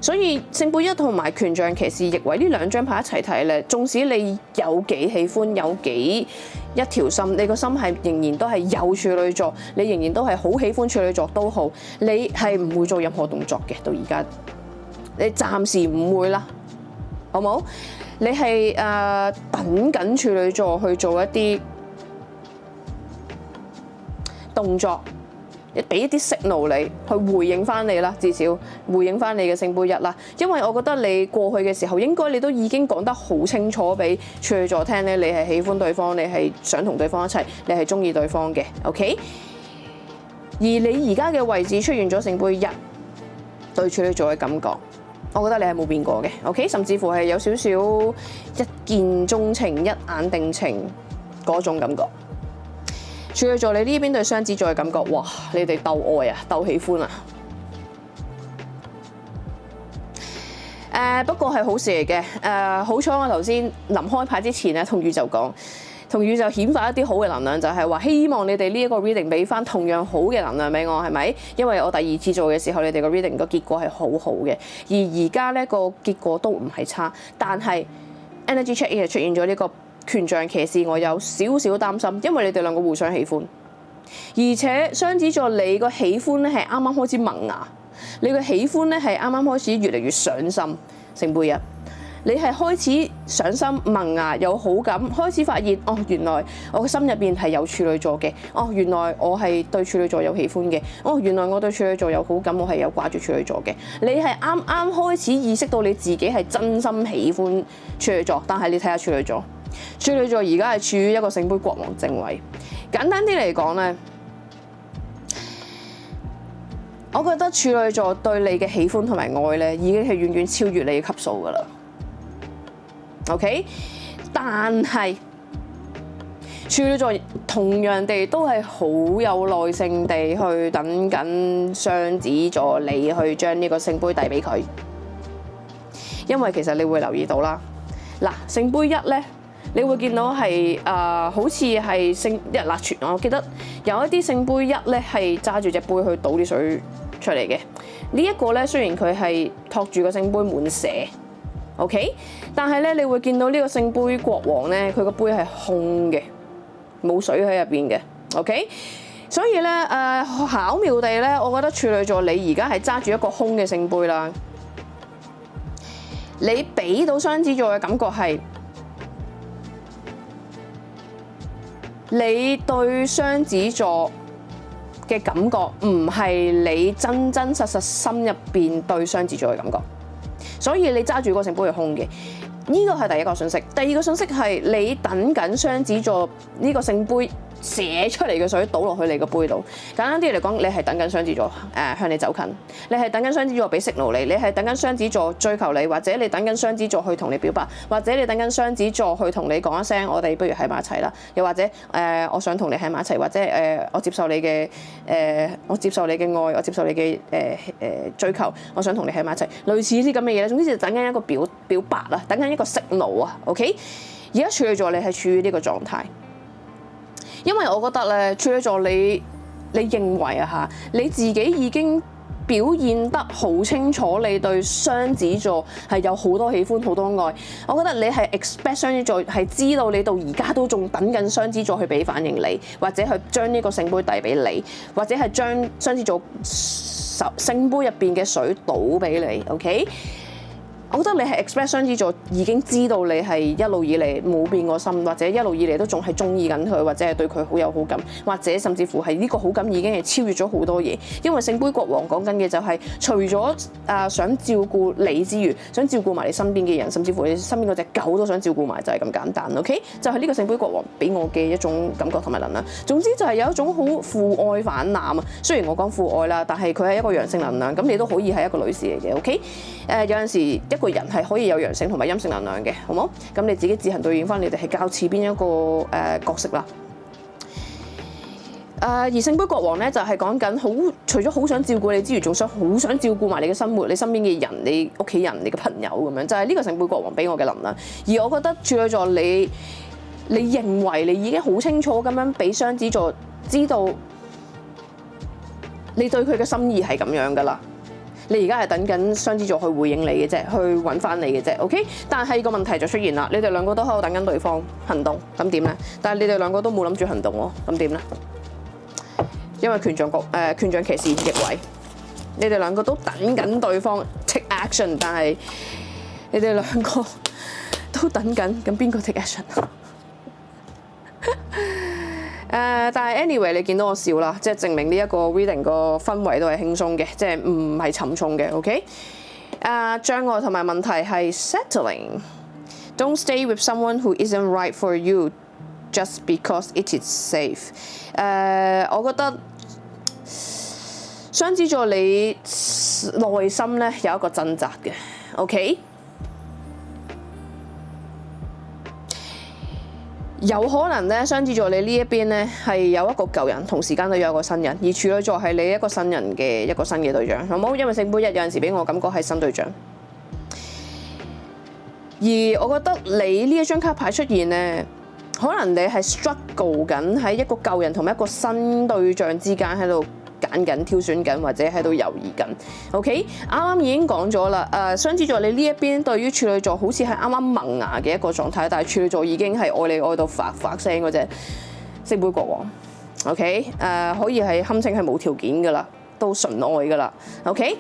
A: 所以聖杯一同埋權杖騎士逆位呢兩張牌一齊睇咧，縱使你有幾喜歡，有幾一條心，你個心係仍然都係有處女座，你仍然都係好喜歡處女座都好，你係唔會做任何動作嘅。到而家你暫時唔會啦，好冇？你係等緊處女座去做一啲動作，俾一啲 signal 你去回應翻你啦，至少回應翻你嘅聖杯一啦。因為我覺得你過去嘅時候，應該你都已經講得好清楚俾處女座聽咧，你係喜歡對方，你係想同對方一齊，你係中意對方嘅 ，OK？ 而你而家嘅位置出現咗聖杯一，對處女座嘅感覺，我覺得你係冇變過嘅 ，OK？ 甚至乎係有少少一見鍾情、一眼定情嗰種感覺。處女座你呢邊對雙子座嘅感覺，哇！你哋鬥愛啊，鬥喜歡啊！不過係好事嚟嘅。好彩我頭先臨開牌之前咧，同宇宙講，同宇宙顯化一啲好嘅能量，就係話希望你哋呢一個 reading 俾翻同樣好嘅能量俾我，係咪？因為我第二次做嘅時候，你哋個 reading 個結果係好好嘅，而而家呢個結果都唔係差，但係 energy check 亦出現咗呢個權杖騎士，我有少少擔心，因為你哋兩個互相喜歡，而且雙子座你個喜歡咧係啱啱開始萌芽，你個喜歡咧係啱啱開始越嚟越上心。聖杯一，你係開始上心萌芽，有好感，開始發現哦，原來我嘅心入邊係有處女座嘅，哦，原來我係對處女座有喜歡嘅，哦，原來我對處女座有好感，我係有掛住處女座嘅。你係啱啱開始意識到你自己係真心喜歡處女座，但係你睇下處女座。處女座而家係處於一個聖杯國王正位。簡單啲嚟講咧，我覺得處女座對你嘅喜歡同埋愛咧，已經係遠遠超越你嘅級數噶啦。OK， 但係處女座同樣地都係好有耐性地去等緊雙子座你去將呢個聖杯遞俾佢，因為其實你會留意到啦，嗱，聖杯一咧。你會見到係好似係聖一嗱，我記得有一啲聖杯一咧係揸住隻杯去倒啲水出嚟嘅。呢一個咧雖然佢係托住個聖杯滿瀉 ，OK， 但係咧你會見到呢個聖杯國王咧，佢個杯係空嘅，冇水喺入邊嘅 ，OK。所以咧巧妙地咧，我覺得處女座你而家係揸住一個空嘅聖杯啦，你俾到雙子座嘅感覺係。你對雙子座嘅感覺唔係你真真實實心入邊對雙子座嘅感覺，所以你揸住個聖杯係空嘅。呢個係第一個信息。第二個信息係你等緊雙子座呢個聖杯瀉出嚟嘅水倒落去你個杯度。簡單啲嚟講，你係等緊雙子座向你走近，你係等緊雙子座俾 signal你，你係等緊雙子座追求你，或者你等緊雙子座去同你表白，或者你等緊雙子座去同你講一聲我哋不如喺埋一齊啦，又或者我想同你喺埋一齊，或者我接受你嘅我接受你嘅愛，我接受你嘅追求，我想同你喺埋一齊，類似啲咁嘅嘢咧。總之就等緊一個表白啦，等緊一個 signal 啊。OK， 而家處女座你係處於呢個狀態。因為我覺得咧，處女座你認為啊嚇，你自己已經表現得好清楚，你對雙子座係有好多喜歡、好多愛。我覺得你係 expect 雙子座係知道你到而家都仲等緊雙子座去俾反應你，或者去將呢個聖杯遞俾你，或者係將雙子座聖杯入邊嘅水倒俾你。OK，我覺得你係 express 雙子座已經知道你係一路以嚟冇變過心，或者一路以嚟都仲係中意緊佢，或者係對佢好有好感，或者甚至乎係呢個好感已經係超越咗好多嘢。因為聖杯國王講緊嘅就係除咗想照顧你之餘，想照顧埋你身邊嘅人，甚至乎你身邊嗰隻狗都想照顧埋，就係咁簡單。OK， 就係呢個聖杯國王俾我嘅一種感覺同埋能量。總之就係有一種好父愛泛濫啊。雖然我講父愛啦，但係佢係一個陽性能量，咁你都可以係一個女士嚟嘅。OK， 有陣時一個人係可以有陽性同埋陰性能量嘅，好冇？咁你自己自行對應翻，你哋係較似邊一個角色啦。而聖杯國王咧就係講緊好，除咗好想照顧你之餘，仲好想照顧埋你嘅生活、你身邊嘅人、你屋企人、你嘅朋友咁樣，就係呢個聖杯國王俾我嘅能量。而我覺得處女座你認為你已經好清楚咁樣俾雙子座知道，你對佢嘅心意係咁樣噶啦。你而家係等緊雙子座去回應你嘅啫，去揾翻你嘅啫 ，OK？ 但係個問題就出現啦，你哋兩個都喺度等緊對方行動，咁點咧？但係你哋兩個都冇諗住行動喎，咁點咧？因為權杖騎士逆位，你哋兩個都等緊對方 take action， 但係你哋兩個都等緊，咁邊個 take action？ 但係 anyway， 你見到我笑啦，即係證明呢一個 reading 個氛圍都係輕鬆嘅，即係唔係沉重嘅 ，OK？ 障礙同埋問題係 settling。Don't stay with someone who isn't right for you just because it is safe。我覺得雙子座你內心咧有一個掙扎嘅 ，OK？ 有可能咧，雙子座你呢一邊咧係有一個舊人，同時間都有一個新人，而處女座係你一個新人嘅一個新嘅對象，好冇？因為聖杯一有陣時俾我感覺係新對象，而我覺得你呢一張卡牌出現咧，可能你係 struggle 緊喺一個舊人同埋一個新對象之間喺度揀緊、挑選緊或者喺度猶豫緊。OK， 啱啱已經講咗啦。雙子座你呢一邊對於處女座好似係啱啱萌芽嘅一個狀態，但係處女座已經係愛你愛到發聲嗰隻聖杯國王。OK， 可以係堪稱係無條件噶啦，都純愛噶啦。OK。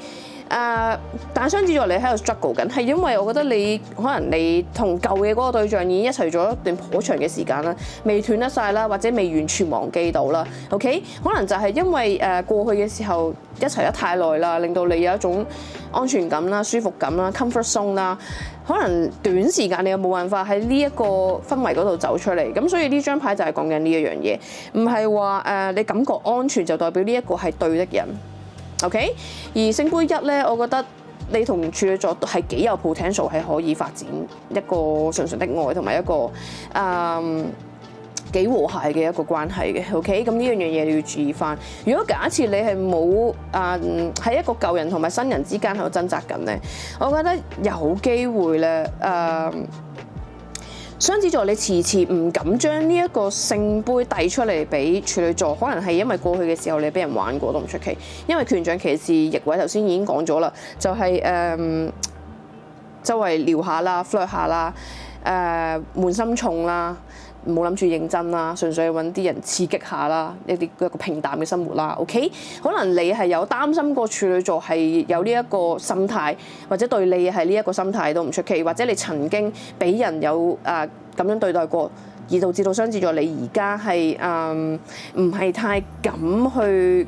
A: 但係雙子座你喺度 struggle 緊，係因為我覺得你可能你同舊嘅嗰個對象已經一齊咗一段頗長嘅時間啦，未斷得晒啦，或者未完全忘記到啦。OK， 可能就係因為過去嘅時候一齊得太耐啦，令到你有一種安全感啦、舒服感啦、comfort zone 啦，可能短時間你又冇辦法喺呢一個氛圍嗰度走出嚟。咁所以呢張牌就係講緊呢一樣嘢，唔係話你感覺安全就代表呢一個係對的人。OK， 而聖杯一咧，我覺得你同處女座係幾有 potential 係可以發展一個純純的愛，同埋一個幾和諧嘅一個關係嘅。OK， 咁呢樣嘢你要注意翻。如果假設你係冇喺一個舊人同埋新人之間喺度掙扎緊咧，我覺得有機會咧雙子座你遲遲唔敢將呢一個聖杯遞出嚟俾處女座，可能係因為過去嘅時候你俾人玩過都唔出奇。因為權杖騎士逆位頭先已經講咗啦，就係周圍撩下啦、flirt 下啦、悶心重啦，冇諗住認真啦，純粹揾啲人刺激下啦，一個平淡嘅生活啦。OK， 可能你係有擔心過處女座係有呢一個心態，或者對你係呢一個心態都唔出奇，或者你曾經俾人有咁樣對待過，而導致到雙子座你而家係唔係太敢去，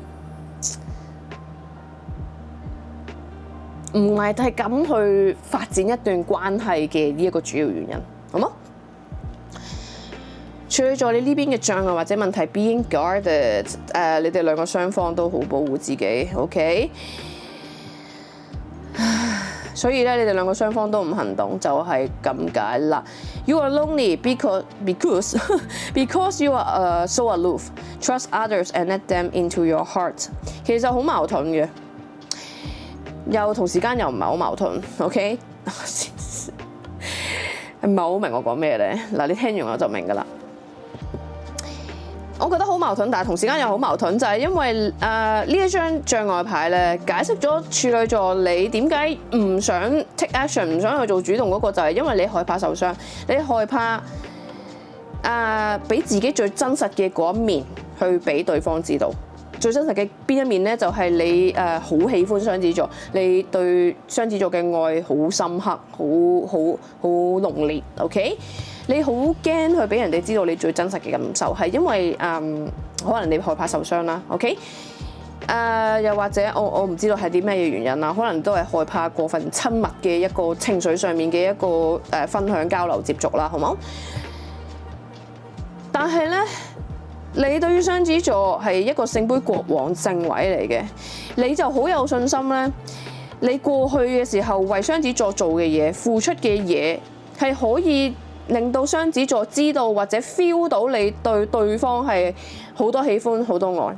A: 唔係太敢去發展一段關係嘅呢一個主要原因，好冇？處女座你呢邊嘅障礙或者問題 being guarded， 你哋兩個雙方都好保護自己 ，OK？ 所以咧，你哋兩個雙方都唔行動，就係咁解啦。You are lonely because you are so aloof. Trust others and let them into your heart。其實好矛盾嘅，又同時間又唔係好矛盾。OK？ 唔係好明我講咩咧？嗱，你聽完我就明㗎啦。我覺得好矛盾，但係同時間又好矛盾，就係因為呢一張障礙牌咧，解釋咗處女座你點解唔想 take action， 唔想去做主動嗰個，就係因為你害怕受傷，你害怕俾自己最真實嘅嗰一面去俾對方知道。最真實嘅邊一面咧，就係你好喜歡雙子座，你對雙子座嘅愛好深刻，好濃烈。OK， 你好驚去俾人哋知道你最真實嘅感受，係因為可能你害怕受傷啦。OK。又或者我唔知道係啲咩原因啦，可能都係害怕過分親密嘅一個情緒上面嘅一個分享交流接觸啦，好冇？但係咧，你對於雙子座係一個聖杯國王正位嚟嘅，你就好有信心咧。你過去嘅時候為雙子座做嘅嘢、付出嘅嘢，係可以令到雙子座知道或者 feel 到你對對方係好多喜歡、好多愛。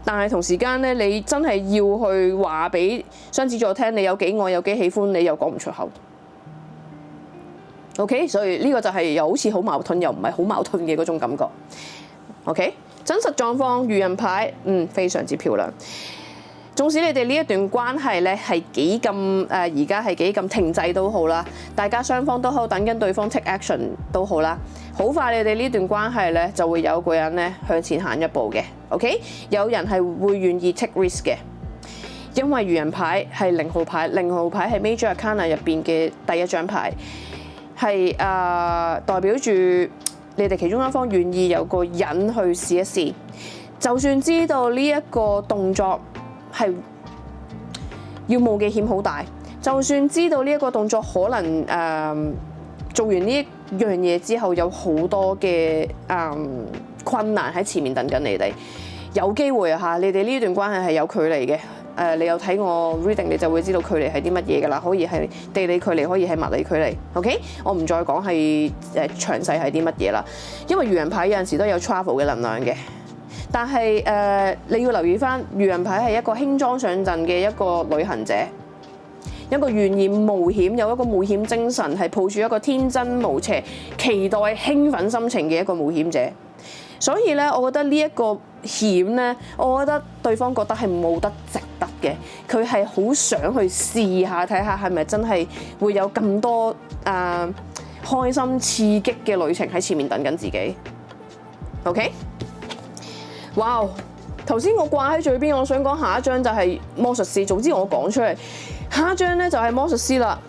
A: 但係同時間咧，你真係要去話俾雙子座聽，你有幾愛有幾喜歡，你又講唔出口。OK， 所以呢個就係又好似好矛盾又唔係好矛盾嘅嗰種感覺。OK， 真實狀況愚人牌，非常之漂亮。縱使你哋呢一段關係咧係幾咁而家係幾咁停滯都好啦，大家雙方都好等緊對方 take action 都好啦，好快你哋呢段關係咧就會有個人咧向前行一步嘅。OK， 有人係會願意 take risk 嘅，因為愚人牌係0號牌，零號牌係 Major Arcana 入邊嘅第一張牌，係代表住你哋其中一方願意有個人去試一試，就算知道呢一個動作係要冒嘅險好大，就算知道呢一個動作可能做完呢一樣嘢之後有好多嘅困難喺前面等緊你哋，有機會啊，你哋呢段關係係有距離嘅。你有睇我 reading， 你就會知道距離係啲乜嘢㗎啦，可以係地理距離，可以係物理距離。OK， 我唔再講係詳細係啲乜嘢啦，因為愚人牌有陣時都有 travel 嘅能量嘅。但係你要留意翻，愚人牌係一個輕裝上陣嘅一個旅行者，一個願意冒險、有一個冒險精神，係抱住一個天真無邪、期待興奮心情嘅一個冒險者。所以咧，我覺得呢一個險咧，我覺得對方覺得係冇得值得嘅，佢係好想去試下，睇下係咪真係會有咁多開心刺激嘅旅程喺前面等緊自己。OK？哇！頭先我掛喺嘴邊，我想講下一張就係魔術師。總之我講出嚟，下一張咧就係魔術師啦。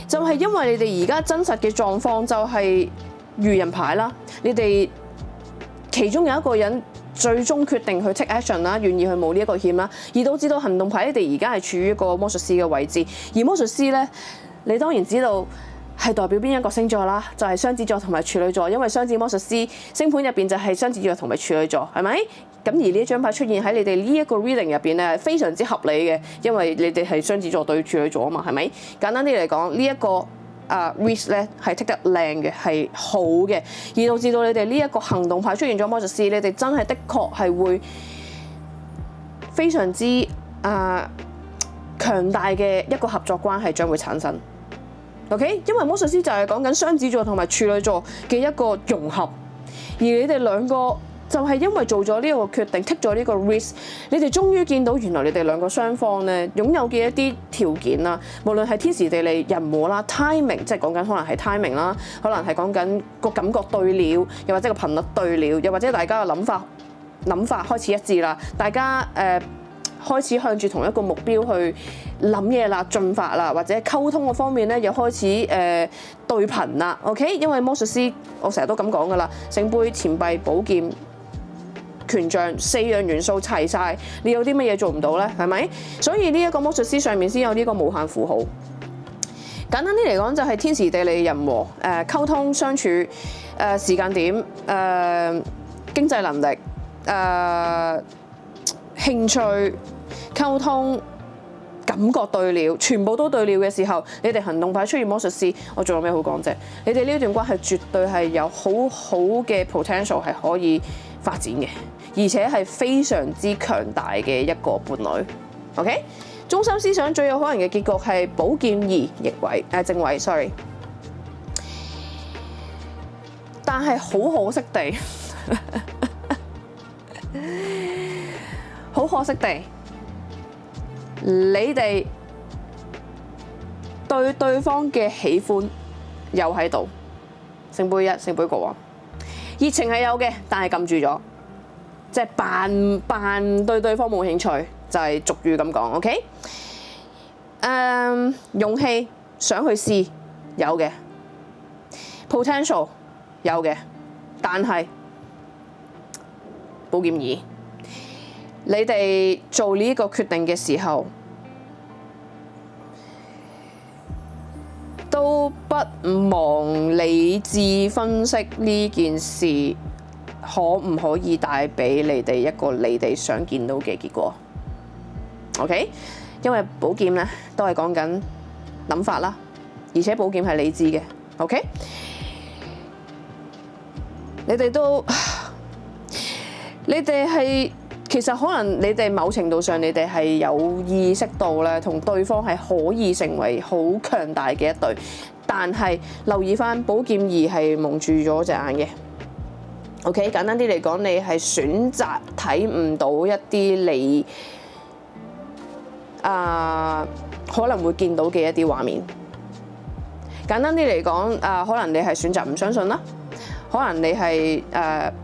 A: 就係因為你哋而家真實嘅狀況就係愚人牌啦，你哋其中有一個人最終決定去 take action 啦，願意去冒呢一個險啦，而導致到行動牌你哋而家係處於一個魔術師嘅位置。而魔術師咧，你當然知道係代表邊一個星座啦，就係雙子座同埋處女座，因為雙子魔術師星盤入邊就係雙子座同埋處女座，係咪？咁而呢一張牌出現喺你哋呢一個 reading 入邊咧，係非常之合理嘅，因為你哋係雙子座對處女座啊嘛，係咪？簡單啲嚟講，呢一個risk 咧係剔得靚嘅，係好嘅，而導致到你哋呢一個行動牌出現咗魔術師，你哋真係的確係會非常之強大嘅一個合作關係將會產生。OK， 因為魔術師就係講緊雙子座同埋處女座嘅一個融合，而你哋兩個就係因為做咗呢個決定 take 咗呢個 risk， 你哋終於見到原來你哋兩個雙方咧擁有嘅一啲條件啦，無論係天時地利人和啦 timing， 即係講緊可能係 timing 啦，可能係講緊個感覺對了，又或者個頻率對了，又或者大家嘅諗法開始一致啦，大家開始向住同一個目標去諗嘢啦、進發啦，或者溝通嘅方面咧又開始對頻啦。OK， 因為魔術師我成日都咁講噶啦，聖杯、錢幣、寶劍、權杖4樣元素齊晒，你有啲乜嘢做唔到咧？係咪？所以呢一個魔術師上面先有呢個無限符號。簡單啲嚟講，就係天時地利人和，溝通相處，時間點，經濟能力，興趣。溝通感覺對了，全部都對了嘅時候，你哋行動牌出現魔術師，我仲有咩好講啫？你哋呢段關係絕對係有好好嘅 potential 係可以發展嘅，而且係非常之強大嘅一個伴侶。OK， 中心思想最有可能嘅結局係寶劍2逆位正位 ，sorry。但係好可惜地，好可惜地。你哋對對方嘅喜歡有喺度，聖杯1、聖杯國王，熱情係有嘅，但係撳住咗。即係扮對方冇興趣，就係俗語咁講。OK，勇氣想去試有嘅 potential 有嘅，但係寶劍二，你哋做呢個決定嘅時候，都不忘理智分析呢件事可唔可以帶俾你哋一個你哋想見到嘅結果 ？OK， 因為寶劍咧都係講緊諗法啦，而且寶劍係理智嘅。OK， 你哋係其實可能你哋某程度上你哋係有意識到咧，同對方係可以成為好強大嘅一對，但係留意翻寶劍二係蒙住咗隻眼嘅。OK， 簡單啲嚟講，你係選擇睇唔到一啲你可能會見到嘅一啲畫面。簡單啲嚟講，可能你係選擇唔相信啦，可能你係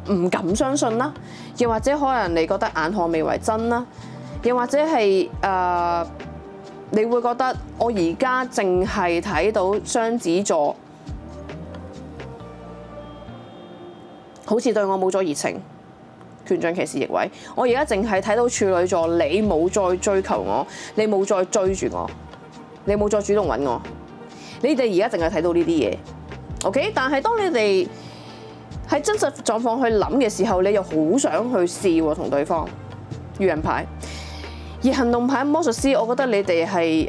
A: 唔敢相信啦，又或者可能你覺得眼看未為真啦，又或者係你會覺得我而家淨係睇到雙子座，好似對我冇咗熱情，權杖騎士逆位。我而家淨係睇到處女座，你冇再追求我，你冇再追住我，你冇再主動揾我。你哋而家淨係睇到呢啲嘢 ，OK？ 但係當你哋喺真實狀況去諗嘅時候，你又好想去試喎同對方愚人牌。而行動牌魔術師，我覺得你哋係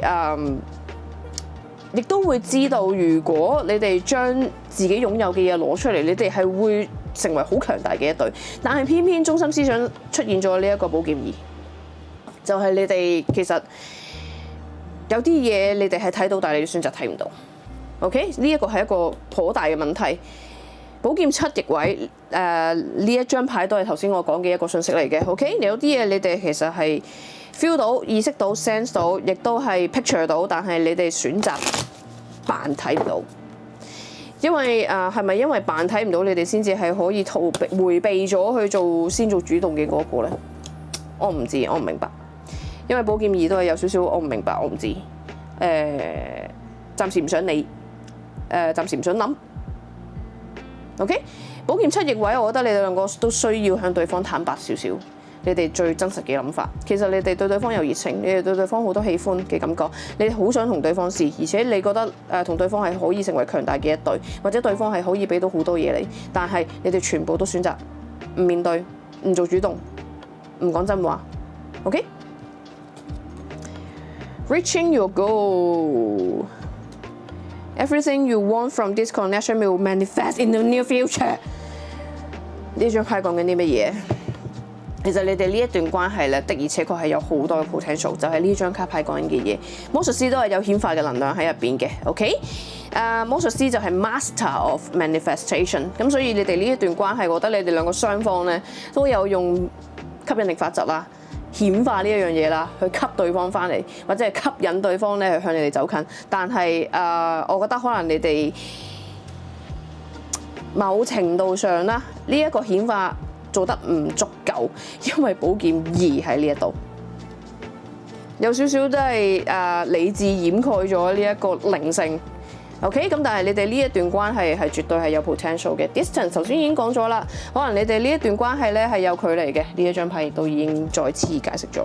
A: 亦都會知道，如果你哋將自己擁有嘅嘢攞出嚟，你哋係會成為好強大嘅一對。但係偏偏中心思想出現咗呢一個寶劍二，就係你哋其實有啲嘢你哋係睇到，但係你選擇睇唔到。OK， 呢一個係一個頗大嘅問題。寶劍七逆位，呢一張牌都係頭先我講嘅一個信息嚟嘅。OK， 有啲嘢你哋其實係 feel 到、意識到、sense 到，亦都係 picture 到，但係你哋選擇扮睇唔到。因為係咪因為扮睇唔到，你哋先至係可以迴避咗去先做主動嘅嗰個咧？我唔知，我唔明白。因為寶劍二都係有少少我唔明白，我唔知。暫時唔想理，暫時唔想諗。OK， 寶劍七逆位，我覺得你哋兩個都需要向對方坦白少少，你哋最真實嘅諗法。其實你哋對對方有熱情，你哋對對方好多喜歡嘅感覺，你哋好想同對方試，而且你覺得同對方係可以成為強大嘅一對，或者對方係可以俾到好多嘢你，但係你哋全部都選擇唔面對，唔做主動，唔講真話。OK，Reaching your goal。Everything you want from this connection will manifest in the near future。呢張牌講緊啲乜嘢？其實你哋呢一段關係咧，的而且確係有好多嘅 potential， 就係呢張卡牌講緊嘅嘢。魔術師都係有顯化嘅能量喺入邊嘅。OK， 魔術師就係 master of manifestation。咁所以你哋呢一段關係，我覺得你哋兩個雙方咧都有用吸引力法則啦。顯化呢一樣嘢啦，去吸對方翻嚟，或者係吸引對方咧去向你哋走近。但係我覺得可能你哋某程度上啦，呢一個顯化做得唔足夠，因為寶劍二喺呢一度，有少少都係理智掩蓋咗呢一個靈性。OK， 咁但係你哋呢一段關係係絕對係有 potential 嘅。Distance 頭先已經講咗啦，可能你哋呢一段關係咧係有距離嘅，呢一張牌亦都已經再次解釋咗。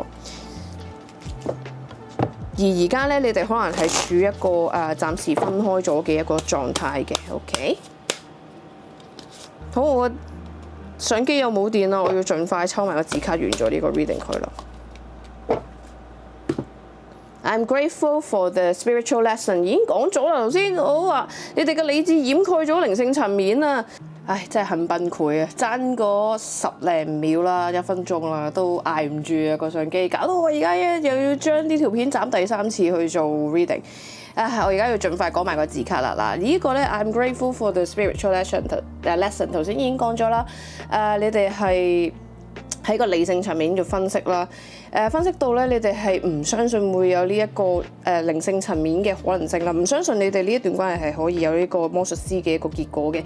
A: 而而家咧，你哋可能係處一個暫時分開咗嘅一個狀態嘅。OK， 好，我相機又冇電啦，我要盡快抽埋個字卡完咗呢個 reading 佢啦。I'm grateful for the spiritual lesson。已經講咗啦，頭先我話你哋嘅理智掩蓋咗靈性層面啊！唉，真係很崩潰啊！爭嗰10零秒啦，1分鐘啦，都捱唔住啊個相機，搞到我而家又要將呢條片斬第3次去做 reading。我而家要盡快講埋個字卡啦！嗱，呢個咧 I'm grateful for the spiritual lesson。頭先已經講咗啦，你哋係喺個理性層面嘅分析啦，分析到咧你哋係唔相信會有呢一個靈性層面嘅可能性啦，唔相信你哋呢一段關係係可以有呢個魔術師嘅一個結果嘅。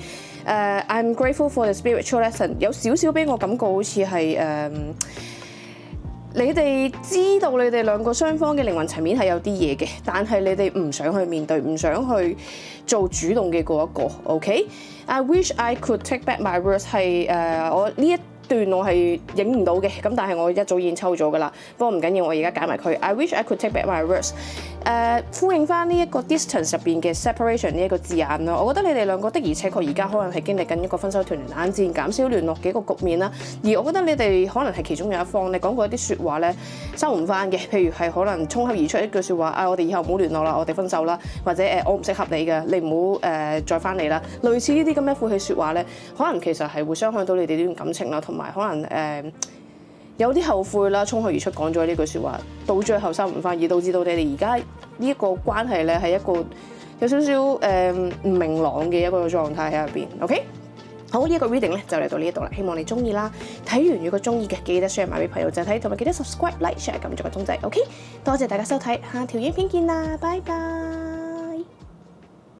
A: I'm grateful for the spiritual lesson， 有少少俾我感覺好似係你哋知道你哋兩個雙方嘅靈魂層面係有啲嘢嘅，但係你哋唔想去面對，唔想去做主動嘅嗰一個。OK，I wish I could take back my words 係我呢一段我係影唔到嘅，咁但係我一早已經抽咗㗎啦。不過唔緊要，我而家揀埋佢。I wish I could take back my words。呼應翻呢一個 distance 入邊嘅 separation 呢一個字眼啦。我覺得你哋兩個的而且確而家可能係經歷緊一個分手、斷聯、冷戰、減少聯絡嘅一個局面啦。而我覺得你哋可能係其中有一方，你講過一啲説話咧收唔翻嘅，譬如係可能衝口而出一句説話，我哋以後唔好聯絡啦，我哋分手啦，或者我唔適合你嘅，你唔好再翻嚟啦。類似呢啲咁嘅負氣説話咧，可能其實係會傷害到你哋呢段感情啦，同埋可能有啲後悔啦，衝口而出講咗呢句説話，到最後收唔翻，而導致到你哋而家呢一個關係咧係一個有少少唔明朗嘅一個狀態喺入邊。OK， 好，呢一個 reading 咧就嚟到呢一度啦，希望你中意啦。睇完如果中意嘅，記得 share 埋俾朋友仔睇，同埋記得 subscribe、like、share 撳住個鐘仔。OK， 多謝大家收睇，下條影片見啦，拜拜。